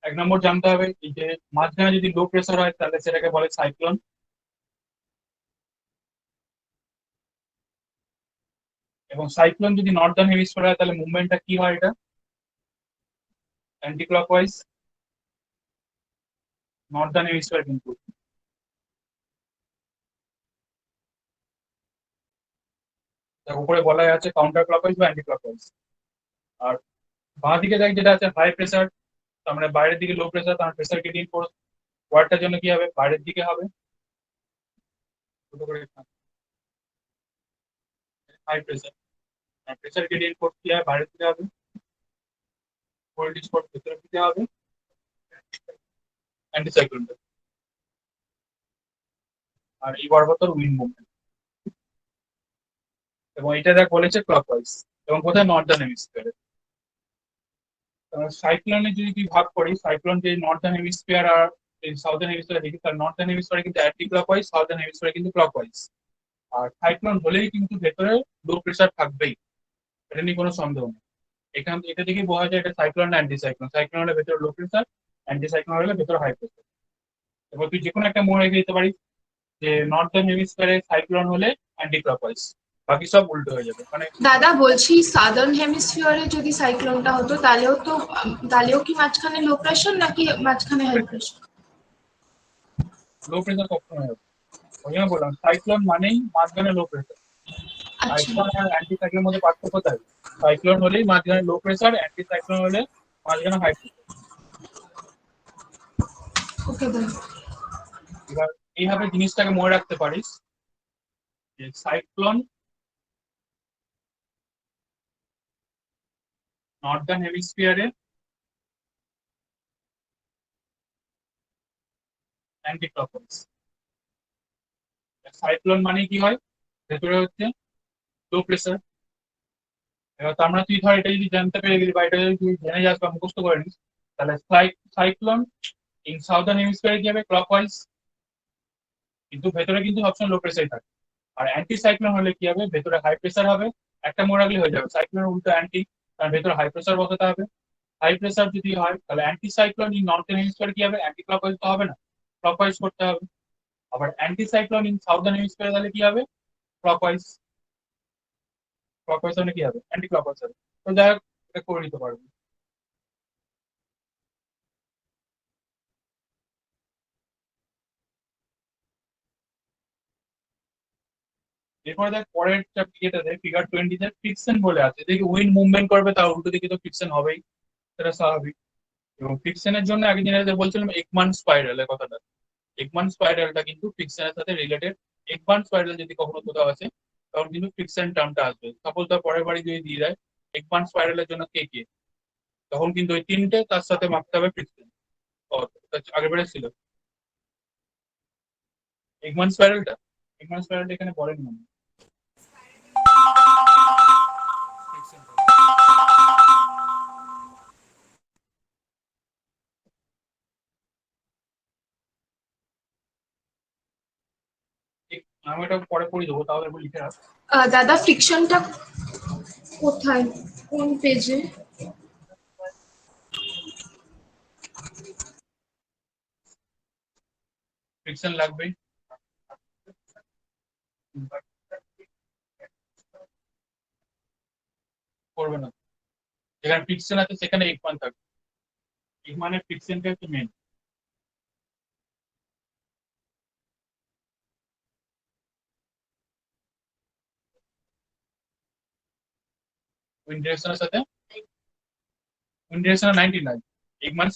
এক নম্বর জানতে হবে এই যে মাঝখানে যদি লো প্রেসার হয় তাহলে সেটাকে বলে সাইক্লোন, এবং সাইক্লোন যদি নর্দার্ন হেমিস্ফিয়ার হয় তাহলে মুভমেন্টটা কি হয়, এটা অ্যান্টি ক্লকওয়াইজ, নর্দার্ন হেমিস্ফিয়ার কিন্তু। তার উপরে বলা আছে কাউন্টার ক্লকওয়াইজ বা অ্যান্টি ক্লকওয়াইজ। আর বাঁ দিকে দেখ যেটা আছে হাই প্রেসার, তার মানে বাইরের দিকে লো প্রেসার, তার প্রেসার গ্রেডিয়েন্ট ফোর্স ওয়ার্ডটার জন্য কি হবে, বাইরের দিকে হবে, high pressure. Pressure gradient force কি হয়, বাইরে দিতে হবে, ভোল্টেজ ফোর্স ভেতরে দিতে হবে, অ্যান্টিসাইক্লোন, আর এই বরাবর উইন্ড মুভমেন্ট। এবং এটা দেখ বলেছে ক্লকওয়াইজ, এবং কোথায় নর্দার্ন হেমিস্ফিয়ারে। সাইক্লোনে যদি তুই ভাগ করিস, সাইক্লোন যে নর্দার্ন হেমিস্ফিয়ার আর সাউদার্ন হেমিস্ফিয়ার দেখি, তার নর্দার্ন হেমিস্ফিয়ারে কিন্তু অ্যান্টি ক্লকওয়াইজ, সাউদার্ন হেমিস্ফিয়ারে কিন্তু ক্লকওয়াইজ। আর সাইক্লোন হলেই কিন্তু ভেতরে লো প্রেসার থাকবেই, এটা নিয়ে কোনো সন্দেহ নেই। এটা থেকে বোঝা যায় এটা সাইক্লোন না অ্যান্টি সাইক্লোন। সাইক্লোন হলে ভেতরে লো প্রেসার, অ্যান্টি সাইক্লোন হলে ভেতরে হাই প্রেসার। এবার তুই যে কোনো একটা মনে রেখে দিতে পারিস যে নর্দার্ন হেমিস্ফিয়ারে সাইক্লোন হলে অ্যান্টি ক্লকওয়াইজ, বাকি সব উল্টো হয়ে যাবে। মানে দাদা বলছি সাদার্ন হেমিস্ফিয়ারে যদি সাইক্লোনটা হতো তাহলেও কি মাঝখানে লো প্রেশার নাকি মাঝখানে হাই প্রেশার? লো প্রেসার কখনো হবে, ওই জন্য বললাম সাইক্লোন মানেই মাঝখানে লো প্রেসার। আচ্ছা সাইক্লোন আর অ্যান্টি সাইক্লোনের মধ্যে পার্থক্য তাই, সাইক্লোন হলেই মাঝখানে লো প্রেসার, অ্যান্টি সাইক্লোন হলে মাঝখানে হাই প্রেসার। ওকে দাদা। এবার এইভাবে জিনিসটাকে মনে রাখতে পারিস যে সাইক্লোন নর্দার্ন হেমিস্ফিয়ারে অ্যান্টি ক্লকওয়াইজ। সাইক্লোন মানে কি হয়, ভেতরে হচ্ছে লো প্রেসার। এবার তার মানে তুই ধর এটা যদি জানতে পেরে গেলি বা এটা যদি তুই জেনে যাস বা মুখস্থ করে নিস, তাহলে সাইক্লোন ইন সাউদার্ন হেমিস্ফিয়ারে কি হবে, ক্লকওয়াইজ, কিন্তু ভেতরে কিন্তু সবসময় লো প্রেসারই থাকে। আর অ্যান্টি সাইক্লোন হলে কি হবে, ভেতরে হাই প্রেসার হবে। একটা মনে রাখলে হয়ে যাবে, সাইক্লোনের উল্টো অ্যান্টি, কারণ ভেতরে হাই প্রেসার বসাতে হবে। হাই প্রেসার যদি হয় তাহলে anti cyclone in Northern hemisphere কি হবে, অ্যান্টি ক্লকওয়াইজ তো হবে না, ক্লকওয়াইজ করতে হবে। আবার anti cyclone in southern hemisphere তাহলে কি হবে, ক্লকওয়াইজ। ক্লকওয়াইজ হলে কি হবে, অ্যান্টি ক্লকওয়াইজ হবে। তো যাই হোক, এটা করে নিতে পারবো। এরপরে দেখ পরের ইয়েটাতে ফিগার 20 ফ্রিকশন বলে আছে, দেখি উইন্ড মুভমেন্ট করবে তার উল্টো দিকে তো ফ্রিকশন হবেই, সেটা স্বাভাবিক। এবং ফ্রিকশনের জন্য আগে যেটা বলছিলাম একমান স্পাইরালের কথাটা, একমান স্পাইরালটা কিন্তু ফ্রিকশনের সাথে রিলেটেড। একমান স্পাইরাল যদি কখনো কোথাও আছে তখন কিন্তু ফ্রিকশন টার্মটা আসবে। সাপোজ তার পরের বাড়ি যদি দিয়ে দেয় একমান স্পাইরালের জন্য কে কে, তখন কিন্তু ওই তিনটে তার সাথে মাপতে হবে ফ্রিকশন। আগের বারে ছিল একমান স্পাইরালটা এখানে পড়েনি মনে হয়। আমি এটা পরে পড়ে দেবো, তাহলে একবার লিখে রাখ। দাদা ফ্রিকশনটা কোথায়, কোন পেজে? ফ্রিকশন লাগবেই, করবে না। যেখানে ফ্রিকশন আছে সেখানে একমান থাকবে, একমানের ফ্রিকশনটা হচ্ছে মেন। উইন্ড ডিরেকশনের সাথে উইন্ড ডিরেকশন 99 একমান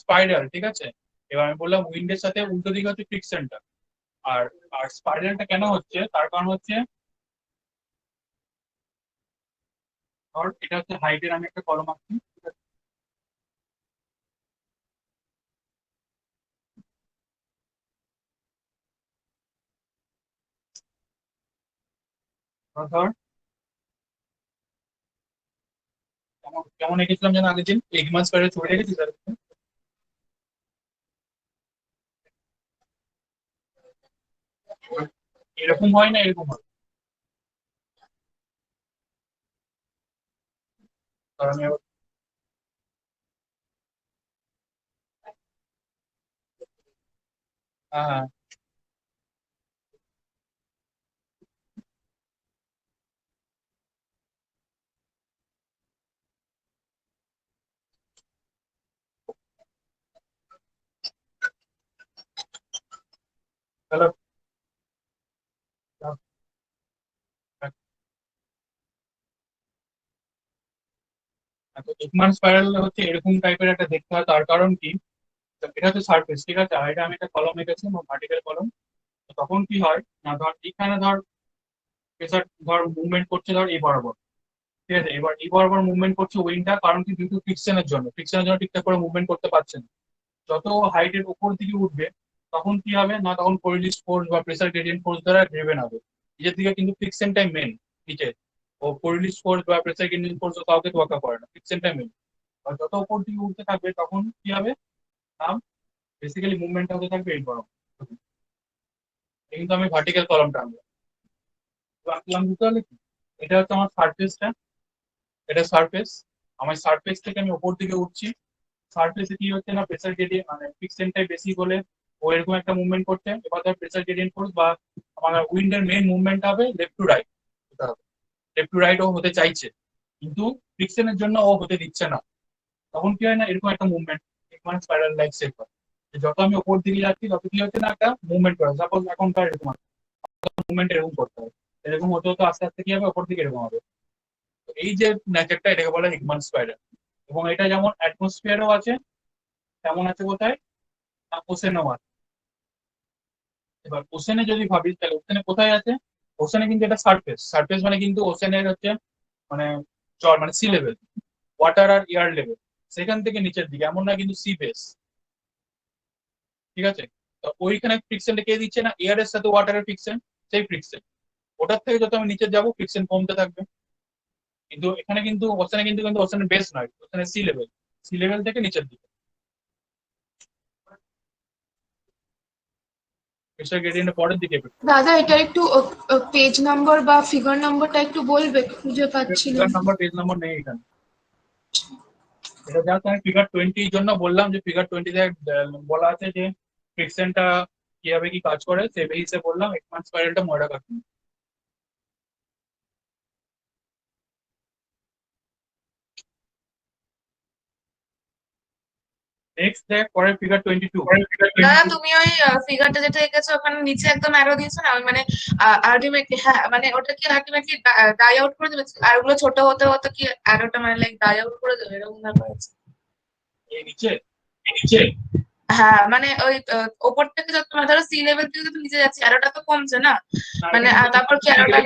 স্পাইরাল, ঠিক আছে। এবার আমি বললাম উইন্ডের সাথে উল্টো দিকে হচ্ছে ফ্রিকশনটা। আর আর স্পাইরালটা কেন হচ্ছে, তার কারণ হচ্ছে ধর এটা হচ্ছে হাইটের, আমি একটা কলম আঁকছি, ঠিক আছে? ধর কেমন কেমন এঁকেছিলাম যেন আগের দিন, একমান স্পাইরাল ছবি রেখেছি স্যার। এরকম হয় না, এরকম হয়, কারণ হ্যাঁ হ্যাঁ তাহলে একমান স্পাইরাল হচ্ছে এরকম টাইপের একটা দেখতে হয়। তার কারণ কি, এটা হচ্ছে সারফেস, ঠিক আছে, আর এটা আমি একটা কলম এঁকেছি, ভার্টিক্যাল কলম। তখন কি হয় না, ধর এখানে ধর প্রেসার ধর মুভমেন্ট করছে ধর এই বরাবর, ঠিক আছে। এবার এই বরাবর মুভমেন্ট করছে উইন্ডটা, কারণ কি ডিউ টু ফ্রিকশনের জন্য ঠিকঠাক করে মুভমেন্ট করতে পারছে না। যত হাইটের উপর দিকে উঠবে তখন কি হবে না, তখন কোরিলিস ফোর্স বা প্রেসার গ্রেডিয়েন্ট ফোর্স দ্বারা ড্রিভেন হবে নিচের দিকে, কিন্তু ফ্রিকশনটাই মেন নিচে। ও কোরিলিস ফোর্স বা প্রেসার গ্রেডিয়েন্ট ফোর্স কাউকে তোয়াক্কা করে না, ফ্রিকশনটাই মেন। আর যত উপর দিকে উঠতে থাকবে তখন কি হবে না, বেসিক্যালি মুভমেন্টটা হতে থাকবে এই বরাবর। কিন্তু আমি ভার্টিক্যাল কলামটা আনবো, তো আঁকলাম বুঝতে পারলে কি, এটা হচ্ছে আমার সারফেসটা, এটা সারফেস। আমার সারফেস থেকে আমি উপর দিকে উঠছি, সারফেসে কি হচ্ছে না, প্রেসার গ্রেডিয়েন্ট মানে ফ্রিকশনটাই বেশি বলে ও এরকম একটা মুভমেন্ট করছে। এবার ধর প্রেসার গ্রেডিয়েন্ট ফোর্স বা আমার উইন্ডের মেইন মুভমেন্ট হবে left to right, left to right ও হতে চাইছে, কিন্তু ফ্রিকশনের জন্য ও হতে দিচ্ছে না। তখন কি হয় না, এরকম একটা মুভমেন্ট মানে স্পাইরাল লাইক শেপ হয়। যত আমি উপর দিকে যাচ্ছি তত কি হচ্ছে না, একটা মুভমেন্ট করে। সাপোজ এখনকার এরকম মুভমেন্ট এরকম করতে হবে, এরকম হতে হতে আস্তে আস্তে কি হবে, উপর দিকে এরকম হবে। তো এই যে নেচারটা, এটাকে বলে হিগমান স্পাইরাল। এবং এটা যেমন অ্যাটমসফিয়ারও আছে তেমন আছে কোথায়, ওশেনও আছে। এবার ওশেনে যদি ভাবি তাহলে ওশেনে কোথায় আছে, ওশেনে কিন্তু এটা সারফেস, সারফেস মানে কিন্তু ওশেনের হচ্ছে মানে জল মানে সি লেভেল, ওয়াটার আর এয়ার লেভেল, সেখান থেকে নিচের দিকে, এমন না কিন্তু সি বেস, ঠিক আছে। তো ওইখানে ফ্রিকশনটা কে দিচ্ছে না, এয়ারের সাথে ওয়াটারের ফ্রিকশন, সেই ফ্রিকশন ওটার থেকে যত আমি নিচে যাবো ফ্রিকশন কমতে থাকবে। কিন্তু এখানে কিন্তু ওশেনে কিন্তু কিন্তু ওশেনের বেস নয়, ওখানে সি লেভেল থেকে নিচের দিকে প্রেসার গ্রেডিয়েন্ট পরের দিকে। দাদা এটা একটু পেজ নাম্বার বা ফিগার নাম্বারটা একটু বলবে, খুঁজে পাচ্ছি না। ফিগার নাম্বার পেজ নাম্বার নেই এখানে, এটা জাস্ট আমি ফিগার 20 এর জন্য বললাম যে ফিগার 20 তে বলা আছে যে ফ্রিকশনটা কিভাবে কি কাজ করে, সেই বেসিসে বললাম হিগমান স্পাইরালটা মনে রাখার জন্য। নেক্সট দেখ পরের ফিগার 22। দাদা তুমি ওই ফিগারটা যেটা এঁকেছো ওখানে নিচে একদম অ্যারো দিয়েছো না, ওই মানে আলটিমেটলি, হ্যাঁ মানে ওটা কি আলটিমেটলি ডাই আউট করে দেবে, আর ওগুলো ছোট হতে হতে কি অ্যারোটা মানে লাইক ডাই আউট করে দেবে, এরকম ব্যাপার আছে? এই নিচে হ্যাঁ মানে ওই ওপর থেকে যত মানে ধরো সি লেভেল থেকে যত নিচে যাচ্ছে অ্যারোটা তো কমছে না, মানে তারপর কি অ্যারোটা?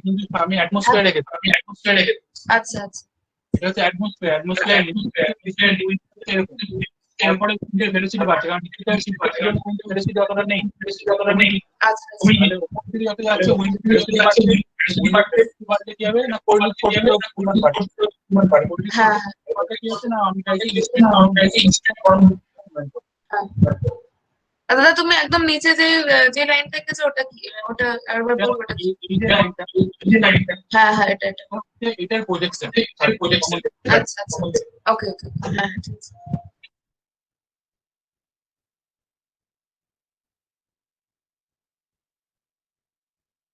কিন্তু আমি অ্যাটমসফিয়ার রেখেছি। আচ্ছা আচ্ছা এটা হচ্ছে অ্যাটমসফিয়ার তারপরে ভেলোসিটি বাড়ছে, কারণ ভেলোসিটি অতটা নেই। আচ্ছা আচ্ছা তাহলে ওপর দিকে যত যাচ্ছে উইন্ড ভেলোসিটি বাড়ছে কি হবে না, কোরিলিস ফোর্সের পরিমাণ বাড়ছে। কোরিলিস হ্যাঁ ফোর্সের কি হচ্ছে না, আমি চাইছি হ্যাঁ। আর দাদা তুমি একদম নিচে যে যে লাইনটা এঁকেছো ওটা কি, ওটা আরেকবার বলবো ওটা কি? হ্যাঁ হ্যাঁ এটা এটা এটার প্রজেকশন। আচ্ছা আচ্ছা ওকে ওকে হ্যাঁ ঠিক আছে।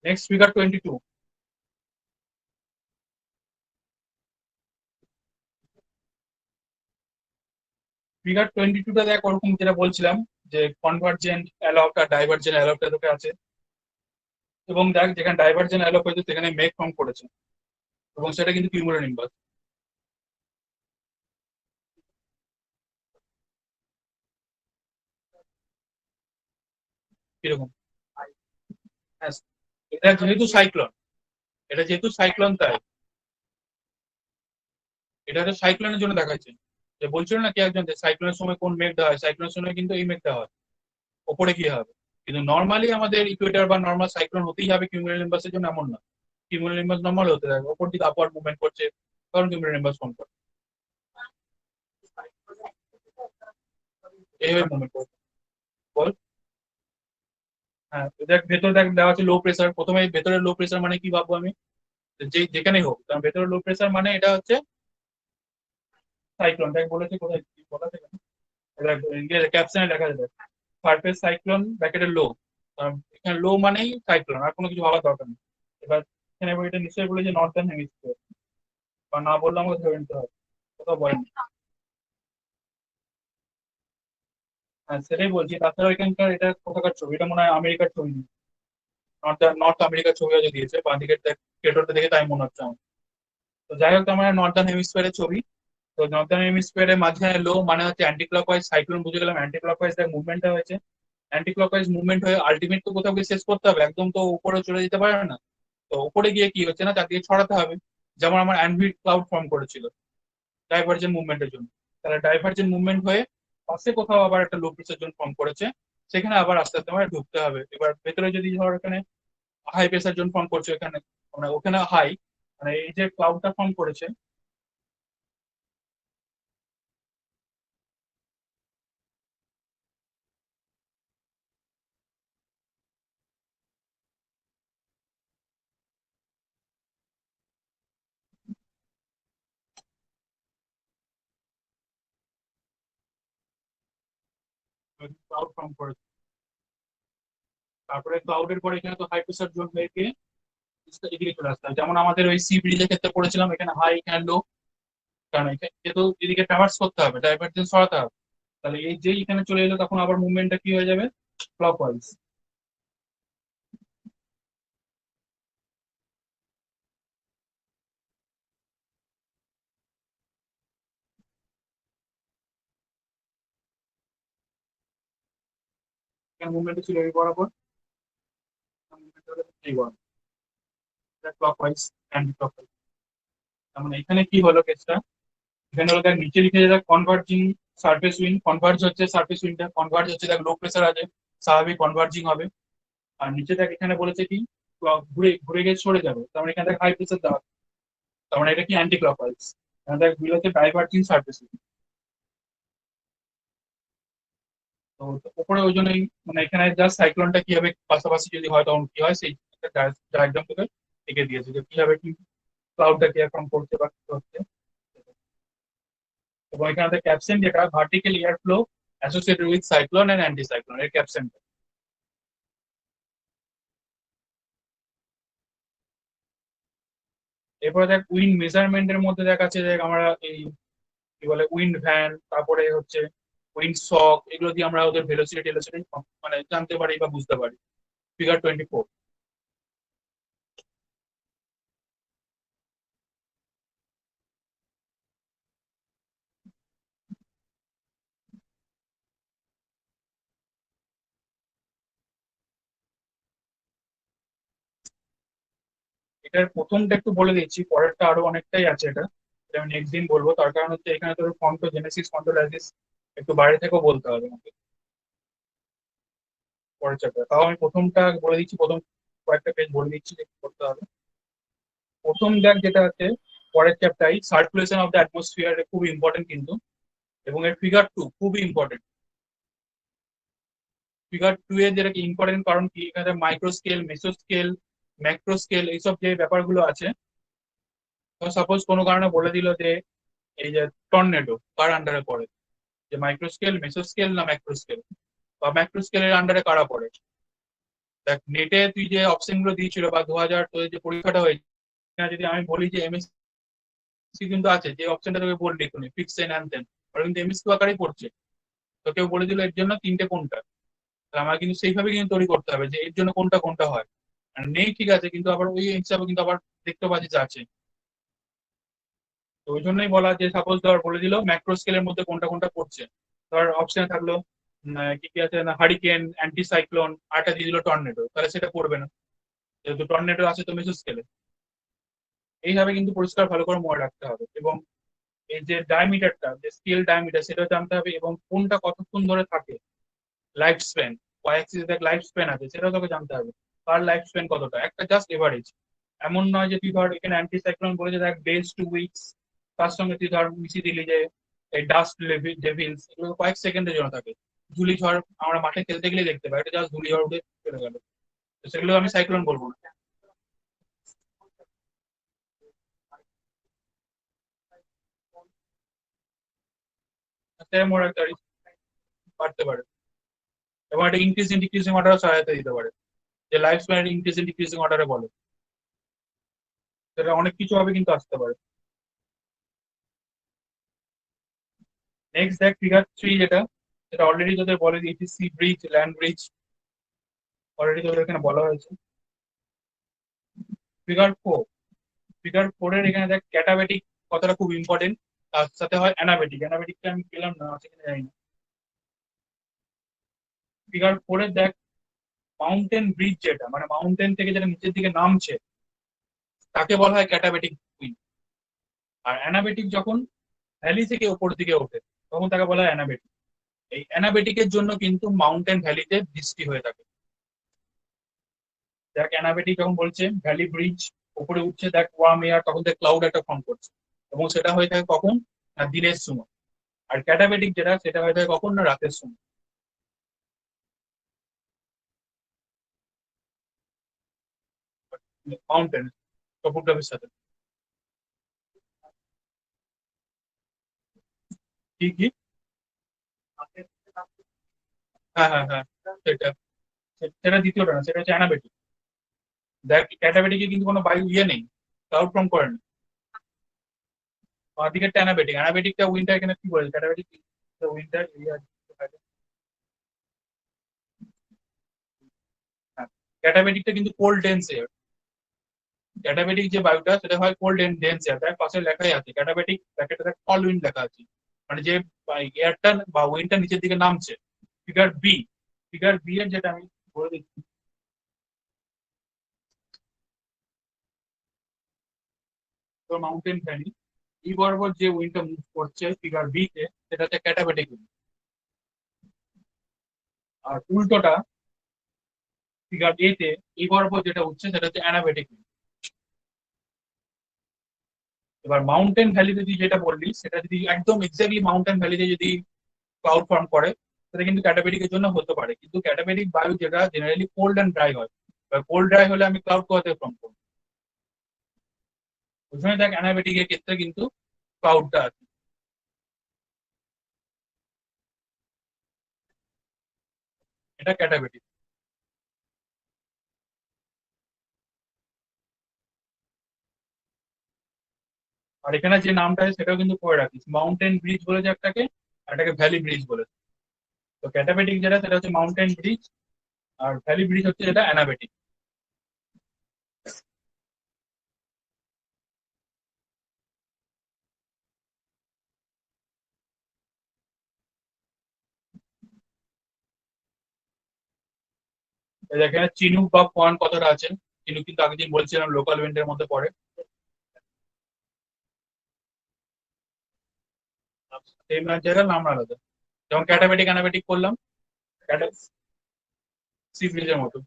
Next figure 22। ফিগার 22টা দেখ ওরকম যেটা বলছিলাম যে কনভার্জেন্ট অ্যালপটা ডাইভার্জেন্ট অ্যালপটা তোকে আছে, এবং দেখ যেখানে ডাইভার্জেন্ট অ্যালপ হয়েছে সেখানে মেঘ ফর্ম করেছে, এবং সেটা কিন্তু কিউমুলোনিম্বাস। কিরকম, হ্যাঁ, এটা যেহেতু সাইক্লোন তাই এটা হচ্ছে সাইক্লোনের জন্য দেখাচ্ছে। যে বলছিল না কি একজন যে সাইক্লোনের সময় কোন মেঘটা হয়, সাইক্লোনের সময় কিন্তু এই মেঘটা হয়, ওপরে কি হবে। কিন্তু নর্মালি আমাদের ইকুয়েটর বা নর্মাল সাইক্লোন হতেই হবে কিউমুলোনিম্বাসের জন্য, এমন না। কিউমুলোনিম্বাস নর্মাল হতে থাকে, ওপর দিকে আপওয়ার্ড মুভমেন্ট করছে, কারণ কিউমুলোনিম্বাস ফর্ম করে এইভাবে মুভমেন্ট করছে। বল, হ্যাঁ দেখ ভেতরে দেখ দেওয়া আছে লো প্রেসার। প্রথমে ভেতরে লো প্রেসার মানে কি ভাববো আমি, যে যেখানেই হোক, কারণ ভেতরে লো প্রেসার মানে এটা হচ্ছে সাইক্লোন। দেখ বলেছে কোথায় কি বলা থাকে, ক্যাপশনে লেখা যাবে সারফেস সাইক্লোন ব্র্যাকেটের লো, এখানে লো মানেই সাইক্লোন, আর কোনো কিছু ভাবার দরকার নেই। এবার এখানে এটা নিশ্চয়ই বলে যে নর্দার্ন হেমিস্ফিয়ার, বা না বললে আমাকে ধরে নিতে হবে, কোথাও বলেনি। হ্যাঁ সেটাই বলছি। তাছাড়া এখানকার এটা কোথাকার ছবি, এটা মনে হয় আমেরিকার ছবি, নর্থ আমেরিকার ছবি হয়তো দিয়েছে, বাঁ দিকের কেটোটা দেখে তাই মনে হচ্ছে আমার। তো যাই হোক, আমার নর্দার্ন হেমিস্ফিয়ারের ছবি। তো নর্দার্ন হেমিস্ফিয়ারের মাঝখানে লো মানে হচ্ছে অ্যান্টি ক্লকওয়াইজ, সাইক্লোন বুঝে গেলাম, অ্যান্টি ক্লকওয়াইজ মুভমেন্টটা হয়েছে। অ্যান্টি ক্লকওয়াইজ মুভমেন্ট হয়ে আলটিমেট তো কোথাও গিয়ে শেষ করতে হবে, একদম তো উপরে চলে যেতে পারে না। তো উপরে গিয়ে কি হচ্ছে না, চারদিকে ছড়াতে হবে। যেমন আমার অ্যানভিল ক্লাউড ফর্ম করেছিল ডাইভার্জেন্ট মুভমেন্টের জন্য, তাহলে ডাইভার্জেন্ট মুভমেন্ট হয়ে পাশে কোথাও আবার একটা লো প্রেসার জোন ফর্ম করেছে, সেখানে আবার আস্তে আস্তে আমার ঢুকতে হবে। এবার ভেতরে যদি ধর এখানে হাই প্রেসার জোন ফর্ম করছে, এখানে মানে ওখানে হাই, মানে এই যে ক্লাউডটা ফর্ম করেছে, ক্লাউড ফর্ম করেছে, তারপরে ক্লাউডের পরে এখানে তো হাই প্রেসার জোন হয়ে গিয়ে এদিকে চলে আসতে হবে। যেমন আমাদের ওই সি ব্রিজের ক্ষেত্রে পড়েছিলাম, এখানে হাই এখানে লো, কারণ এখানে তো এদিকে ট্রাভার্স করতে হবে, ডাইভারজেন্স সরাতে হবে। তাহলে এই যেই এখানে চলে এলো তখন আবার মুভমেন্টটা কি হয়ে যাবে, ক্লকওয়াইজ। এখানে মুভমেন্ট ছিল এই বরাবর, মুভমেন্ট হলো এই বরাবর, ক্লকওয়াইজ অ্যান্টি ক্লকওয়াইজ। মানে এখানে কি হলো কেসটা, এখানে হলো দেখ নিচে লিখে দেখ কনভার্জিং সারফেস উইন্ড, কনভার্জ হচ্ছে সারফেস উইন্ডটা, কনভার্জ হচ্ছে দেখ লো প্রেসার আছে, স্বাভাবিক কনভার্জিং হবে। আর নিচে দেখ এখানে বলেছে কি ঘুরে ঘুরে গিয়ে সরে যাবে, তার মানে এখানে দেখ হাই প্রেসার দেওয়া, তার মানে এটা কি অ্যান্টি ক্লকওয়াইজ। এখানে দেখ দুই হচ্ছে ডাইভার্জিং সারফেস উইন্ড। তো উপরে ওই জন্যই মানে এখানে জাস্ট সাইক্লোনটা কি হবে পাশাপাশি যদি হয় তখন কি হয়, সেই ডায়াগ্রাম থেকে এঁকে দিয়েছে যে কিভাবে কি ক্লাউডটা কি এখন করছে বা কি হচ্ছে। এবং এখানে ক্যাপশন যেটা vertical air flow associated with cyclone and anti cyclone, এর ক্যাপশনটা। এরপরে দেখ উইন্ড মেজারমেন্টের মধ্যে দেখ আছে যে আমরা এই কি বলে উইন্ড ভ্যান, তারপরে হচ্ছে উইন্ড সক, এগুলো দিয়ে আমরা ওদের ভেলোসিটি টেলোসিটি মানে জানতে পারি বা বুঝতে পারি। ফিগার 24। এটার প্রথমটা একটু বলে দিচ্ছি, পরেরটা আরো অনেকটাই আছে, এটা আমি নেক্সট দিন বলবো। তার কারণ হচ্ছে এখানে তোর ফন্টোজেনেসিস ফন্টোলাইসিস একটু বাইরে থেকেও বলতে হবে আমাকে পরের চ্যাপ্টার। তাও আমি প্রথমটা বলে দিচ্ছি, প্রথম কয়েকটা পেজ বলে দিচ্ছি যে কি করতে হবে। প্রথম দেখ যেটা আছে পরের chapter circulation of the atmosphere, খুব ইম্পর্টেন্ট কিন্তু। এবং এর ফিগার 2 খুবই ইম্পর্টেন্ট। ফিগার 2 এর যেটা ইম্পর্টেন্ট কারণ কি, এখানে micro scale, meso scale, macro scale এইসব যে ব্যাপারগুলো আছে। সাপোজ কোনো কারণে বলে দিল যে এই যে টর্নেডো কার আন্ডারে পড়ে, যে মাইক্রো স্কেল, মেসো স্কেল না ম্যাক্রো স্কেল, বা ম্যাক্রো স্কেলের আন্ডারে কারা পড়ে। দেখ নেটে তুই যে অপশন গুলো দিয়েছিল বা 2000 তোদের যে পরীক্ষাটা হয়েছে, যদি আমি বলি যে এমএসসি কিন্তু আছে, যে অপশনটা তোকে বললি তুমি ফিক্স এন্ড অ্যান্ড, ওরা কিন্তু এমএসকিউ আকারেই পড়ছে। তো কেউ বলে দিল এর জন্য তিনটে কোনটা, তাহলে আমার কিন্তু সেইভাবে কিন্তু তৈরি করতে হবে যে এর জন্য কোনটা কোনটা হয়। আর নেই ঠিক আছে, কিন্তু আবার ওই হিসাবে কিন্তু আবার দেখতে পাচ্ছি যে আছে। তো ওই জন্যই বলা যে সাপোজ ধর বলে দিল ম্যাক্রো স্কেলের মধ্যে কোনটা কোনটা পড়ছে। ধর অপশনে থাকলো কি কি আছে না, হারিকেন, অ্যান্টি সাইক্লোন, আরটা দিয়ে দিল টর্নেডো, তাহলে সেটা পড়বে না, যেহেতু টর্নেডো আছে তো মেসো স্কেলে। এইভাবে কিন্তু পরিষ্কার ভালো করে মনে রাখতে হবে। এবং এই যে ডায়ামিটারটা, যে স্কেল ডায়ামিটার, সেটা জানতে হবে, এবং কোনটা কতক্ষণ ধরে থাকে, লাইফ স্প্যান, ওয়াই-অ্যাক্সিস দেখ লাইফ স্প্যান আছে, সেটাও তোকে জানতে হবে কার লাইফ স্প্যান কতটা, একটা জাস্ট এভারেজ। এমন নয় যে তুই ধর এখানে অ্যান্টি সাইক্লোন বলেছে দেখ ডেজ 2 উইকস, তার সঙ্গে তুই ধর মিশিয়ে দিলি যে এই ডাস্ট ডেভিলস, এগুলো কয়েক সেকেন্ডের জন্য থাকে। ধুলি ঝড় আমরা মাঠে খেলতে গেলে দেখতে পাই, এটা জাস্ট ধুলি ঝড় উঠে চলে গেল, তো সেগুলো আমি সাইক্লোন বলবো না। মনে রাখতে পারিস, বাড়তে পারে। এবং একটা ইনক্রিজিং ডিক্রিজিং অর্ডারও সহায়তা দিতে পারে, যে লাইফ স্প্যান ইনক্রিজিং ডিক্রিজিং অর্ডারে বলে, সেটা অনেক কিছু হবে কিন্তু আসতে পারে। নেক্সট দেখ ফিগার 3 যেটা, সেটা অলরেডি তোদের বলে দিয়েছি, sea bridge, land bridge, already তোদের এখানে বলা হয়েছে। ফিগার 4, ফিগার 4 এর এখানে দেখ ক্যাটাবেটিক কথাটা খুব ইম্পর্টেন্ট, তার সাথে হয় অ্যানাবেটিক। অ্যানাবেটিকটা আমি পেলাম না, আছে কিনা জানি না। ফিগার 4 এ দেখ মাউন্টেন ব্রিজ, যেটা মানে মাউন্টেন থেকে যেটা নিচের দিকে নামছে তাকে বলা হয় ক্যাটাবেটিক উইন্ড। আর অ্যানাবেটিক যখন ভ্যালি থেকে উপর দিকে ওঠে তখন তাকে বলা হয় অ্যানাবেটিক। এই অ্যানাবেটিকের জন্য কিন্তু মাউন্টেন ভ্যালিতে বৃষ্টি হয়ে থাকে। দেখ অ্যানাবেটিক যখন বলছে ভ্যালি ব্রিজ উপরে উঠছে, দেখ ওয়ার্ম এয়ার, তখন দেখ ক্লাউড একটা ফর্ম করছে, এবং সেটা হয়ে থাকে কখন না দিনের সময়। আর ক্যাটাবেটিক যেটা সেটা হয়ে থাকে কখন না রাতের সময়। মাউন্টেন টপোগ্রাফির সাথে কি কি, হ্যাঁ হ্যাঁ হ্যাঁ, সেটা সেটা দ্বিতীয়টা না, সেটা হচ্ছে অ্যানাবেটিক। দেখ ক্যাটাবেটিকে কিন্তু কোনো বায়ু নেই, ক্লাউড ফর্ম করে না। দিকেরটা অ্যানাবেটিক, অ্যানাবেটিকটা উইন্টার, এখানে কি বলেছে ক্যাটাবেটিক উইন্টার এরিয়া। ক্যাটাবেটিকটা কিন্তু কোল্ড ডেন্স এয়ার। ক্যাটাবেটিক যে বায়ুটা সেটা হয় কোল্ড এন্ড ডেন্স এয়ার, তার পাশে লেখাই আছে ক্যাটাবেটিক ব্র্যাকেটে কল উইন্ড লেখা আছে, মানে যে এয়ারটা বা উইন্ডটা নিচের দিকে নামছে। ফিগার বি, ফিগার বি এর যেটা আমি বলে দিচ্ছি, তো মাউন্টেন ভ্যালি এই বরাবর যে উইন্ডটা মুভ করছে ফিগার বি তে, সেটা হচ্ছে ক্যাটাবেটিক উইন্ড। আর উল্টোটা ফিগার এ তে এই বরাবর যেটা উঠছে সেটা হচ্ছে অ্যানাবেটিক উইন্ড। এবার মাউন্টেন ভ্যালিতে তুই যেটা বললি সেটা যদি একদম এক্স্যাক্টলি মাউন্টেন ভ্যালিতে যদি ক্লাউড ফর্ম করে সেটা কিন্তু ক্যাটাবেটিকের জন্য হতে পারে, কিন্তু ক্যাটাবেটিক বায়ু যেটা জেনারেলি কোল্ড অ্যান্ড ড্রাই হয়, কোল্ড ড্রাই হলে আমি ক্লাউড কোথাতে ফর্ম করবো? ওখানে দেখ অ্যানাবেটিক এর ক্ষেত্রে কিন্তু ক্লাউডটা আছে। এটা ক্যাটাবেটিক। আর এখানে যে নামটা আছে সেটাও কিন্তু পড়ে রাখিস, মাউন্টেন ব্রিজ বলেছে একটাকে, আর এটাকে ভ্যালি ব্রিজ বলেছে। তো ক্যাটাবেটিক যেটা সেটা হচ্ছে মাউন্টেন ব্রিজ, আর ভ্যালি ব্রিজ হচ্ছে যেটা অ্যানাবেটিক। এখানে চিনুক বা কোয়ান কথাটা আছে, চিনুক কিন্তু আগের দিন বলছিলাম লোকাল উইন্ডের মধ্যে পড়ে। সেম জায়গার নাম আলাদা, যেমন ক্যাটাবেটিক অ্যানাবেটিক করলাম, সি ব্রিজের মতো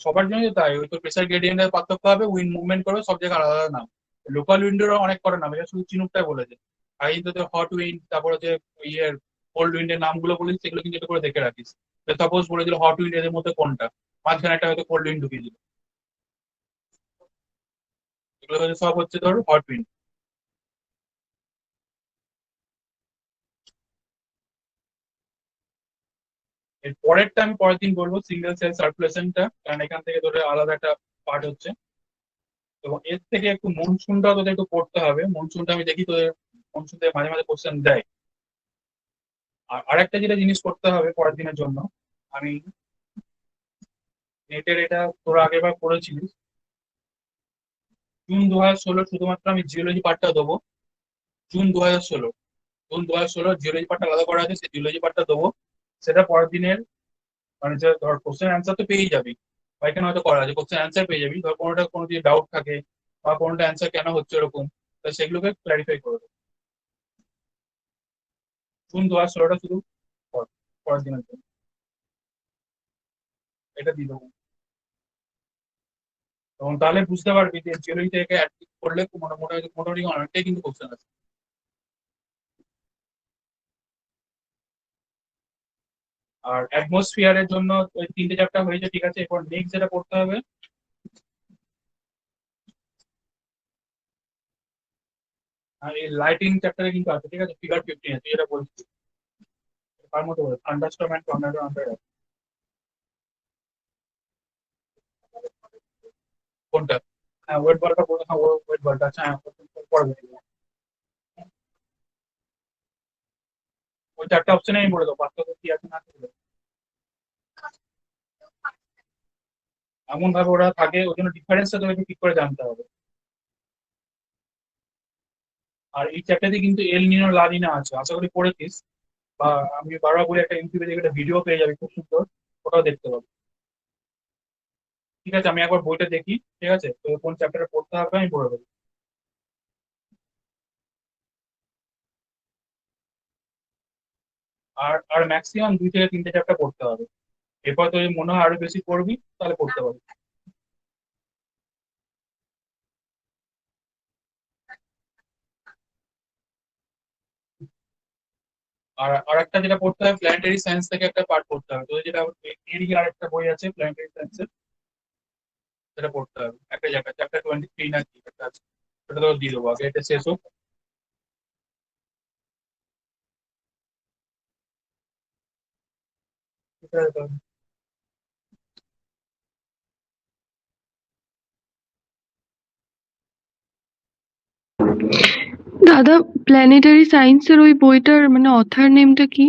সবার জন্য তাই। ওই তো প্রেসার গ্রেডিয়েন্টের পার্থক্য হবে, উইন্ড মুভমেন্ট করবে, সব জায়গায় আলাদা আলাদা নাম। লোকাল উইন্ডেরও অনেক কটা নাম, এটা শুধু চিনুকটাই বলেছে। আর কিন্তু হট উইন্ড, তারপরে যে ইয়ের কোল্ড উইন্ডের নামগুলো বলেছি সেগুলো কিন্তু এটা করে দেখে রাখিস। সাপোজ বলে দিল হট উইন্ড এদের মধ্যে কোনটা, মাঝখানে একটা হয়তো কোল্ড উইন্ড ঢুকিয়ে দিল, এগুলো হচ্ছে সব হচ্ছে ধর হট উইন্ড। এর পরেরটা আমি পরের দিন বলবো, সিঙ্গেল সেল সার্কুলেশনটা, কারণ এখান থেকে ধরে আলাদা একটা পার্ট হচ্ছে। এবং এর থেকে একটু মনসুনটা তোদের একটু পড়তে হবে, মনসুনটা আমি দেখি তোদের মনসুন থেকে মাঝে মাঝে কোশ্চেন দেয়। আর আরেকটা যেটা জিনিস করতে হবে পরের দিনের জন্য, আমি নেটের এটা তোরা আগেরবার করেছিলিস, জুন 2016 শুধুমাত্র আমি জিওলজি পার্টটা দেবো। জুন 2016, জুন 2016 জিওলজি পার্টটা আলাদা করা আছে, সেই জিওলজি পার্টটা দেবো। সেটা পরের দিনের মানে যে ধর কোশ্চেন অ্যান্সার তো পেয়েই যাবি, বা এখানে হয়তো করা আছে কোশ্চেন অ্যান্সার পেয়ে যাবি, ধর কোনোটা কোনো যদি ডাউট থাকে বা কোনোটা অ্যান্সার কেন হচ্ছে এরকম, তা সেগুলোকে ক্লারিফাই করে দেবো। জুন 2016টা শুধু পরের দিনের জন্য এটা দিয়ে দেবো। এবং তাহলে বুঝতে পারবি যে জিওলজি থেকে করলে মোটামুটি মোটামুটি অনেকটাই কিন্তু কোশ্চেন আছে। আর অ্যাটমসফিয়ারের জন্য ওই 3টে চ্যাপ্টার হয়েছে, ঠিক আছে। এরপর নেক্সট যেটা করতে হবে, আর এই লাইটিং চ্যাপ্টারে কিন্তু আছে, ঠিক আছে, ফিগার 15 তুই যেটা বলছিস তার মতো বলে থান্ডারস্টর্ম এন্ড টর্নেডো আন্ডার। কোনটা? হ্যাঁ ওয়েট বলটা বলতে, হ্যাঁ ওয়েট বলটা, আচ্ছা হ্যাঁ পরে বলে দেবো। ওই 4টে অপশনে আমি বলে দেবো পার্থক্য কি আছে না আছে বলে দেবো। এমন ভাবে ওরা থাকে, ওই জন্য ডিফারেন্সটা তোকে ঠিক করে জানতে হবে। আর এই চ্যাপ্টারে কিন্তু এল নিনো লা নিনা আছে, আশা করি পড়েছিস। বা আমি বারবার বলি একটা ইউটিউবে দেখে একটা ভিডিও পেয়ে যাবে খুব সুন্দর, ওটাও দেখতে পাবো। ঠিক আছে, আমি একবার বইটা দেখি। ঠিক আছে, তো কোন চ্যাপ্টারে পড়তে হবে আমি বলে দেবো। আর আর ম্যাক্সিমাম 2 থেকে 3টে চ্যাপ্টার পড়তে হবে। এরপর তো যদি মনে হয় আরো বেশি পড়বি তাহলে পড়তে পারবি। আর আর একটা যেটা পড়তে হবে, প্ল্যানেটারি সায়েন্স থেকে একটা পার্ট পড়তে হবে। তো যেটা এরই আর একটা বই আছে প্ল্যানেটারি সায়েন্সের, সেটা পড়তে হবে। একটা চ্যাপ্টার চ্যাপ্টার 23 না কি একটা আছে, সেটা তো দিয়ে দেবো, আগে এটা শেষ হোক। ঠিক আছে তাহলে। দাদা প্ল্যানেটারি সায়েন্সের ওই বইটার মানে অথার নেমটা কি?